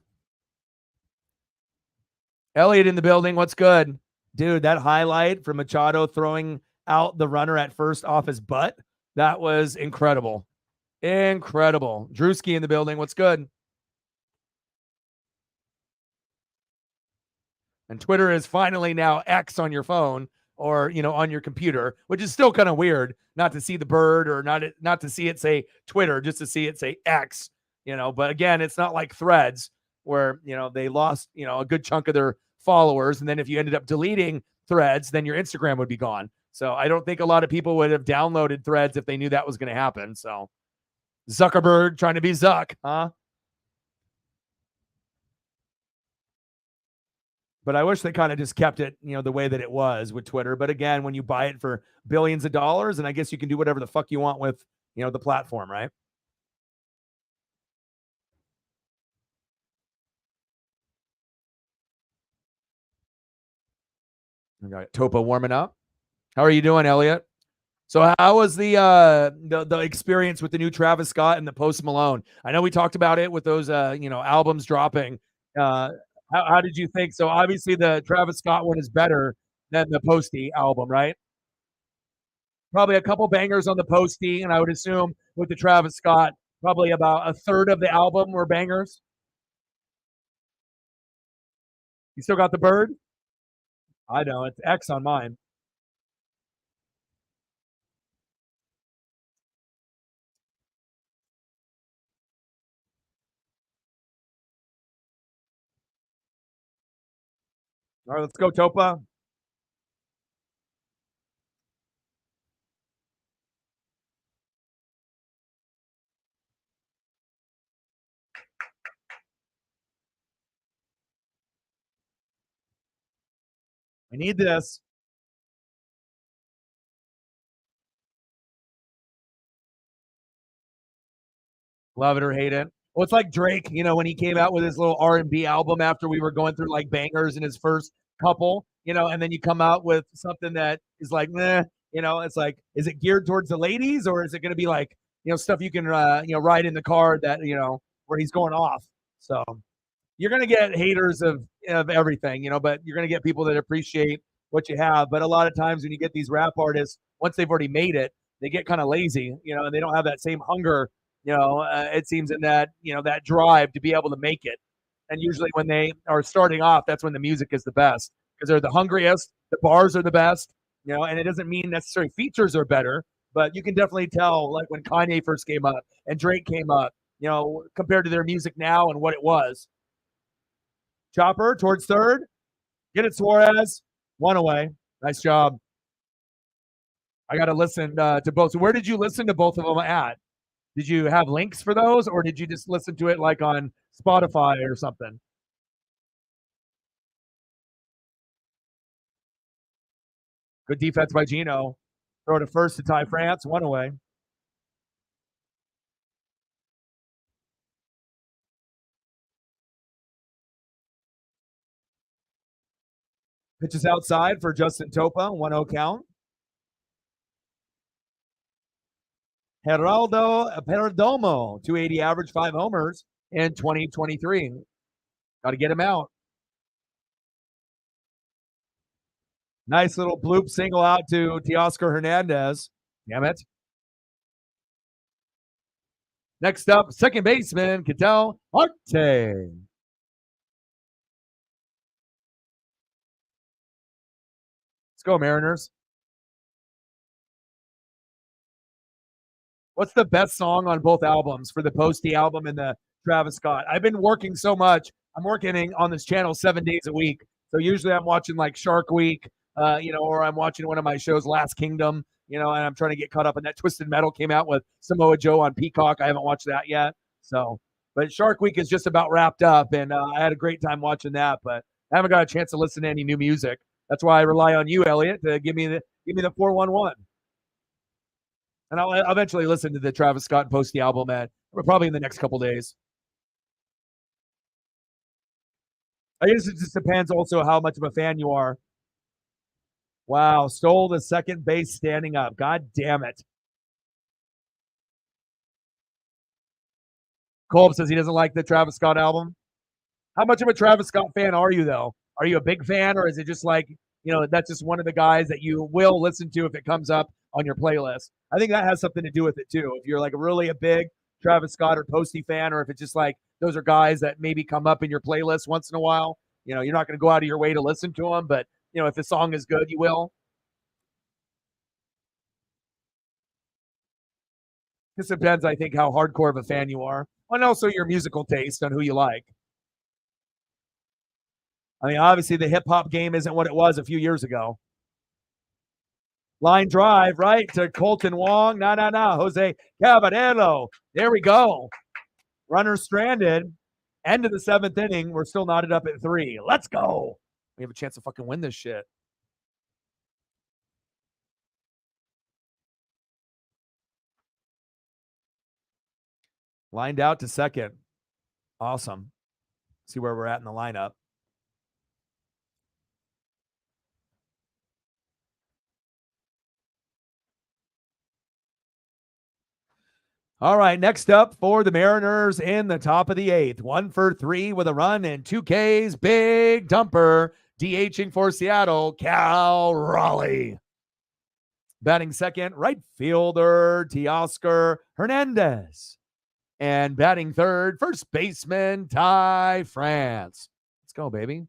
A: Elliot in the building. What's good? Dude, that highlight from Machado throwing out the runner at first off his butt, that was incredible. Incredible. Drewski in the building. What's good? And Twitter is finally now X on your phone or, on your computer, which is still kind of weird not to see the bird or not to see it say Twitter, just to see it say X, but again, it's not like Threads where, they lost, a good chunk of their followers. And then if you ended up deleting Threads, then your Instagram would be gone. So I don't think a lot of people would have downloaded Threads if they knew that was going to happen. So Zuckerberg trying to be Zuck, huh? But I wish they kind of just kept it, the way that it was with Twitter. But again, when you buy it for billions of dollars, and I guess you can do whatever the fuck you want with, the platform, right? I got Topa warming up. How are you doing, Elliot? So how was the experience with the new Travis Scott and the Post Malone? I know we talked about it with those albums dropping. Uh, how did you think? So obviously the Travis Scott one is better than the Posty album, right? Probably a couple bangers on the Posty, and I would assume with the Travis Scott, probably about a third of the album were bangers. You still got the bird? I know it's X on mine. All right, let's go, Topa. I need this. Love it or hate it. Well, it's like Drake, when he came out with his little R&B album after we were going through like bangers in his first couple, and then you come out with something that is like, meh, it's like, is it geared towards the ladies or is it going to be like, stuff you can, ride in the car that, where he's going off. So you're going to get haters of everything, but you're going to get people that appreciate what you have. But a lot of times when you get these rap artists, once they've already made it, they get kind of lazy, and they don't have that same hunger, it seems in that, that drive to be able to make it. And usually when they are starting off, that's when the music is the best because they're the hungriest, the bars are the best, and it doesn't mean necessarily features are better, but you can definitely tell like when Kanye first came up and Drake came up, compared to their music now and what it was. Chopper towards third. Get it, Suarez. One away. Nice job. I got to listen to both. So where did you listen to both of them at? Did you have links for those, or did you just listen to it like on Spotify or something? Good defense by Gino. Throw to first to tie France. One away. Pitches outside for Justin Topa. 1-0 count. Geraldo Perdomo. 280 average, 5 homers in 2023. Got to get him out. Nice little bloop single out to Teoscar Hernandez. Damn it. Next up, second baseman, Ketel Marte. Let's go, Mariners. What's the best song on both albums for the Posty album and the Travis Scott? I've been working so much. I'm working on this channel 7 days a week. So usually I'm watching like Shark Week, or I'm watching one of my shows, Last Kingdom, and I'm trying to get caught up. And that Twisted Metal came out with Samoa Joe on Peacock. I haven't watched that yet. So, but Shark Week is just about wrapped up, and I had a great time watching that. But I haven't got a chance to listen to any new music. That's why I rely on you, Elliot, to give me the 411. And I'll eventually listen to the Travis Scott and Posty album probably in the next couple days. I guess it just depends also how much of a fan you are. Wow, stole the second base standing up. God damn it. Kolb says he doesn't like the Travis Scott album. How much of a Travis Scott fan are you, though? Are you a big fan, or is it just like, that's just one of the guys that you will listen to if it comes up on your playlist? I think that has something to do with it, too. If you're like really a big Travis Scott or Posty fan, or if it's just like those are guys that maybe come up in your playlist once in a while, you're not going to go out of your way to listen to them, but, if the song is good, you will. This depends, I think, how hardcore of a fan you are, and also your musical taste on who you like. I mean, obviously, the hip hop game isn't what it was a few years ago. Line drive, right, to Colton Wong. No. Jose Caballero. There we go. Runner stranded. End of the seventh inning. We're still knotted up at 3. Let's go. We have a chance to fucking win this shit. Lined out to second. Awesome. See where we're at in the lineup. All right, next up for the Mariners in the top of the eighth. 1 for 3 with a run and 2 Ks. Big dumper. DHing for Seattle, Cal Raleigh. Batting second, right fielder, Teoscar Hernandez. And batting third, first baseman, Ty France. Let's go, baby.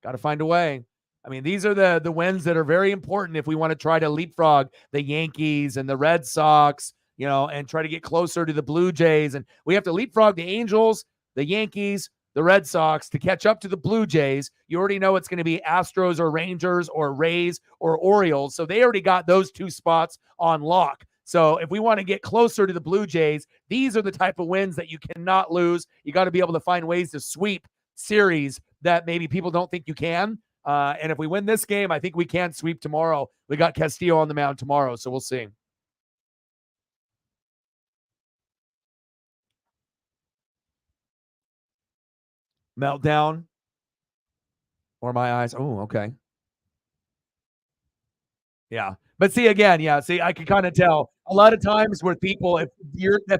A: Got to find a way. I mean, these are the wins that are very important if we want to try to leapfrog the Yankees and the Red Sox, and try to get closer to the Blue Jays. And we have to leapfrog the Angels, the Yankees, the Red Sox to catch up to the Blue Jays. You already know it's going to be Astros or Rangers or Rays or Orioles. So they already got those 2 spots on lock. So if we want to get closer to the Blue Jays, these are the type of wins that you cannot lose. You got to be able to find ways to sweep series that maybe people don't think you can. And if we win this game, I think we can sweep tomorrow. We got Castillo on the mound tomorrow, so we'll see. Meltdown or my eyes. Oh, okay. Yeah. But see, again, I can kind of tell a lot of times with people, if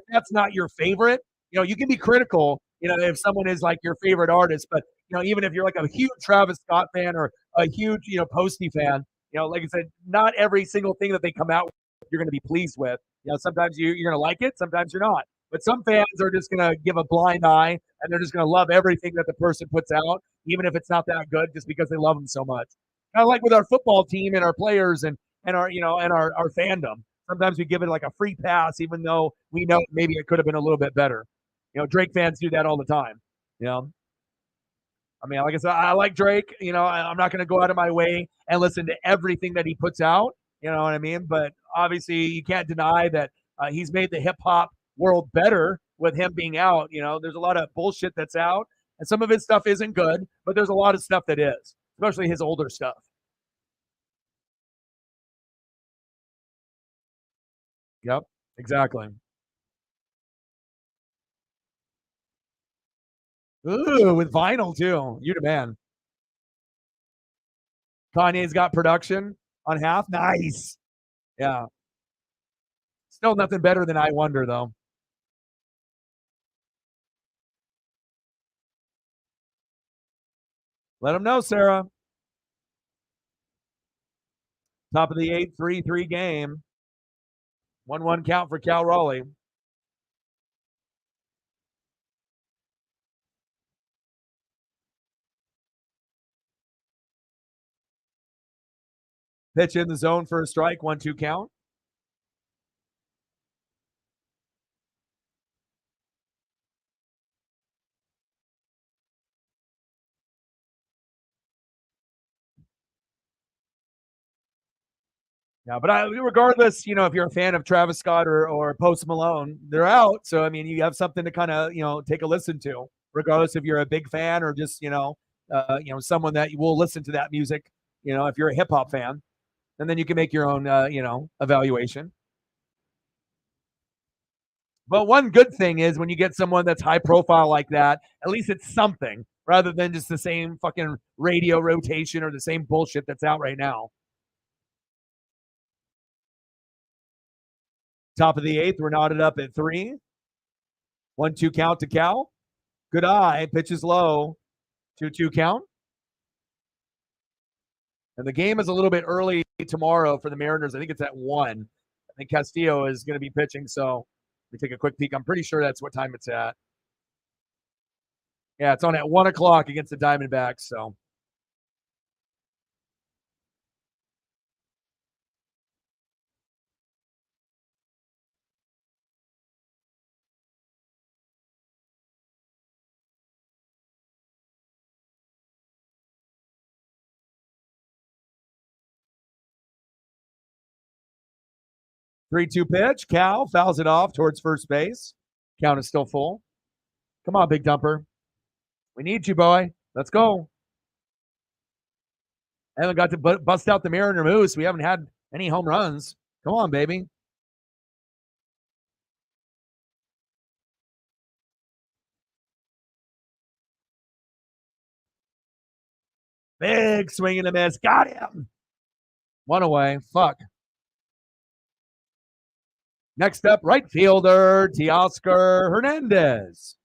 A: that's not your favorite, you can be critical, if someone is like your favorite artist, but even if you're like a huge Travis Scott fan or a huge, Posty fan, like I said, not every single thing that they come out with, you're going to be pleased with. Sometimes you're going to like it, sometimes you're not. But some fans are just going to give a blind eye and they're just going to love everything that the person puts out, even if it's not that good, just because they love them so much. Kind of like with our football team and our players and our fandom. Sometimes we give it like a free pass, even though we know maybe it could have been a little bit better. Drake fans do that all the time. I mean, like I said, I like Drake. I'm not going to go out of my way and listen to everything that he puts out. You know what I mean? But obviously, you can't deny that he's made the hip hop world better with him being out. There's a lot of bullshit that's out, and some of his stuff isn't good, but there's a lot of stuff that is, especially his older stuff. Yep, exactly. Ooh, with vinyl too. You the man. Kanye's got production on half. Nice. Yeah. Still nothing better than I Wonder though. Let them know, Sarah. Top of the eighth, 3-3 game. 1-1 count for Cal Raleigh. Pitch in the zone for a strike. 1-2 count. Yeah, but regardless, if you're a fan of Travis Scott or Post Malone, they're out. So I mean, you have something to kind of take a listen to, regardless if you're a big fan or just someone that will listen to that music. If you're a hip hop fan, and then you can make your own evaluation. But one good thing is when you get someone that's high profile like that, at least it's something rather than just the same fucking radio rotation or the same bullshit that's out right now. Top of the eighth, we're knotted up at 3. 1-2 count to Cal. Good eye. Pitches low. 2-2 count. And the game is a little bit early tomorrow for the Mariners. I think it's at 1. I think Castillo is going to be pitching. So let me take a quick peek. I'm pretty sure that's what time it's at. Yeah, it's on at 1 o'clock against the Diamondbacks. So 3-2 pitch. Cal fouls it off towards first base. Count is still full. Come on, big dumper. We need you, boy. Let's go. I haven't got to bust out the Mariner Moose. We haven't had any home runs. Come on, baby. Big swing and a miss. Got him. One away. Fuck. Next up, right fielder, Teoscar Hernandez.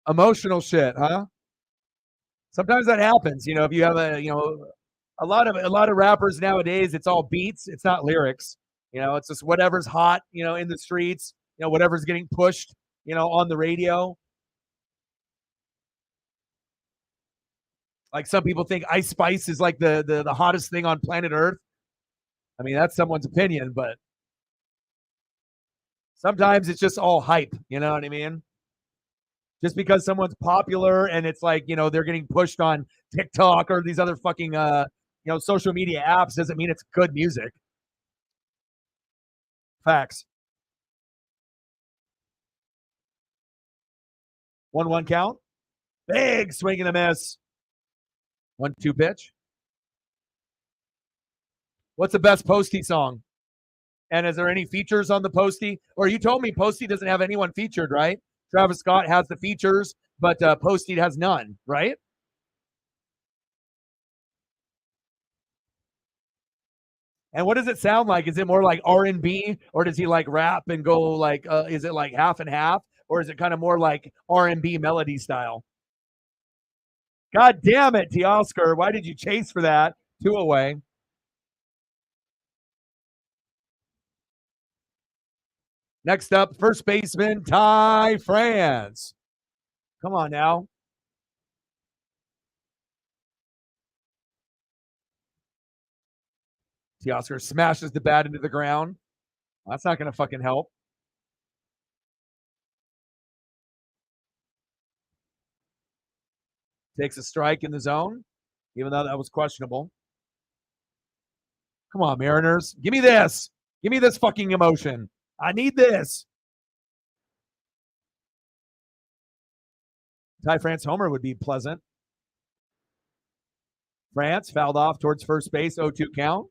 A: Emotional shit, huh? Sometimes that happens. If you have a lot of rappers nowadays, it's all beats. It's not lyrics. It's just whatever's hot. In the streets. Whatever's getting pushed. On the radio. Like some people think Ice Spice is like the hottest thing on planet Earth. I mean, that's someone's opinion, but sometimes it's just all hype. You know what I mean? Just because someone's popular and it's like, they're getting pushed on TikTok or these other fucking social media apps doesn't mean it's good music. Facts. 1-1 count. Big swing and a miss. 1-2 pitch. What's the best Posty song? And is there any features on the Posty? Or you told me Posty doesn't have anyone featured, right? Travis Scott has the features, but Posty has none, right? And what does it sound like? Is it more like R&B, or does he like rap and go like? Is it like half and half, or is it kind of more like R&B melody style? God damn it, Teoscar! Why did you chase for that? 2 away. Next up, first baseman Ty France. Come on now. Teoscar smashes the bat into the ground. That's not going to fucking help. Takes a strike in the zone, even though that was questionable. Come on, Mariners. Give me this. Give me this fucking emotion. I need this. Ty France homer would be pleasant. France fouled off towards first base, 0-2 count.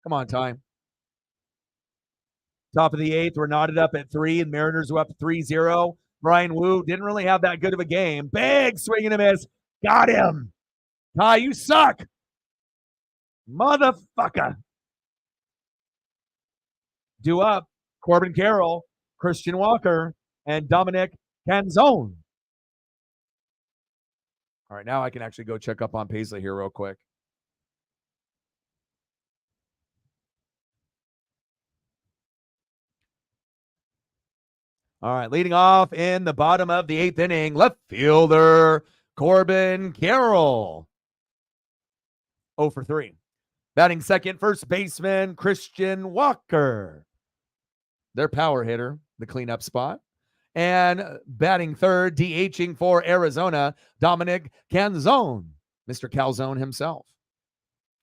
A: Come on, Ty. Top of the 8th, we're knotted up at 3, and Mariners are up 3-0. Brian Wu didn't really have that good of a game. Big swing and a miss. Got him. Ty, you suck. Motherfucker. Due up, Corbin Carroll, Christian Walker, and Dominic Canzone. All right, now I can actually go check up on Paisley here real quick. All right, leading off in the bottom of the 8th inning, left fielder Corbin Carroll. 0 for 3. Batting second, first baseman Christian Walker. Their power hitter, the cleanup spot. And batting third, DHing for Arizona, Dominic Canzone, Mr. Calzone himself.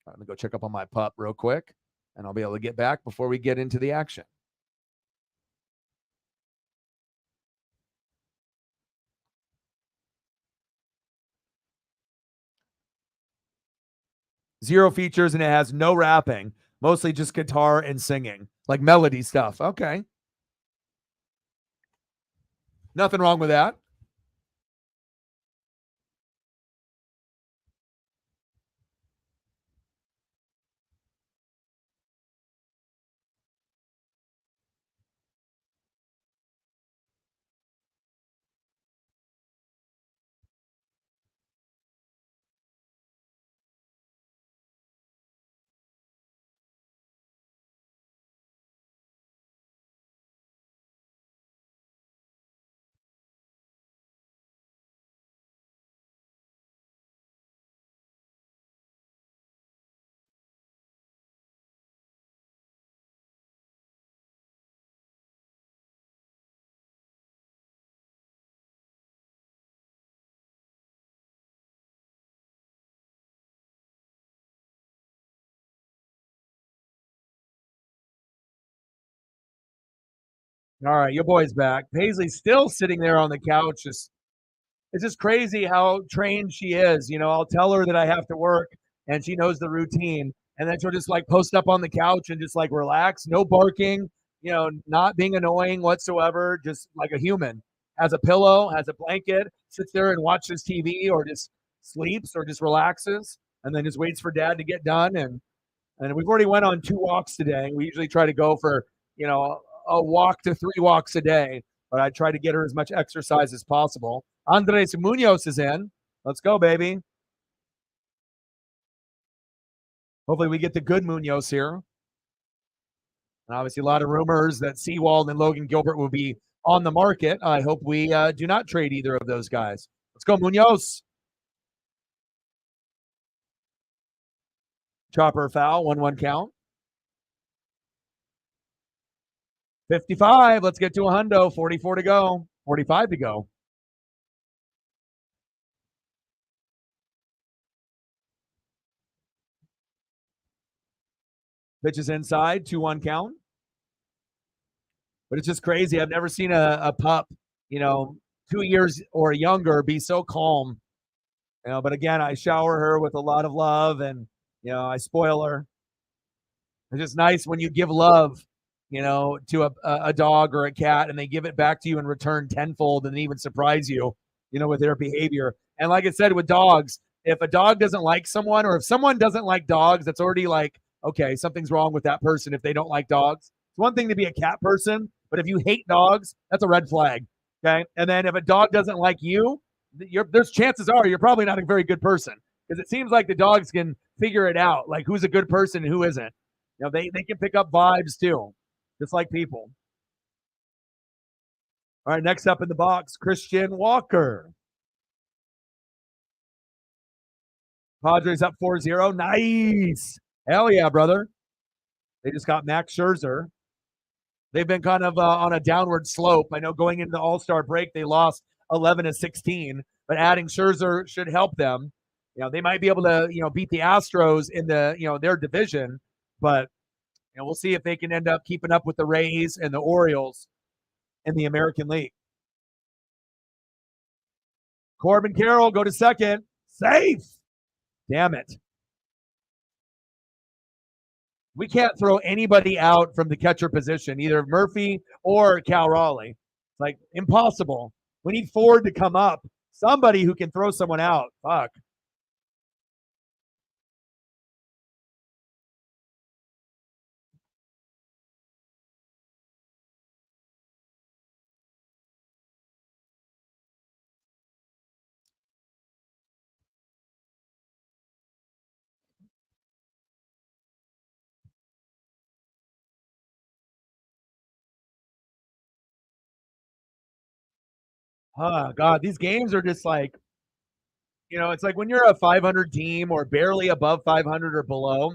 A: All right, let me go check up on my pup real quick, and I'll be able to get back before we get into the action. Zero features, and it has no rapping, mostly just guitar and singing, like melody stuff. Okay. Nothing wrong with that. All right, your boy's back. Paisley's still sitting there on the couch. It's just crazy how trained she is. I'll tell her that I have to work, and she knows the routine. and then she'll just like post up on the couch and just like relax, no barking, not being annoying whatsoever, just like a human. Has a pillow, has a blanket, sits there and watches TV or just sleeps or just relaxes and then just waits for dad to get done. And we've already went on 2 walks today. We usually try to go for, a walk to 3 walks a day, but I try to get her as much exercise as possible. Andres Munoz is in. Let's go, baby. Hopefully we get the good Munoz here. And obviously a lot of rumors that Sewald and Logan Gilbert will be on the market. I hope we do not trade either of those guys. Let's go, Munoz. Chopper foul, 1-1 count. 55. Let's get to a hundo. 44 to go. 45 to go. Pitch is inside. 2-1 count. But it's just crazy. I've never seen a pup, 2 years or younger, be so calm. But again, I shower her with a lot of love and, I spoil her. It's just nice when you give love, to a dog or a cat and they give it back to you in return tenfold and even surprise you, with their behavior. And like I said, with dogs, if a dog doesn't like someone or if someone doesn't like dogs, that's already like, okay, something's wrong with that person if they don't like dogs. It's one thing to be a cat person, but if you hate dogs, that's a red flag. Okay. And then if a dog doesn't like you, there's chances are you're probably not a very good person because it seems like the dogs can figure it out, like who's a good person and who isn't. They can pick up vibes too, just like people. All right, next up in the box, Christian Walker. Padres up 4-0. Nice. Hell yeah, brother. They just got Max Scherzer. They've been kind of on a downward slope. I know going into the All-Star break, they lost 11-16, but adding Scherzer should help them. They might be able to, beat the Astros in the, their division, but we'll see if they can end up keeping up with the Rays and the Orioles in the American League. Corbin Carroll, go to second. Safe. Damn it. We can't throw anybody out from the catcher position, either Murphy or Cal Raleigh. It's like impossible. We need Ford to come up. Somebody who can throw someone out. Fuck. Oh, God, these games are just like, it's like when you're a 500 team or barely above 500 or below,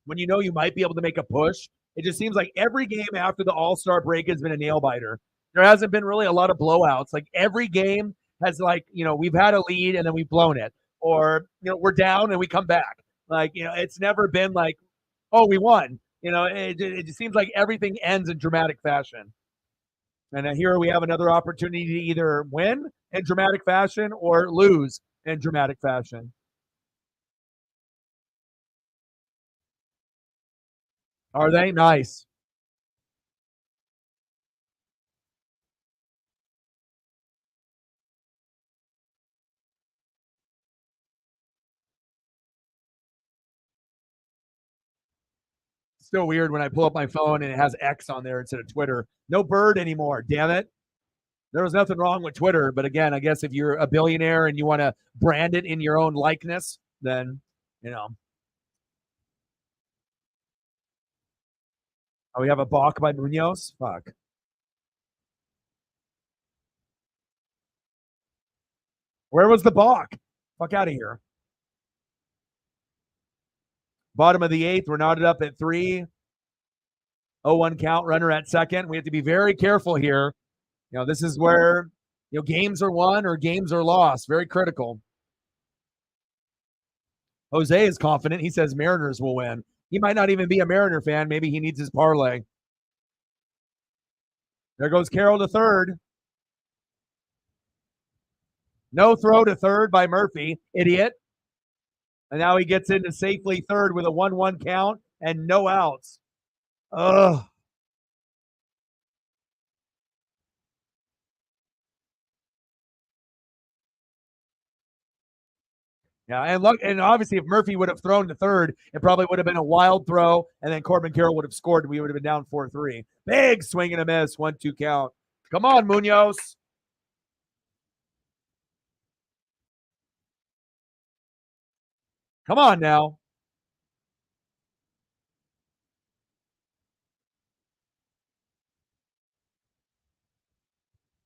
A: when you might be able to make a push, it just seems like every game after the All-Star break has been a nail-biter. There hasn't been really a lot of blowouts. Like every game has like, we've had a lead and then we've blown it. Or, we're down and we come back. Like, it's never been like, oh, we won. It just seems like everything ends in dramatic fashion. And here we have another opportunity to either win in dramatic fashion or lose in dramatic fashion. Are they? Nice. Still weird when I pull up my phone and it has X on there instead of Twitter. No bird anymore. Damn it. There was nothing wrong with Twitter, but again, I guess if you're a billionaire and you want to brand it in your own likeness, then, Oh, we have a balk by Munoz? Fuck. Where was the balk? Fuck out of here. Bottom of the 8th, we're knotted up at 3. 0-1 count, runner at second. We have to be very careful here. This is where, games are won or games are lost. Very critical. Jose is confident. He says Mariners will win. He might not even be a Mariner fan. Maybe he needs his parlay. There goes Carroll to third. No throw to third by Murphy. Idiot. And now he gets into safely third with a 1-1 count and no outs. Ugh. Yeah, and look, and obviously, if Murphy would have thrown to third, it probably would have been a wild throw, and then Corbin Carroll would have scored, and we would have been down 4-3. Big swing and a miss, 1-2 count. Come on, Munoz. Come on now.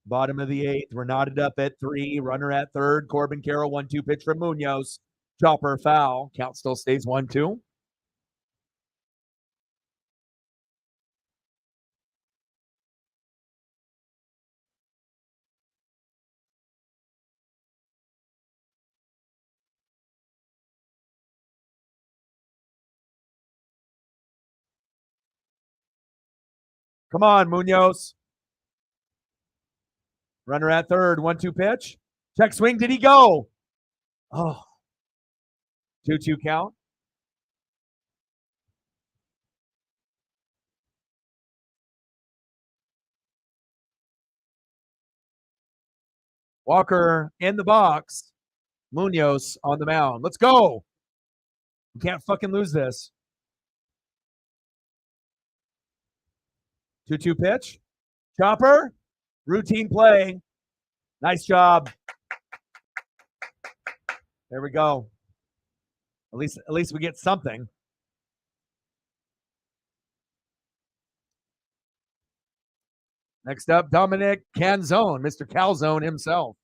A: Bottom of the eighth, we're knotted up at 3. Runner at third. Corbin Carroll, 1-2 pitch from Munoz. Chopper foul. Count still stays 1-2. Come on, Munoz. Runner at third. 1-2 pitch. Check swing. Did he go? Oh. 2-2 count. Walker in the box. Munoz on the mound. Let's go. You can't fucking lose this. 2-2 pitch. Chopper. Routine play. Nice job. There we go. At least we get something. Next up, Dominic Canzone, Mr. Calzone himself.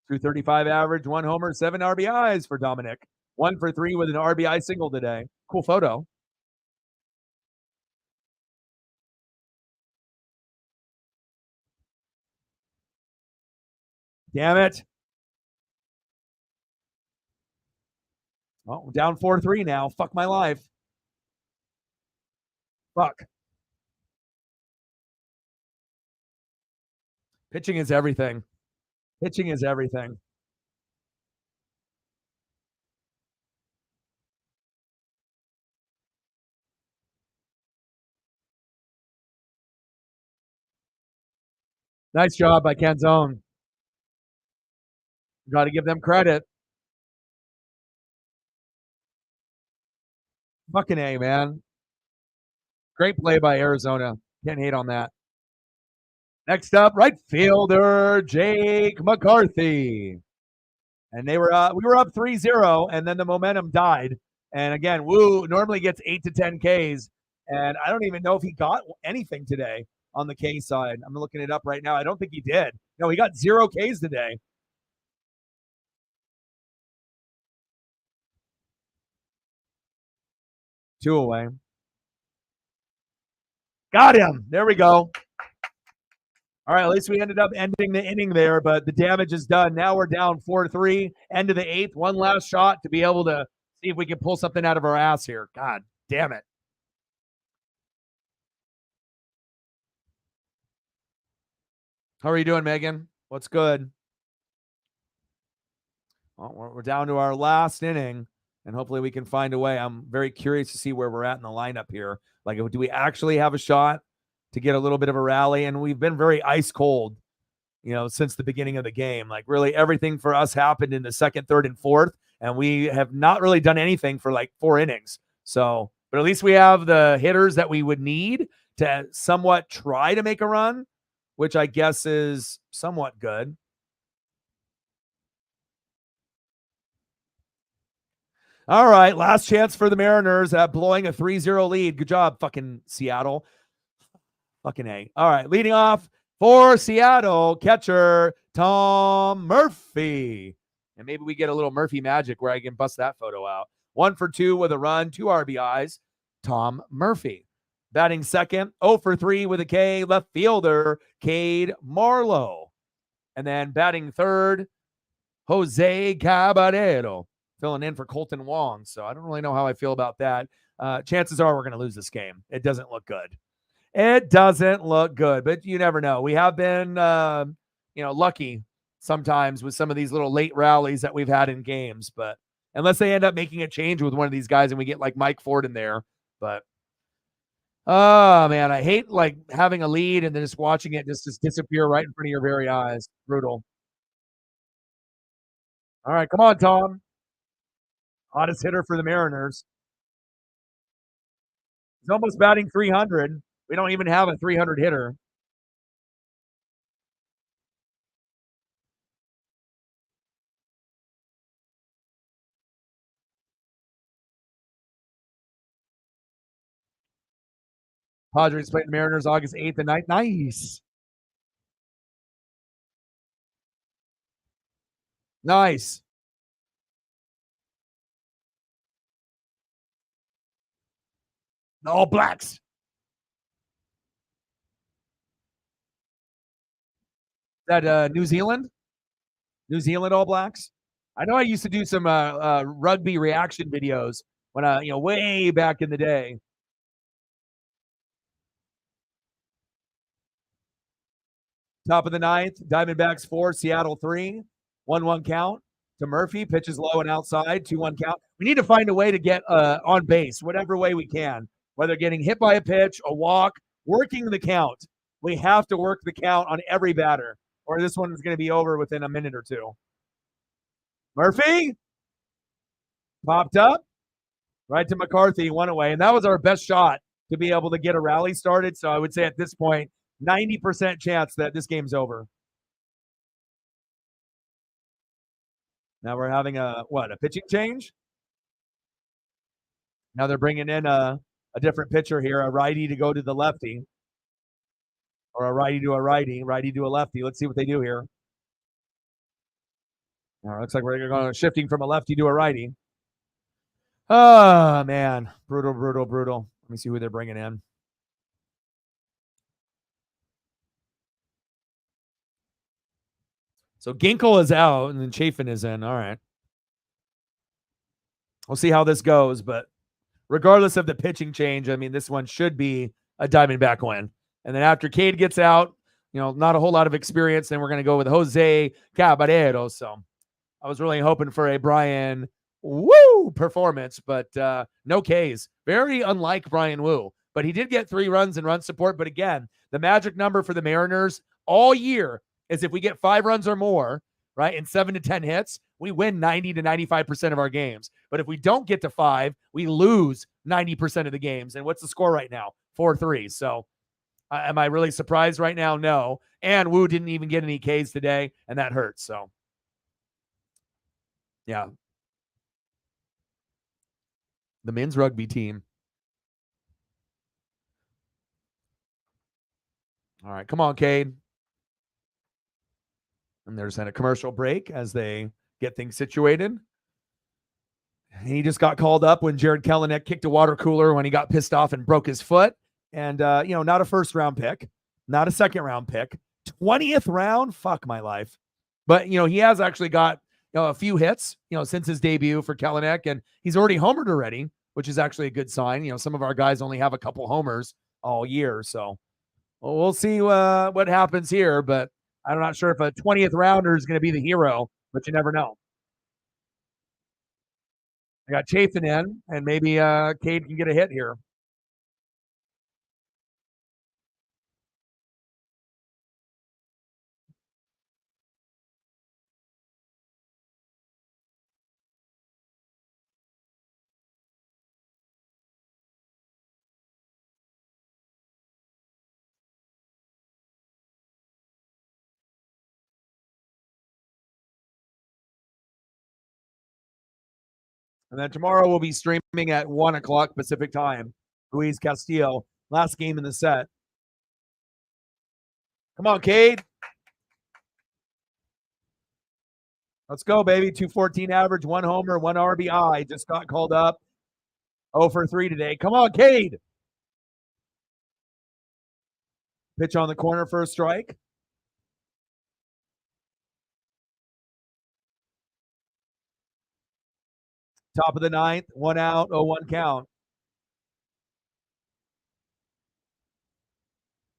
A: 235 average, 1 homer, 7 RBIs for Dominic. 1 for 3 with an RBI single today. Cool photo. Damn it. Oh, down 4-3 now. Fuck my life. Fuck. Pitching is everything. Pitching is everything. Nice job by Canzone. Got to give them credit. Fucking A, man. Great play by Arizona. Can't hate on that. Next up, right fielder Jake McCarthy. And we were up 3-0, and then the momentum died. And again, Woo normally gets 8 to 10 Ks, and I don't even know if he got anything today on the K side. I'm looking it up right now. I don't think he did. No, he got 0 Ks today. Two away. Got him. There we go. All right, at least we ended up ending the inning there, but the damage is done. Now we're down 4-3, end of the eighth. One last shot to be able to see if we can pull something out of our ass here. God damn it. How are you doing, Megan? What's good? Well, we're down to our last inning, and hopefully we can find a way. I'm very curious to see where we're at in the lineup here. Like, do we actually have a shot to get a little bit of a rally? And we've been very ice cold, since the beginning of the game. Like, really everything for us happened in the second, third, and fourth, and we have not really done anything for like 4 innings. So, but at least we have the hitters that we would need to somewhat try to make a run, which I guess is somewhat good. All right, last chance for the Mariners at blowing a 3-0 lead. Good job, fucking Seattle. Fucking A. All right, leading off for Seattle, catcher Tom Murphy. And maybe we get a little Murphy magic where I can bust that photo out. 1 for 2 with a run, 2 RBIs. Tom Murphy. Batting second, 0 for 3 with a K, left fielder Cade Marlowe. And then batting third, Jose Caballero, filling in for Colton Wong. So I don't really know how I feel about that. Chances are we're going to lose this game. It doesn't look good. It doesn't look good, but you never know. We have been, lucky sometimes with some of these little late rallies that we've had in games. But unless they end up making a change with one of these guys and we get like Mike Ford in there. But oh man, I hate like having a lead and then just watching it just disappear right in front of your very eyes. Brutal. All right, come on, Tom. Hottest hitter for the Mariners. He's almost batting 300. We don't even have a 300 hitter. Padres playing the Mariners August 8th and 9th. Nice. Nice. The All Blacks. That New Zealand? New Zealand All Blacks? I know I used to do some rugby reaction videos when way back in the day. Top of the ninth, Diamondbacks 4, Seattle 3, 1-1 count to Murphy. Pitches low and outside, 2-1 count. We need to find a way to get on base, whatever way we can, whether getting hit by a pitch, a walk, working the count. We have to work the count on every batter, or this one is going to be over within a minute or two. Murphy popped up right to McCarthy, one away, and that was our best shot to be able to get a rally started. So I would say at this point, 90% chance that this game's over. Now we're having a pitching change? Now they're bringing in a different pitcher here, a righty to go to the lefty, or a righty to a righty to a lefty. Let's see what they do here. Now it looks like we're going shifting from a lefty to a righty. Oh, man. Brutal. Let me see who they're bringing in. So Ginkle is out and then Chafin is in. All right. We'll see how this goes, but regardless of the pitching change, I mean, this one should be a Diamondback win. And then after Cade gets out, not a whole lot of experience, then we're going to go with Jose Caballero. So I was really hoping for a Brian Wu performance, but no Ks. Very unlike Brian Wu. But he did get 3 runs and run support. But again, the magic number for the Mariners all year is if we get 5 runs or more, right, and 7 to 10 hits, we win 90 to 95% of our games. But if we don't get to 5, we lose 90% of the games. And what's the score right now? 4-3. So am I really surprised right now? No. And Wu didn't even get any Ks today, and that hurts. So, yeah. The men's rugby team. All right, come on, Cade. And there's then a commercial break as they get things situated. He just got called up when Jared Kelenic kicked a water cooler when he got pissed off and broke his foot. And, not a first-round pick, not a second-round pick. 20th round? Fuck my life. But, he has actually got a few hits, since his debut for Kelenic, and he's already homered already, which is actually a good sign. Some of our guys only have a couple homers all year. So we'll see what happens here, but I'm not sure if a 20th rounder is going to be the hero, but you never know. I got Chafin in, and maybe Cade can get a hit here. And then tomorrow we'll be streaming at 1 o'clock Pacific time. Luis Castillo, last game in the set. Come on, Cade. Let's go, baby. 214 average, 1 homer, 1 RBI. Just got called up. 0 for 3 today. Come on, Cade. Pitch on the corner for a strike. Top of the ninth, 1 out, 0-1 count.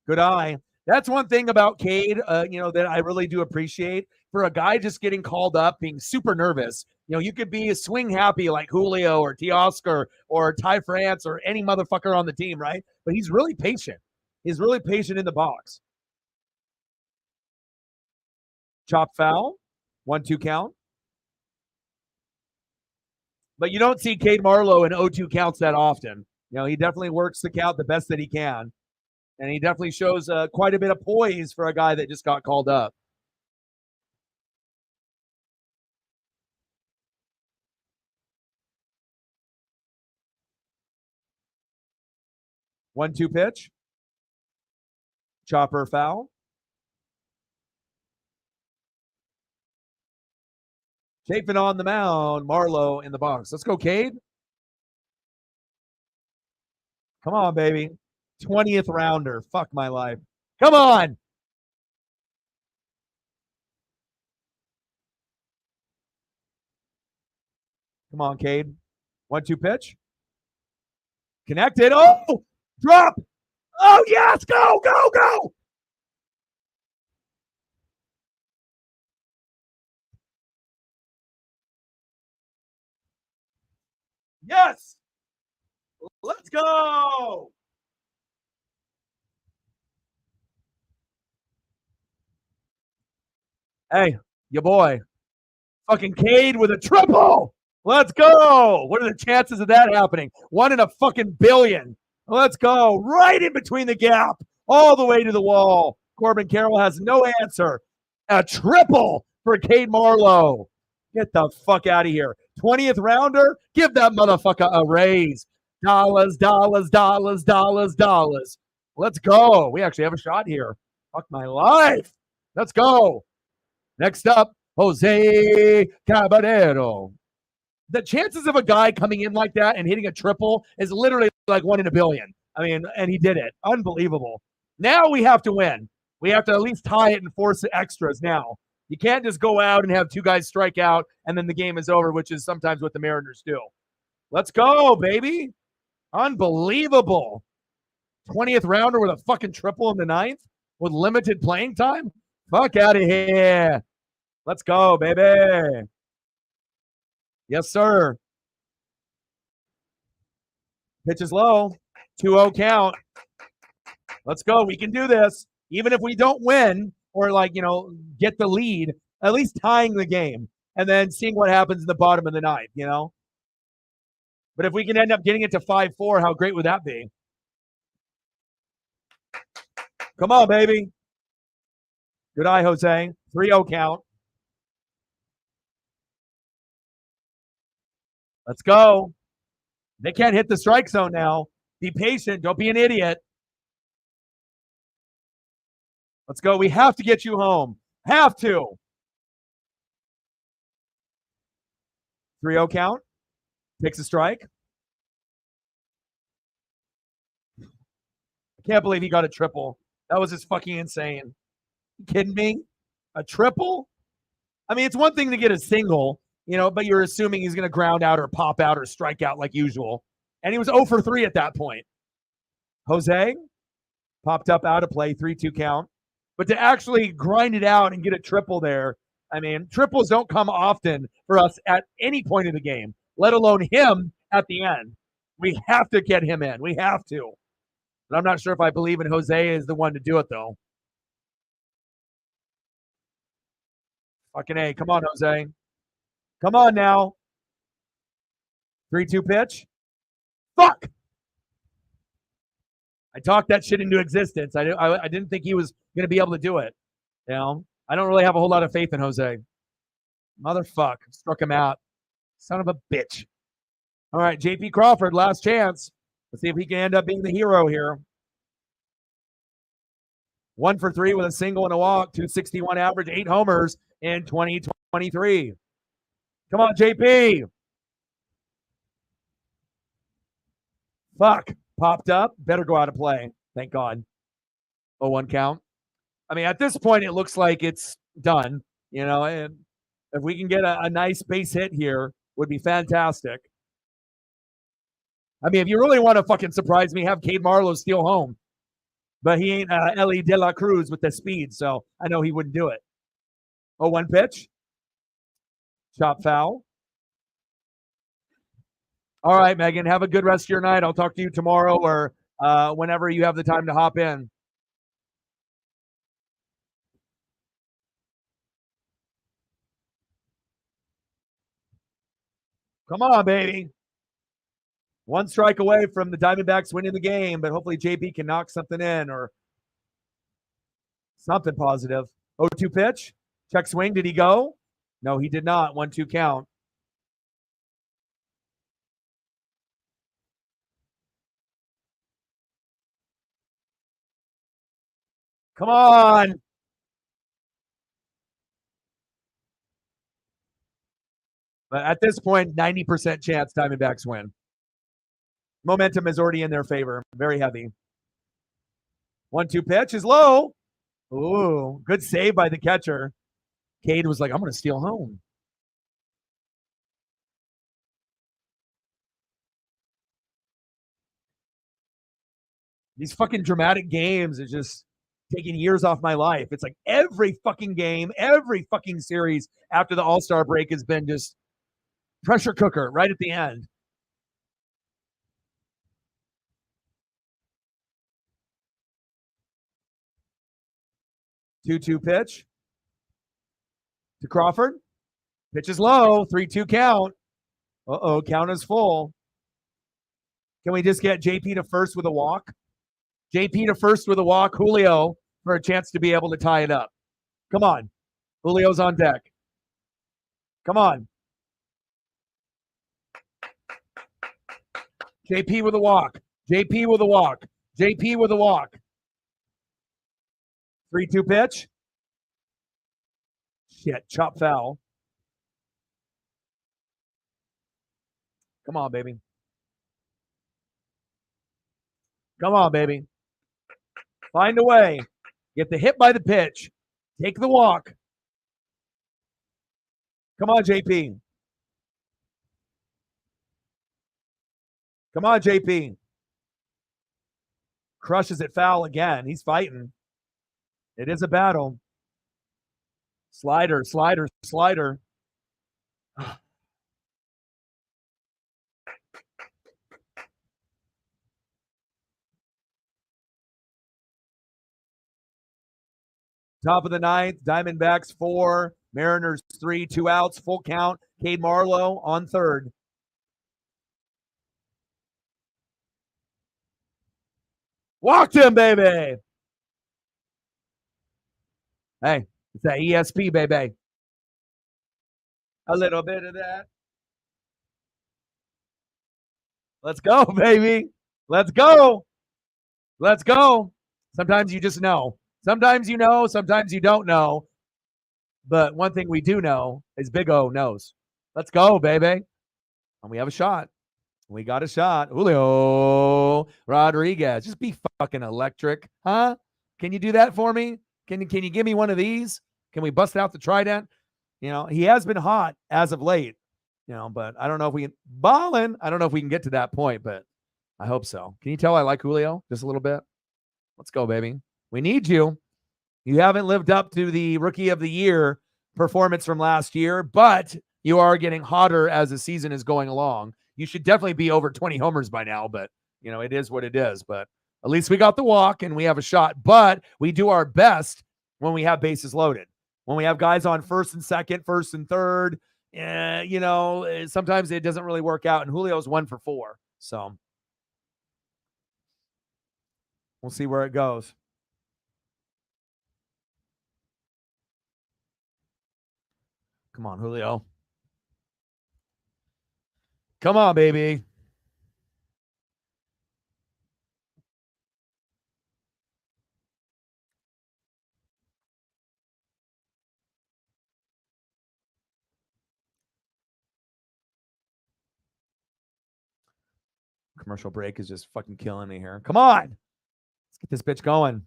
A: Good eye. That's one thing about Cade, that I really do appreciate. For a guy just getting called up, being super nervous, you could be a swing happy like Julio or Teoscar or Ty France or any motherfucker on the team, right? But he's really patient. He's really patient in the box. Chop foul, 1-2 count. But you don't see Cade Marlowe in 0-2 counts that often. He definitely works the count the best that he can. And he definitely shows quite a bit of poise for a guy that just got called up. One-two pitch. Chopper foul. Chafin on the mound. Marlowe in the box. Let's go, Cade. Come on, baby. 20th rounder. Fuck my life. Come on. Come on, Cade. 1-2 pitch. Connected. Oh, drop. Oh, yes. Go, go, go. Yes. Let's go. Hey, your boy. Fucking Cade with a triple. Let's go. What are the chances of that happening? 1 in a fucking billion. Let's go. Right in between the gap, all the way to the wall. Corbin Carroll has no answer. A triple for Cade Marlowe. Get the fuck out of here. 20th rounder? Give that motherfucker a raise. Dollars, dollars, dollars, dollars, dollars. Let's go. We actually have a shot here. Fuck my life. Let's go. Next up, Jose Caballero. The chances of a guy coming in like that and hitting a triple is literally like 1 in a billion. I mean, and he did it. Unbelievable. Now we have to win. We have to at least tie it and force the extras now. You can't just go out and have 2 guys strike out and then the game is over, which is sometimes what the Mariners do. Let's go, baby. Unbelievable. 20th rounder with a fucking triple in the 9th with limited playing time? Fuck out of here. Let's go, baby. Yes, sir. Pitch is low. 2-0 count. Let's go. We can do this. Even if we don't win or, get the lead, at least tying the game and then seeing what happens in the bottom of the 9th, But if we can end up getting it to 5-4, how great would that be? Come on, baby. Good eye, Jose. 3-0 count. Let's go. They can't hit the strike zone now. Be patient. Don't be an idiot. Let's go. We have to get you home. Have to. 3-0 count. Takes a strike. I can't believe he got a triple. That was just fucking insane. You kidding me? A triple? I mean, it's one thing to get a single, but you're assuming he's going to ground out or pop out or strike out like usual. And he was 0 for 3 at that point. Jose popped up out of play, 3-2 count. But to actually grind it out and get a triple there, I mean, triples don't come often for us at any point in the game, let alone him at the end. We have to get him in. We have to. But I'm not sure if I believe in Jose as the one to do it, though. Fucking A. Come on, Jose. Come on now. 3-2 pitch. Fuck. I talked that shit into existence. I didn't think he was going to be able to do it. I don't really have a whole lot of faith in Jose. Motherfuck. Struck him out. Son of a bitch. All right, J.P. Crawford, last chance. Let's see if he can end up being the hero here. 1 for 3 with a single and a walk. 261 average, 8 homers in 2023. Come on, JP. Fuck. Popped up. Better go out of play. Thank God. 0-1 count. I mean, at this point, it looks like it's done. And if we can get a nice base hit here, would be fantastic. I mean, if you really want to fucking surprise me, have Cade Marlowe steal home. But he ain't Ellie De La Cruz with the speed, so I know he wouldn't do it. Oh, 1 pitch. Chop foul. All right, Megan, have a good rest of your night. I'll talk to you tomorrow or whenever you have the time to hop in. Come on, baby. 1 strike away from the Diamondbacks winning the game, but hopefully JP can knock something in or something positive. 0-2 pitch. Check swing. Did he go? No, he did not. 1-2 count. Come on. But at this point, 90% chance Diamondbacks win. Momentum is already in their favor. Very heavy. 1-2 pitch is low. Ooh, good save by the catcher. Cade was like, I'm going to steal home. These fucking dramatic games is just taking years off my life. It's like every fucking game, every fucking series after the All-Star break has been just pressure cooker right at the end. Two-two pitch to Crawford. Pitch is low. 3-2 count. Uh-oh, count is full. Can we just get JP to first with a walk? JP to first with a walk. Julio for a chance to be able to tie it up. Come on. Julio's on deck. Come on. JP with a walk. JP with a walk. JP with a walk. 3-2 pitch. Shit, chop foul. Come on, baby. Come on, baby. Find a way. Get the hit by the pitch. Take the walk. Come on, JP. Come on, JP. Crushes it foul again. He's fighting. It is a battle. Slider, slider, slider. Top of the ninth, Diamondbacks 4, Mariners 3, 2 outs, full count. Cade Marlowe on third. Walked him, baby. Hey, it's that ESP, baby. A little bit of that. Let's go, baby. Let's go. Let's go. Sometimes you just know. Sometimes you know, sometimes you don't know. But one thing we do know is Big O knows. Let's go, baby. And we have a shot. We got a shot. Julio Rodriguez. Just be fucking electric. Huh? Can you do that for me? Can you give me one of these? Can we bust out the trident? You know, he has been hot as of late, you know, but I don't know if we can ballin'. I don't know if we can get to that point, but I hope so. Can you tell I like Julio just a little bit? Let's go, baby. We need you. You haven't lived up to the Rookie of the Year performance from last year, but you are getting hotter as the season is going along. You should definitely be over 20 homers by now, but, you know, it is what it is. But at least we got the walk and we have a shot. But we do our best when we have bases loaded. When we have guys on first and second, first and third, you know, sometimes it doesn't really work out. And Julio's 1 for 4. So we'll see where it goes. Come on, Julio. Come on, baby. Commercial break is just fucking killing me here. Come on. Let's get this bitch going.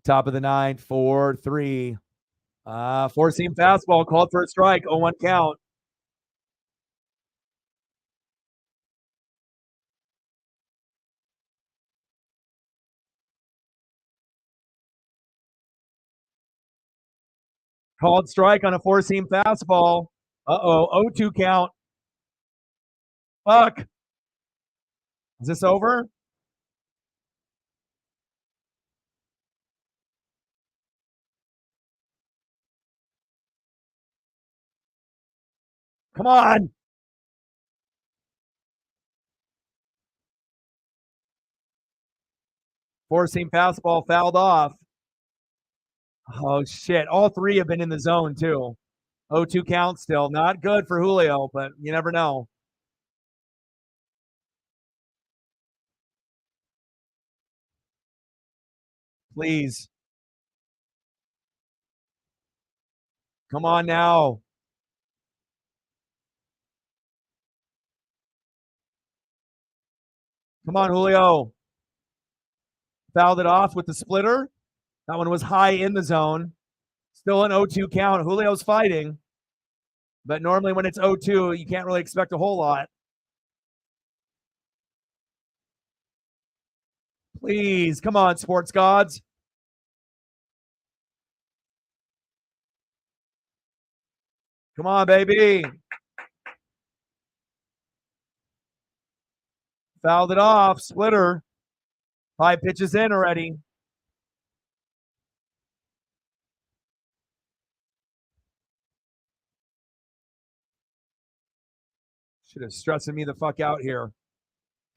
A: Top of the ninth, 4-3. 4-seam fastball called for a strike. 0-1 count. Called strike on a four-seam fastball. Uh-oh, 0-2 count. Fuck. Is this over? Come on. Four-seam fastball fouled off. Oh, shit. All three have been in the zone, too. 0-2 count still. Not good for Julio, but you never know. Please. Come on now. Come on, Julio. Fouled it off with the splitter. That one was high in the zone. Still an 0-2 count. Julio's fighting. But normally when it's 0-2, you can't really expect a whole lot. Please, come on, sports gods. Come on, baby. Fouled it off. Splitter. 5 pitches in already. Should have stressing me the fuck out here.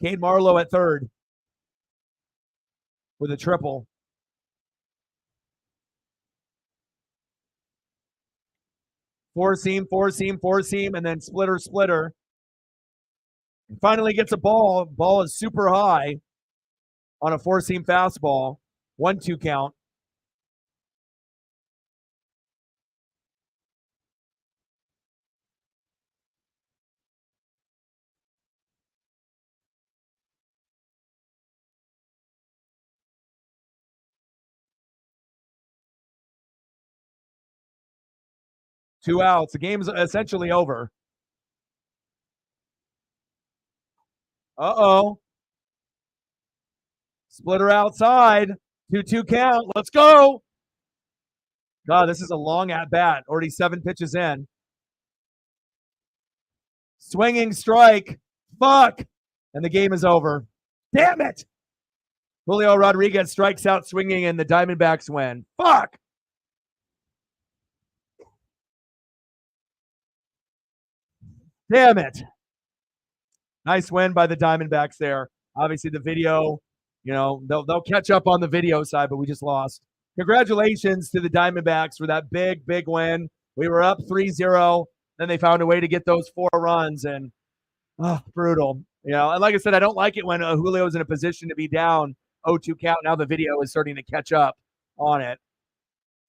A: Cade Marlowe at third with a triple. Four seam, and then splitter. And finally gets a ball. Ball is super high on a four-seam fastball. 1-2 count. Two outs. The game's essentially over. Uh-oh. Splitter outside. 2-2 count. Let's go. God, this is a long at-bat. Already 7 pitches in. Swinging strike. Fuck. And the game is over. Damn it. Julio Rodriguez strikes out swinging and the Diamondbacks win. Fuck. Damn it. Nice win by the Diamondbacks there. Obviously, the video, they'll catch up on the video side, but we just lost. Congratulations to the Diamondbacks for that big, big win. We were up 3-0. Then they found a way to get those 4 runs, and brutal. And like I said, I don't like it when Julio's in a position to be down 0-2 count. Now the video is starting to catch up on it.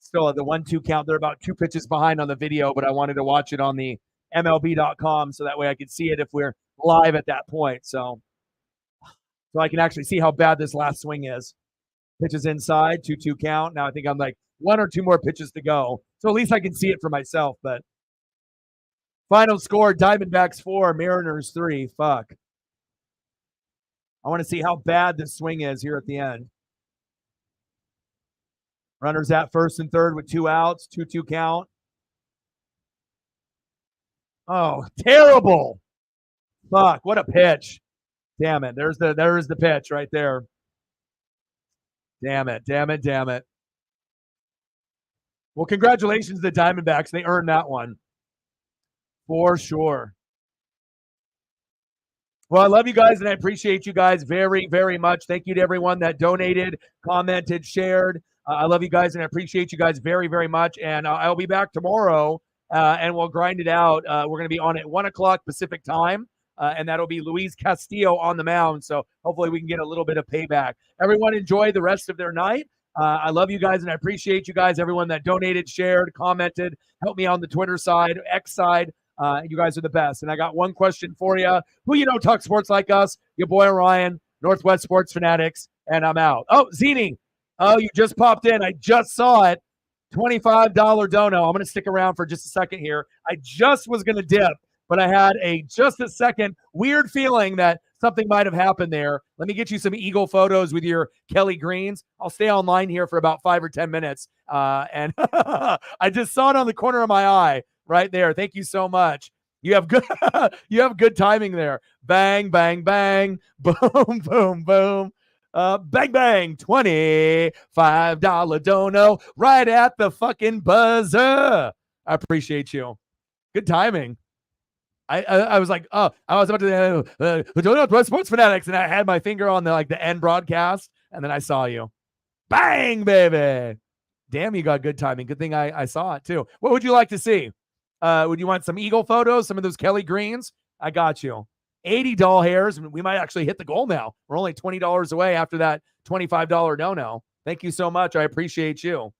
A: Still at the 1-2 count. They're about 2 pitches behind on the video, but I wanted to watch it on the MLB.com so that way I could see it if we're live at that point. So I can actually see how bad this last swing is. Pitches inside, 2-2 count. Now I think I'm like 1 or 2 more pitches to go. So at least I can see it for myself. But final score, Diamondbacks 4, Mariners 3. Fuck. I want to see how bad this swing is here at the end. Runners at first and third with 2 outs, 2-2 count. Oh, terrible. Fuck, what a pitch. Damn it. There's the pitch right there. Damn it. Well, congratulations to the Diamondbacks. They earned that one. For sure. Well, I love you guys, and I appreciate you guys very, very much. Thank you to everyone that donated, commented, shared. I love you guys, and I appreciate you guys very, very much. And I'll be back tomorrow, and we'll grind it out. We're going to be on at 1 o'clock Pacific time, and that'll be Luis Castillo on the mound. So hopefully we can get a little bit of payback. Everyone enjoy the rest of their night. I love you guys, and I appreciate you guys, everyone that donated, shared, commented, helped me on the Twitter side, X side. You guys are the best. And I got one question for you. Who talk sports like us? Your boy Ryan, Northwest Sports Fanatics, and I'm out. Oh, Zini. Oh, you just popped in. I just saw it. $25 dono. I'm going to stick around for just a second here. I just was going to dip, but I had just a second weird feeling that something might have happened there. Let me get you some Eagle photos with your Kelly Greens. I'll stay online here for about 5 or 10 minutes. And I just saw it on the corner of my eye right there. Thank you so much. You have good you have good timing there. Bang, bang, bang, boom, boom, boom. Bang, bang, $25 dono right at the fucking buzzer. I appreciate you. Good timing. I was like, oh, I was about to sports fanatics, and I had my finger on the end broadcast, and then I saw you. Bang, baby. Damn, you got good timing. Good thing I saw it too. What would you like to see? Would you want some Eagle photos? Some of those Kelly Greens? I got you. 80 doll hairs. We might actually hit the goal now. We're only $20 away after that $25 no. Thank you so much. I appreciate you.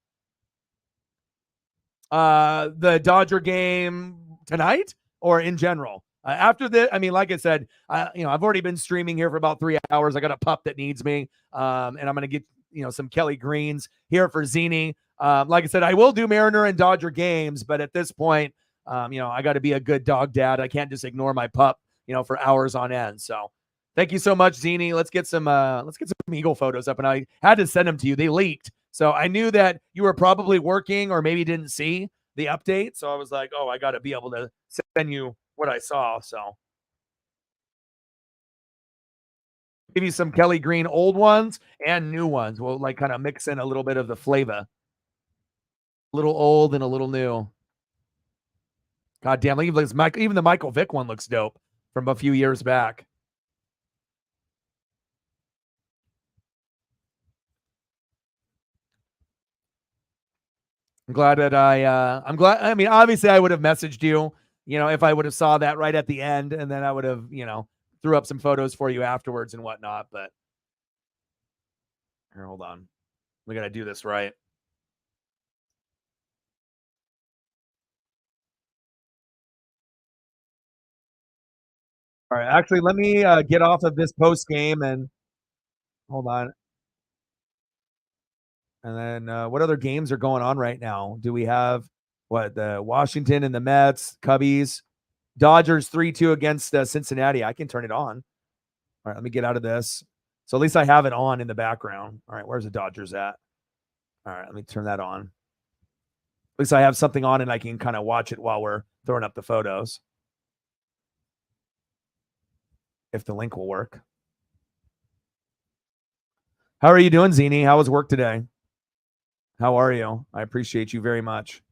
A: The Dodger game tonight or in general? After the, I mean, like I said, I've already been streaming here for about 3 hours. I got a pup that needs me, and I'm gonna get some Kelly Greens here for Zini. Like I said, I will do Mariner and Dodger games, but at this point, I got to be a good dog dad. I can't just ignore my pup, for hours on end. So, thank you so much, Zini. Let's get some Eagle photos up, and I had to send them to you. They leaked, so I knew that you were probably working or maybe didn't see the update. So I was like, oh, I got to be able to send you what I saw. So give you some Kelly Green old ones and new ones. We'll kind of mix in a little bit of the flavor. A little old and a little new. God damn, even the Michael Vick one looks dope from a few years back. I'm glad that I'm glad. I mean, obviously I would have messaged you, if I would have saw that right at the end, and then I would have, threw up some photos for you afterwards and whatnot. But here, hold on. We got to do this right. All right. Actually, let me get off of this post game and hold on. And then what other games are going on right now? Do we have the Washington and the Mets, Cubbies, Dodgers 3-2 against Cincinnati? I can turn it on. All right, let me get out of this. So at least I have it on in the background. All right, where's the Dodgers at? All right, let me turn that on. At least I have something on and I can kind of watch it while we're throwing up the photos. If the link will work. How are you doing, Zini? How was work today? How are you? I appreciate you very much.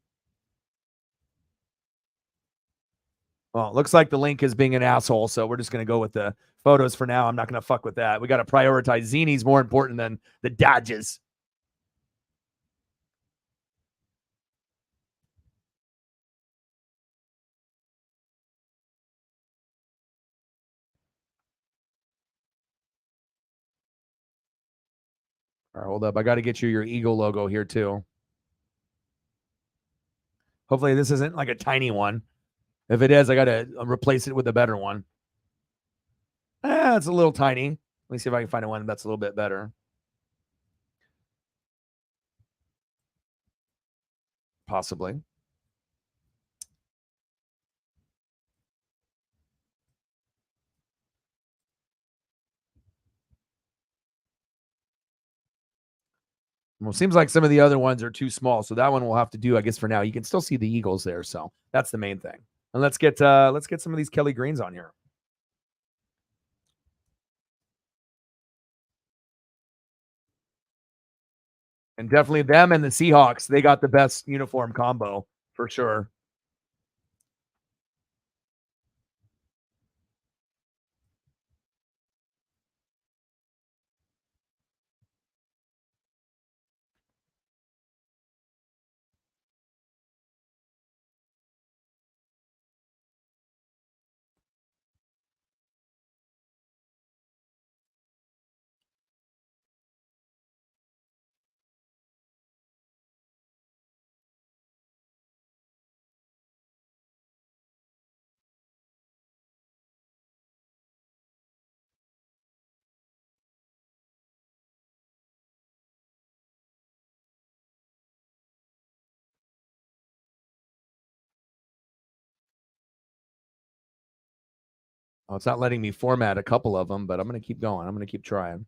A: Well, it looks like the link is being an asshole, so we're just going to go with the photos for now. I'm not going to fuck with that. We got to prioritize Zini's more important than the Dodgers. All right, hold up. I got to get you your Eagle logo here too. Hopefully this isn't like a tiny one. If it is, I got to replace it with a better one. It's a little tiny. Let me see if I can find one that's a little bit better. Possibly. Well, it seems like some of the other ones are too small, so that one will have to do, I guess, for now. You can still see the Eagles there, so that's the main thing. And let's get some of these Kelly Greens on here. And definitely them and the Seahawks, they got the best uniform combo for sure. Oh, it's not letting me format a couple of them, but I'm going to keep going. I'm going to keep trying.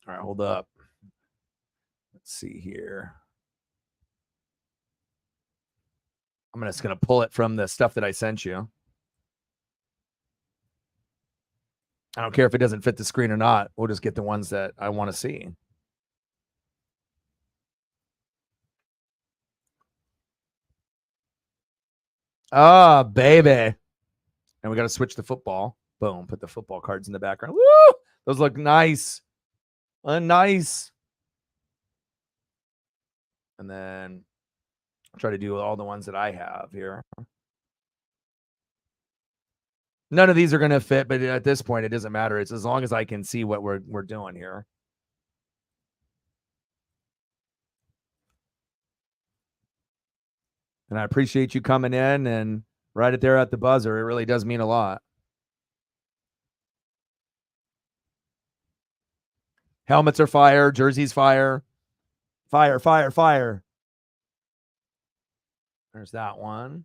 A: All right, hold up. Let's see here. I'm just going to pull it from the stuff that I sent you. I don't care if it doesn't fit the screen or not. We'll just get the ones that I want to see. Ah, baby. And we got to switch the football. Boom. Put the football cards in the background. Woo! Those look nice. Nice. And then I'll try to do all the ones that I have here. None of these are going to fit, but at this point, it doesn't matter. It's as long as I can see what we're doing here. And I appreciate you coming in and right it there at the buzzer. It really does mean a lot. Helmets are fire. Jerseys fire. Fire, fire, fire. There's that one.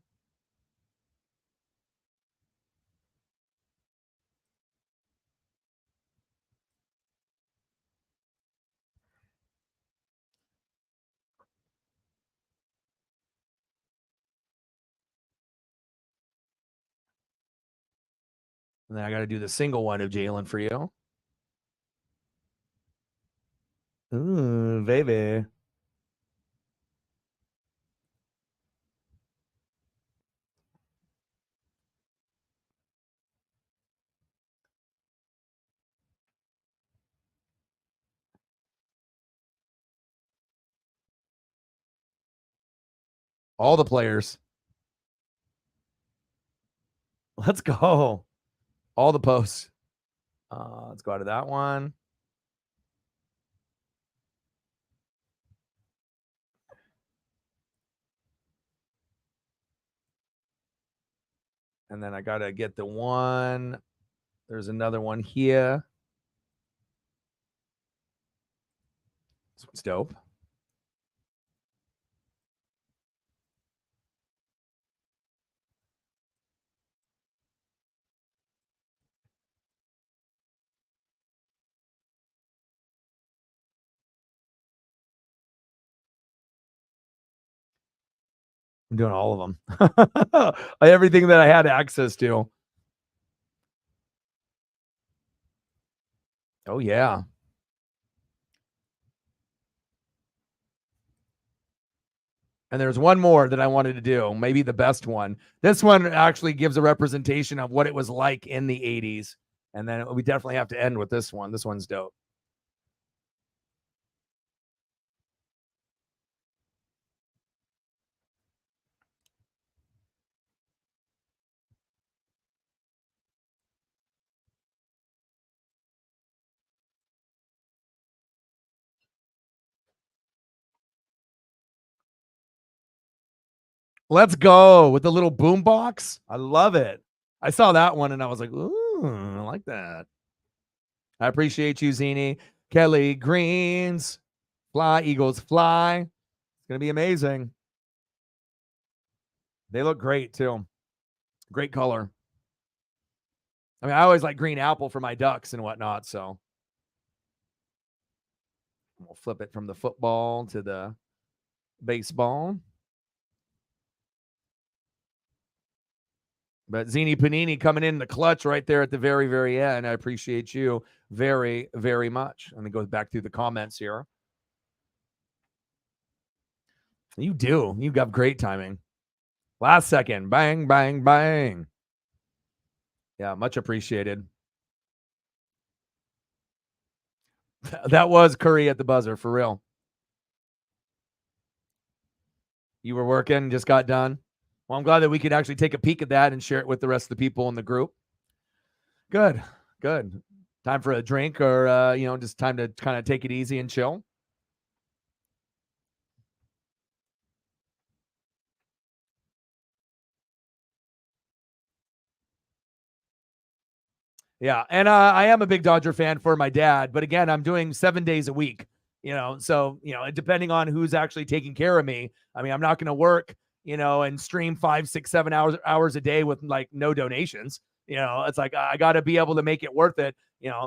A: And then I got to do the single one of Jalen for you. Ooh, baby. All the players. Let's go. All the posts. Let's go out of that one. And then I got to get the one. There's another one here. This one's dope. I'm doing all of them. Everything that I had access to. Oh, yeah. And there's one more that I wanted to do, maybe the best one. This one actually gives a representation of what it was like in the 80s. And then we definitely have to end with this one. This one's dope. Let's go with the little boom box. I love it. I saw that one and I was like, ooh, I like that. I appreciate you, Zini. Kelly Greens. Fly, Eagles fly. It's going to be amazing. They look great too. Great color. I mean, I always like green apple for my ducks and whatnot. So we'll flip it from the football to the baseball. But Zini Panini coming in the clutch right there at the very, very end. I appreciate you very, very much. I'm going to go back through the comments here. You do. You got great timing. Last second. Bang, bang, bang. Yeah, much appreciated. That was Curry at the buzzer, for real. You were working, just got done. Well, I'm glad that we could actually take a peek at that and share it with the rest of the people in the group. Good, good. Time for a drink or, just time to kind of take it easy and chill? Yeah, and I am a big Dodger fan for my dad, but again, I'm doing 7 days a week, so depending on who's actually taking care of me. I mean, I'm not going to work, and stream 5, 6, 7 hours a day with like no donations. It's like I got to be able to make it worth it.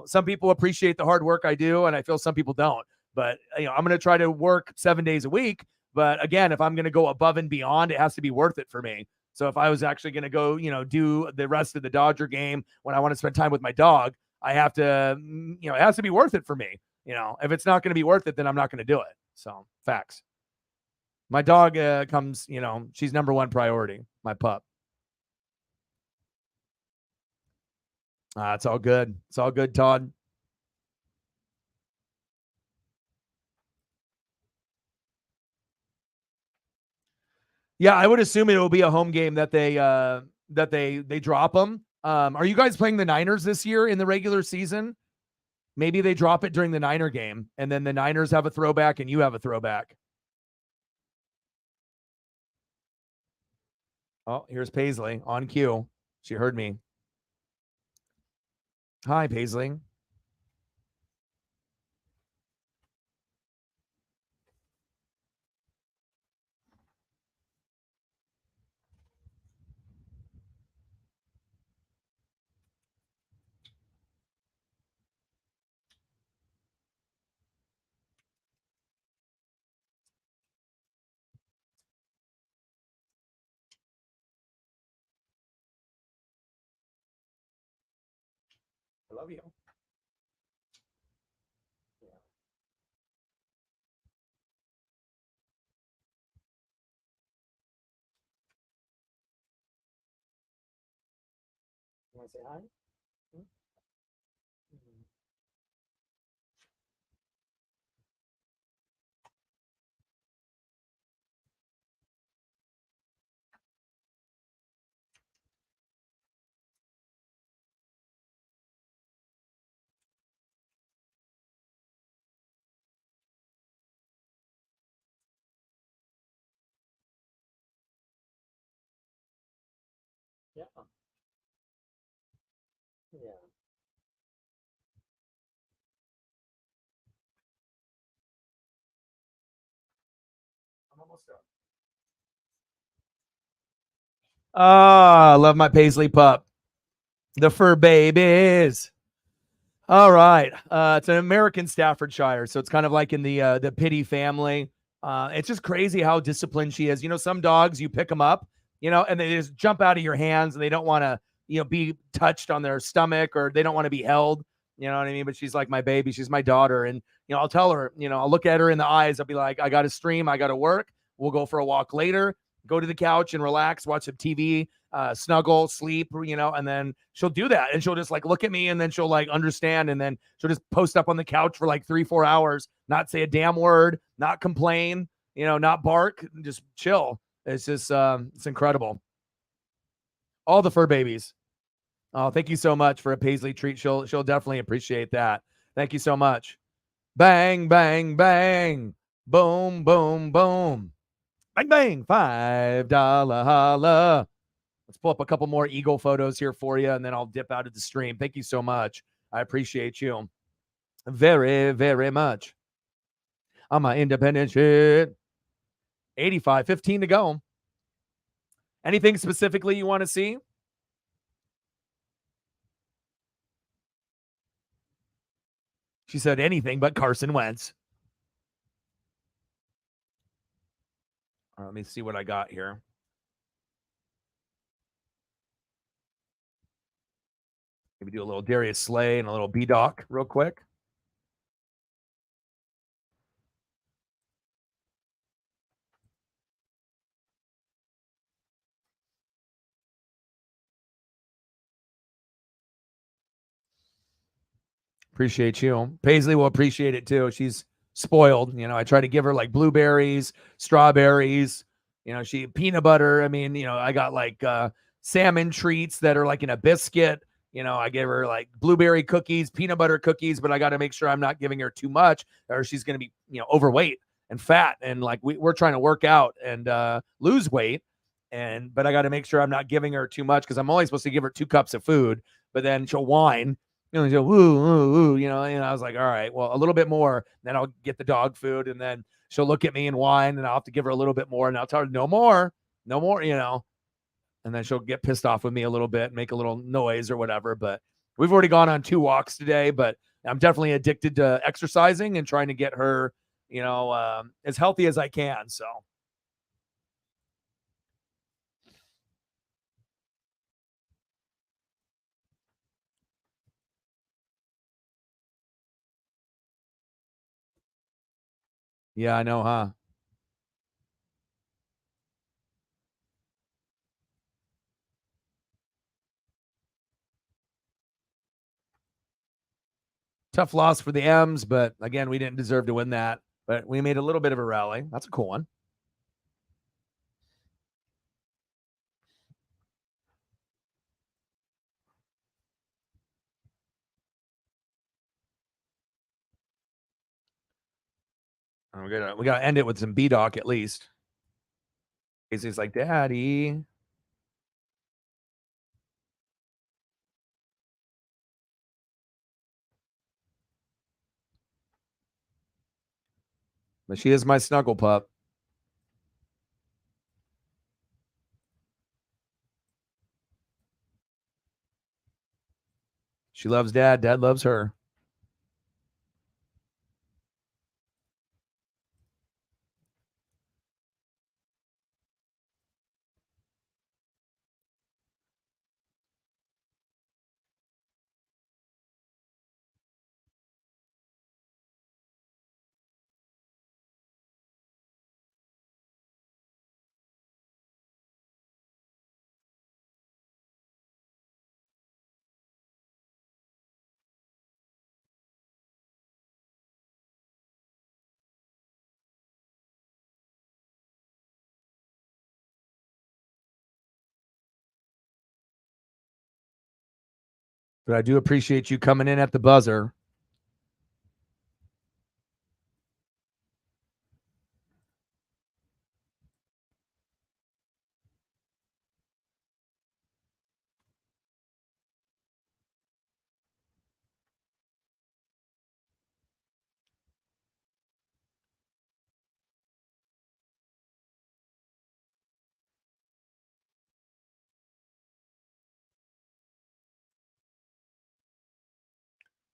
A: Some people appreciate the hard work I do, and I feel some people don't. But I'm going to try to work 7 days a week. But again, if I'm going to go above and beyond, it has to be worth it for me. So if I was actually going to go, do the rest of the Dodger game when I want to spend time with my dog, I have to, it has to be worth it for me. If it's not going to be worth it, then I'm not going to do it. So facts. My dog comes, she's number one priority, my pup. It's all good. It's all good, Todd. Yeah, I would assume it will be a home game that they drop them. Are you guys playing the Niners this year in the regular season? Maybe they drop it during the Niner game, and then the Niners have a throwback and you have a throwback. Oh, here's Paisley on cue. She heard me. Hi, Paisley. I love you. You want to say hi? Yeah. Yeah. I'm almost done. Ah, I love my Paisley pup. The fur babies. All right. It's an American Staffordshire, so it's kind of like in the Pity family. It's just crazy how disciplined she is. Some dogs you pick them up, and they just jump out of your hands and they don't want to, be touched on their stomach or they don't want to be held. You know what I mean? But she's like my baby. She's my daughter, and I'll tell her, I'll look at her in the eyes. I'll be like, I got to stream. I got to work. We'll go for a walk later. Go to the couch and relax, watch some TV, snuggle, sleep, and then she'll do that. And she'll just like look at me and then she'll like understand. And then she'll just post up on the couch for like 3-4 hours, not say a damn word, not complain, not bark, just chill. It's just, it's incredible. All the fur babies. Oh, thank you so much for a Paisley treat. She'll definitely appreciate that. Thank you so much. Bang, bang, bang. Boom, boom, boom. Bang, bang. $5 holla. Let's pull up a couple more Eagle photos here for you, and then I'll dip out of the stream. Thank you so much. I appreciate you very, very much. On my independent shit. 85, 15 to go. Anything specifically you want to see? She said anything but Carson Wentz. All right, let me see what I got here. Maybe do a little Darius Slay and a little B-Doc real quick. Appreciate you. Paisley will appreciate it too. She's spoiled. I try to give her like blueberries, strawberries, she peanut butter. I mean, I got like salmon treats that are like in a biscuit. I gave her like blueberry cookies, peanut butter cookies, but I got to make sure I'm not giving her too much or she's going to be, overweight and fat. And like we're trying to work out and lose weight. But I got to make sure I'm not giving her too much because I'm only supposed to give her 2 cups of food, but then she'll whine. She'll woo, woo, woo, and I was like, all right, well, a little bit more. Then I'll get the dog food and then she'll look at me and whine and I'll have to give her a little bit more and I'll tell her no more, and then she'll get pissed off with me a little bit, make a little noise or whatever. But we've already gone on 2 walks today, but I'm definitely addicted to exercising and trying to get her, as healthy as I can. So. Yeah, I know, huh? Tough loss for the M's, but again, we didn't deserve to win that. But we made a little bit of a rally. That's a cool one. And we gotta end it with some B-Doc at least. He's like, Daddy. But she is my snuggle pup. She loves Dad. Dad loves her. But I do appreciate you coming in at the buzzer.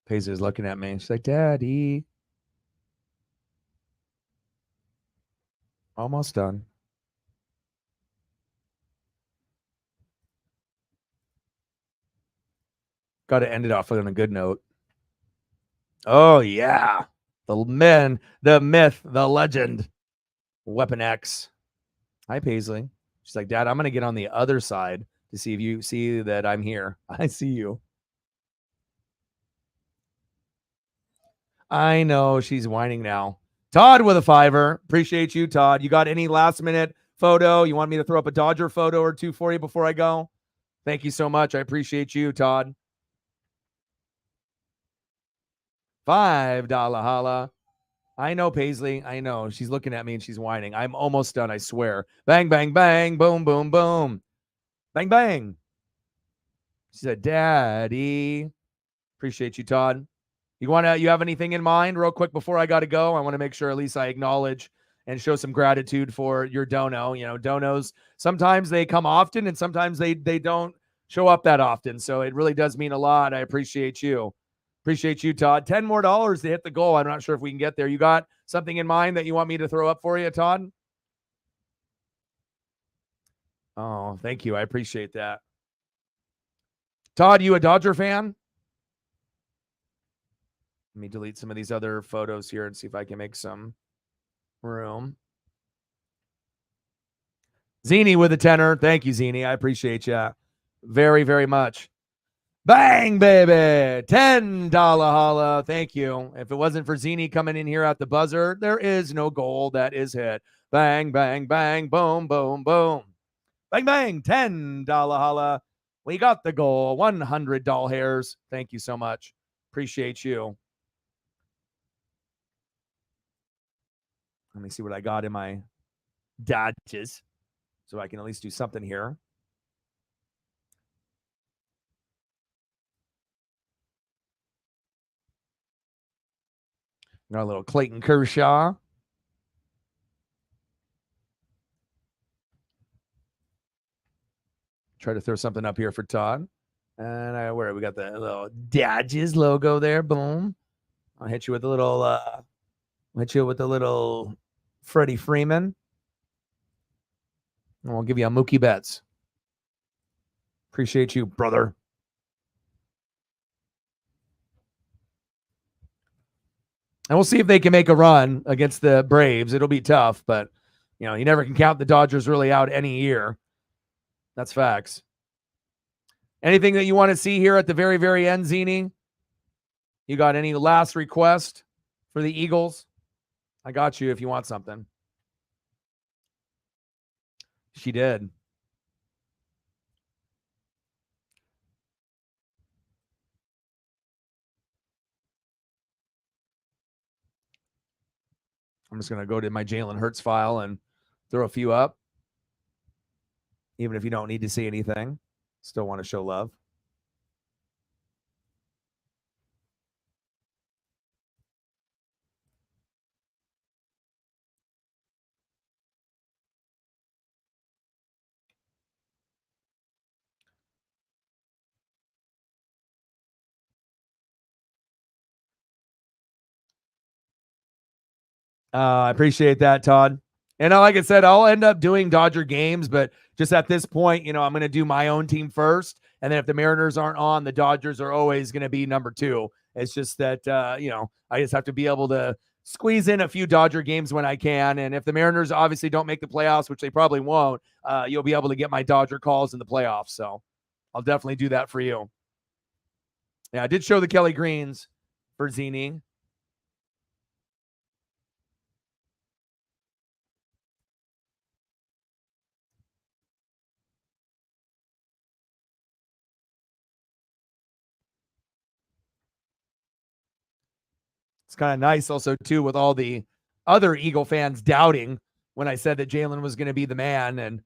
A: Paisley is looking at me. She's like, Daddy. Almost done. Got to end it off on a good note. Oh, yeah. The myth, the legend, Weapon X. Hi, Paisley. She's like, Dad, I'm going to get on the other side to see if you see that I'm here. I see you. I know she's whining now. Todd with a $5. Appreciate you, Todd. You got any last minute photo? You want me to throw up a Dodger photo or 2 for you before I go? Thank you so much. I appreciate you, Todd. $5 holla. I know, Paisley. I know. She's looking at me and she's whining. I'm almost done, I swear. Bang, bang, bang. Boom, boom, boom. Bang, bang. She said, Daddy. Appreciate you, Todd. You have anything in mind real quick before I got to go? I want to make sure at least I acknowledge and show some gratitude for your dono. Donos, sometimes they come often and sometimes they don't show up that often. So it really does mean a lot. I appreciate you. Appreciate you, Todd. $10 more to hit the goal. I'm not sure if we can get there. You got something in mind that you want me to throw up for you, Todd? Oh, thank you. I appreciate that. Todd, you a Dodger fan? Let me delete some of these other photos here and see if I can make some room. Zini with a 10. Thank you, Zini. I appreciate you very, very much. Bang, baby. $10 holla. Thank you. If it wasn't for Zini coming in here at the buzzer, there is no goal that is hit. Bang, bang, bang, boom, boom, boom. Bang, bang. $10 holla. We got the goal. 100 doll hairs. Thank you so much. Appreciate you. Let me see what I got in my dodges so I can at least do something here. Got a little Clayton Kershaw. Try to throw something up here for Todd. And where we got the little Dodges logo there. Boom. I'll hit you with a little Freddie Freeman. And we'll give you a Mookie Betts. Appreciate you, brother. And we'll see if they can make a run against the Braves. It'll be tough, but you never can count the Dodgers really out any year. That's facts. Anything that you want to see here at the very, very end, Zini? You got any last request for the Eagles? I got you if you want something. She did. I'm just going to go to my Jalen Hurts file and throw a few up. Even if you don't need to see anything, still want to show love. I appreciate that, Todd. And like I said, I'll end up doing Dodger games, but just at this point, I'm going to do my own team first. And then if the Mariners aren't on, the Dodgers are always going to be number 2. It's just that, I just have to be able to squeeze in a few Dodger games when I can. And if the Mariners obviously don't make the playoffs, which they probably won't, you'll be able to get my Dodger calls in the playoffs. So I'll definitely do that for you. Yeah, I did show the Kelly Greens for Zini. It's kind of nice also, too, with all the other Eagle fans doubting when I said that Jalen was going to be the man. And,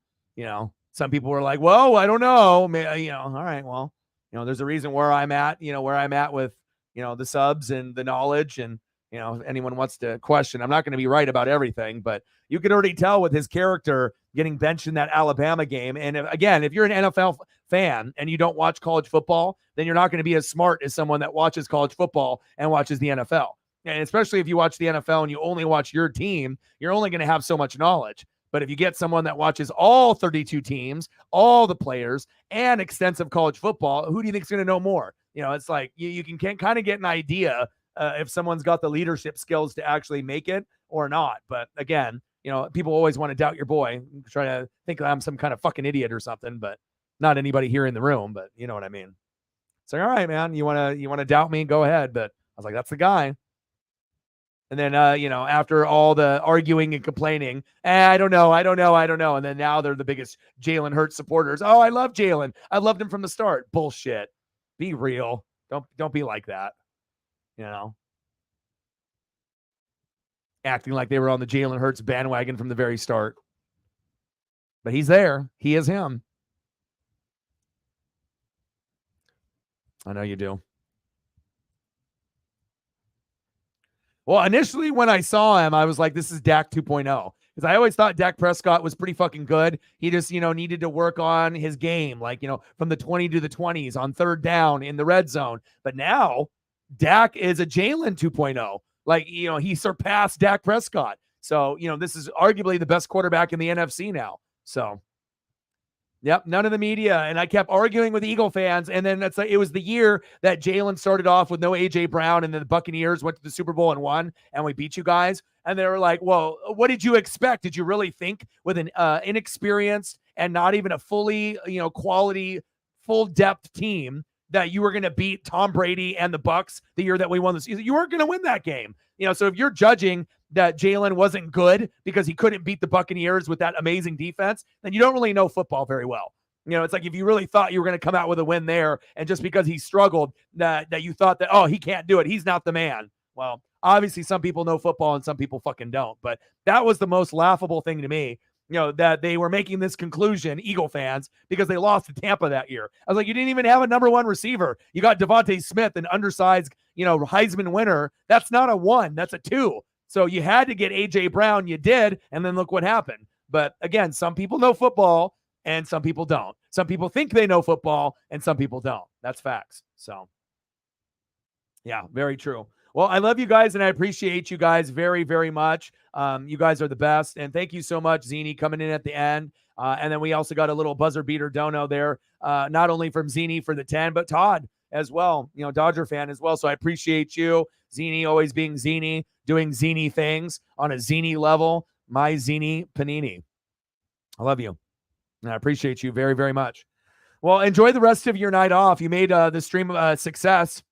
A: some people were like, whoa, I don't know. All right, well, there's a reason where I'm at, where I'm at with, the subs and the knowledge. And, if anyone wants to question, I'm not going to be right about everything, but you can already tell with his character getting benched in that Alabama game. And if you're an NFL fan and you don't watch college football, then you're not going to be as smart as someone that watches college football and watches the NFL. And especially if you watch the NFL and you only watch your team, you're only going to have so much knowledge. But if you get someone that watches all 32 teams, all the players, and extensive college football, who do you think is going to know more? It's like you can kind of get an idea if someone's got the leadership skills to actually make it or not. But again, people always want to doubt your boy, try to think I'm some kind of fucking idiot or something, but not anybody here in the room, but you know what I mean. It's like, all right, man, you want to doubt me? Go ahead. But I was like, that's the guy. And then, after all the arguing and complaining, I don't know. And then now they're the biggest Jalen Hurts supporters. Oh, I love Jalen. I loved him from the start. Bullshit. Be real. Don't be like that. Acting like they were on the Jalen Hurts bandwagon from the very start. But he's there. He is him. I know you do. Well, initially when I saw him, I was like, this is Dak 2.0. Because I always thought Dak Prescott was pretty fucking good. He just, needed to work on his game, like, from the 20 to the 20s on third down in the red zone. But now Dak is a Jalen 2.0. Like, he surpassed Dak Prescott. So, this is arguably the best quarterback in the NFC now. So, yep, none of the media. And I kept arguing with Eagle fans. And then it was the year that Jalen started off with no A.J. Brown, and then the Buccaneers went to the Super Bowl and won, and we beat you guys. And they were like, well, what did you expect? Did you really think with an inexperienced and not even a fully, quality, full depth team that you were going to beat Tom Brady and the Bucs the year that we won the season? You weren't going to win that game. So if you're judging that Jalen wasn't good because he couldn't beat the Buccaneers with that amazing defense, then you don't really know football very well. It's like if you really thought you were going to come out with a win there, and just because he struggled, that you thought that, oh, he can't do it, he's not the man. Well, obviously some people know football and some people fucking don't. But that was the most laughable thing to me, that they were making this conclusion, Eagle fans, because they lost to Tampa that year. I was like, you didn't even have a number one receiver. You got Devontae Smith, an undersized, Heisman winner. That's not a 1, that's a 2. So you had to get A.J. Brown. You did, and then look what happened. But again, some people know football and some people don't. Some people think they know football and some people don't. That's facts. So, yeah, very true. Well, I love you guys and I appreciate you guys very, very much. You guys are the best. And thank you so much, Zini, coming in at the end. And then we also got a little buzzer beater dono there, not only from Zini for the 10, but Todd as well, Dodger fan as well. So I appreciate you, Zini, always being Zini, doing Zini things on a Zini level. My Zini Panini. I love you. And I appreciate you very, very much. Well, enjoy the rest of your night off. You made the stream a success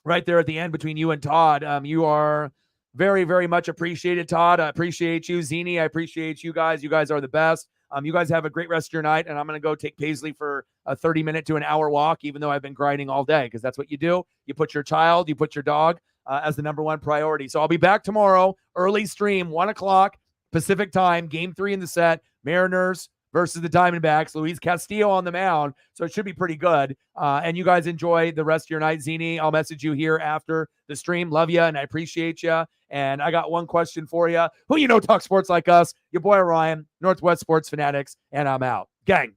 A: right there at the end between you and Todd. You are very, very much appreciated, Todd. I appreciate you. Zini, I appreciate you guys. You guys are the best. You guys have a great rest of your night, and I'm going to go take Paisley for a 30-minute to an hour walk, even though I've been grinding all day, because that's what you do. You put your child, you put your dog as the number one priority. So I'll be back tomorrow, early stream, 1 o'clock Pacific time, game 3 in the set, Mariners versus the Diamondbacks. Luis Castillo on the mound, so it should be pretty good. And you guys enjoy the rest of your night. Zini, I'll message you here after the stream. Love you, and I appreciate you. And I got one question for you. Who talk sports like us? Your boy Ryan, Northwest Sports Fanatics, and I'm out. Gang.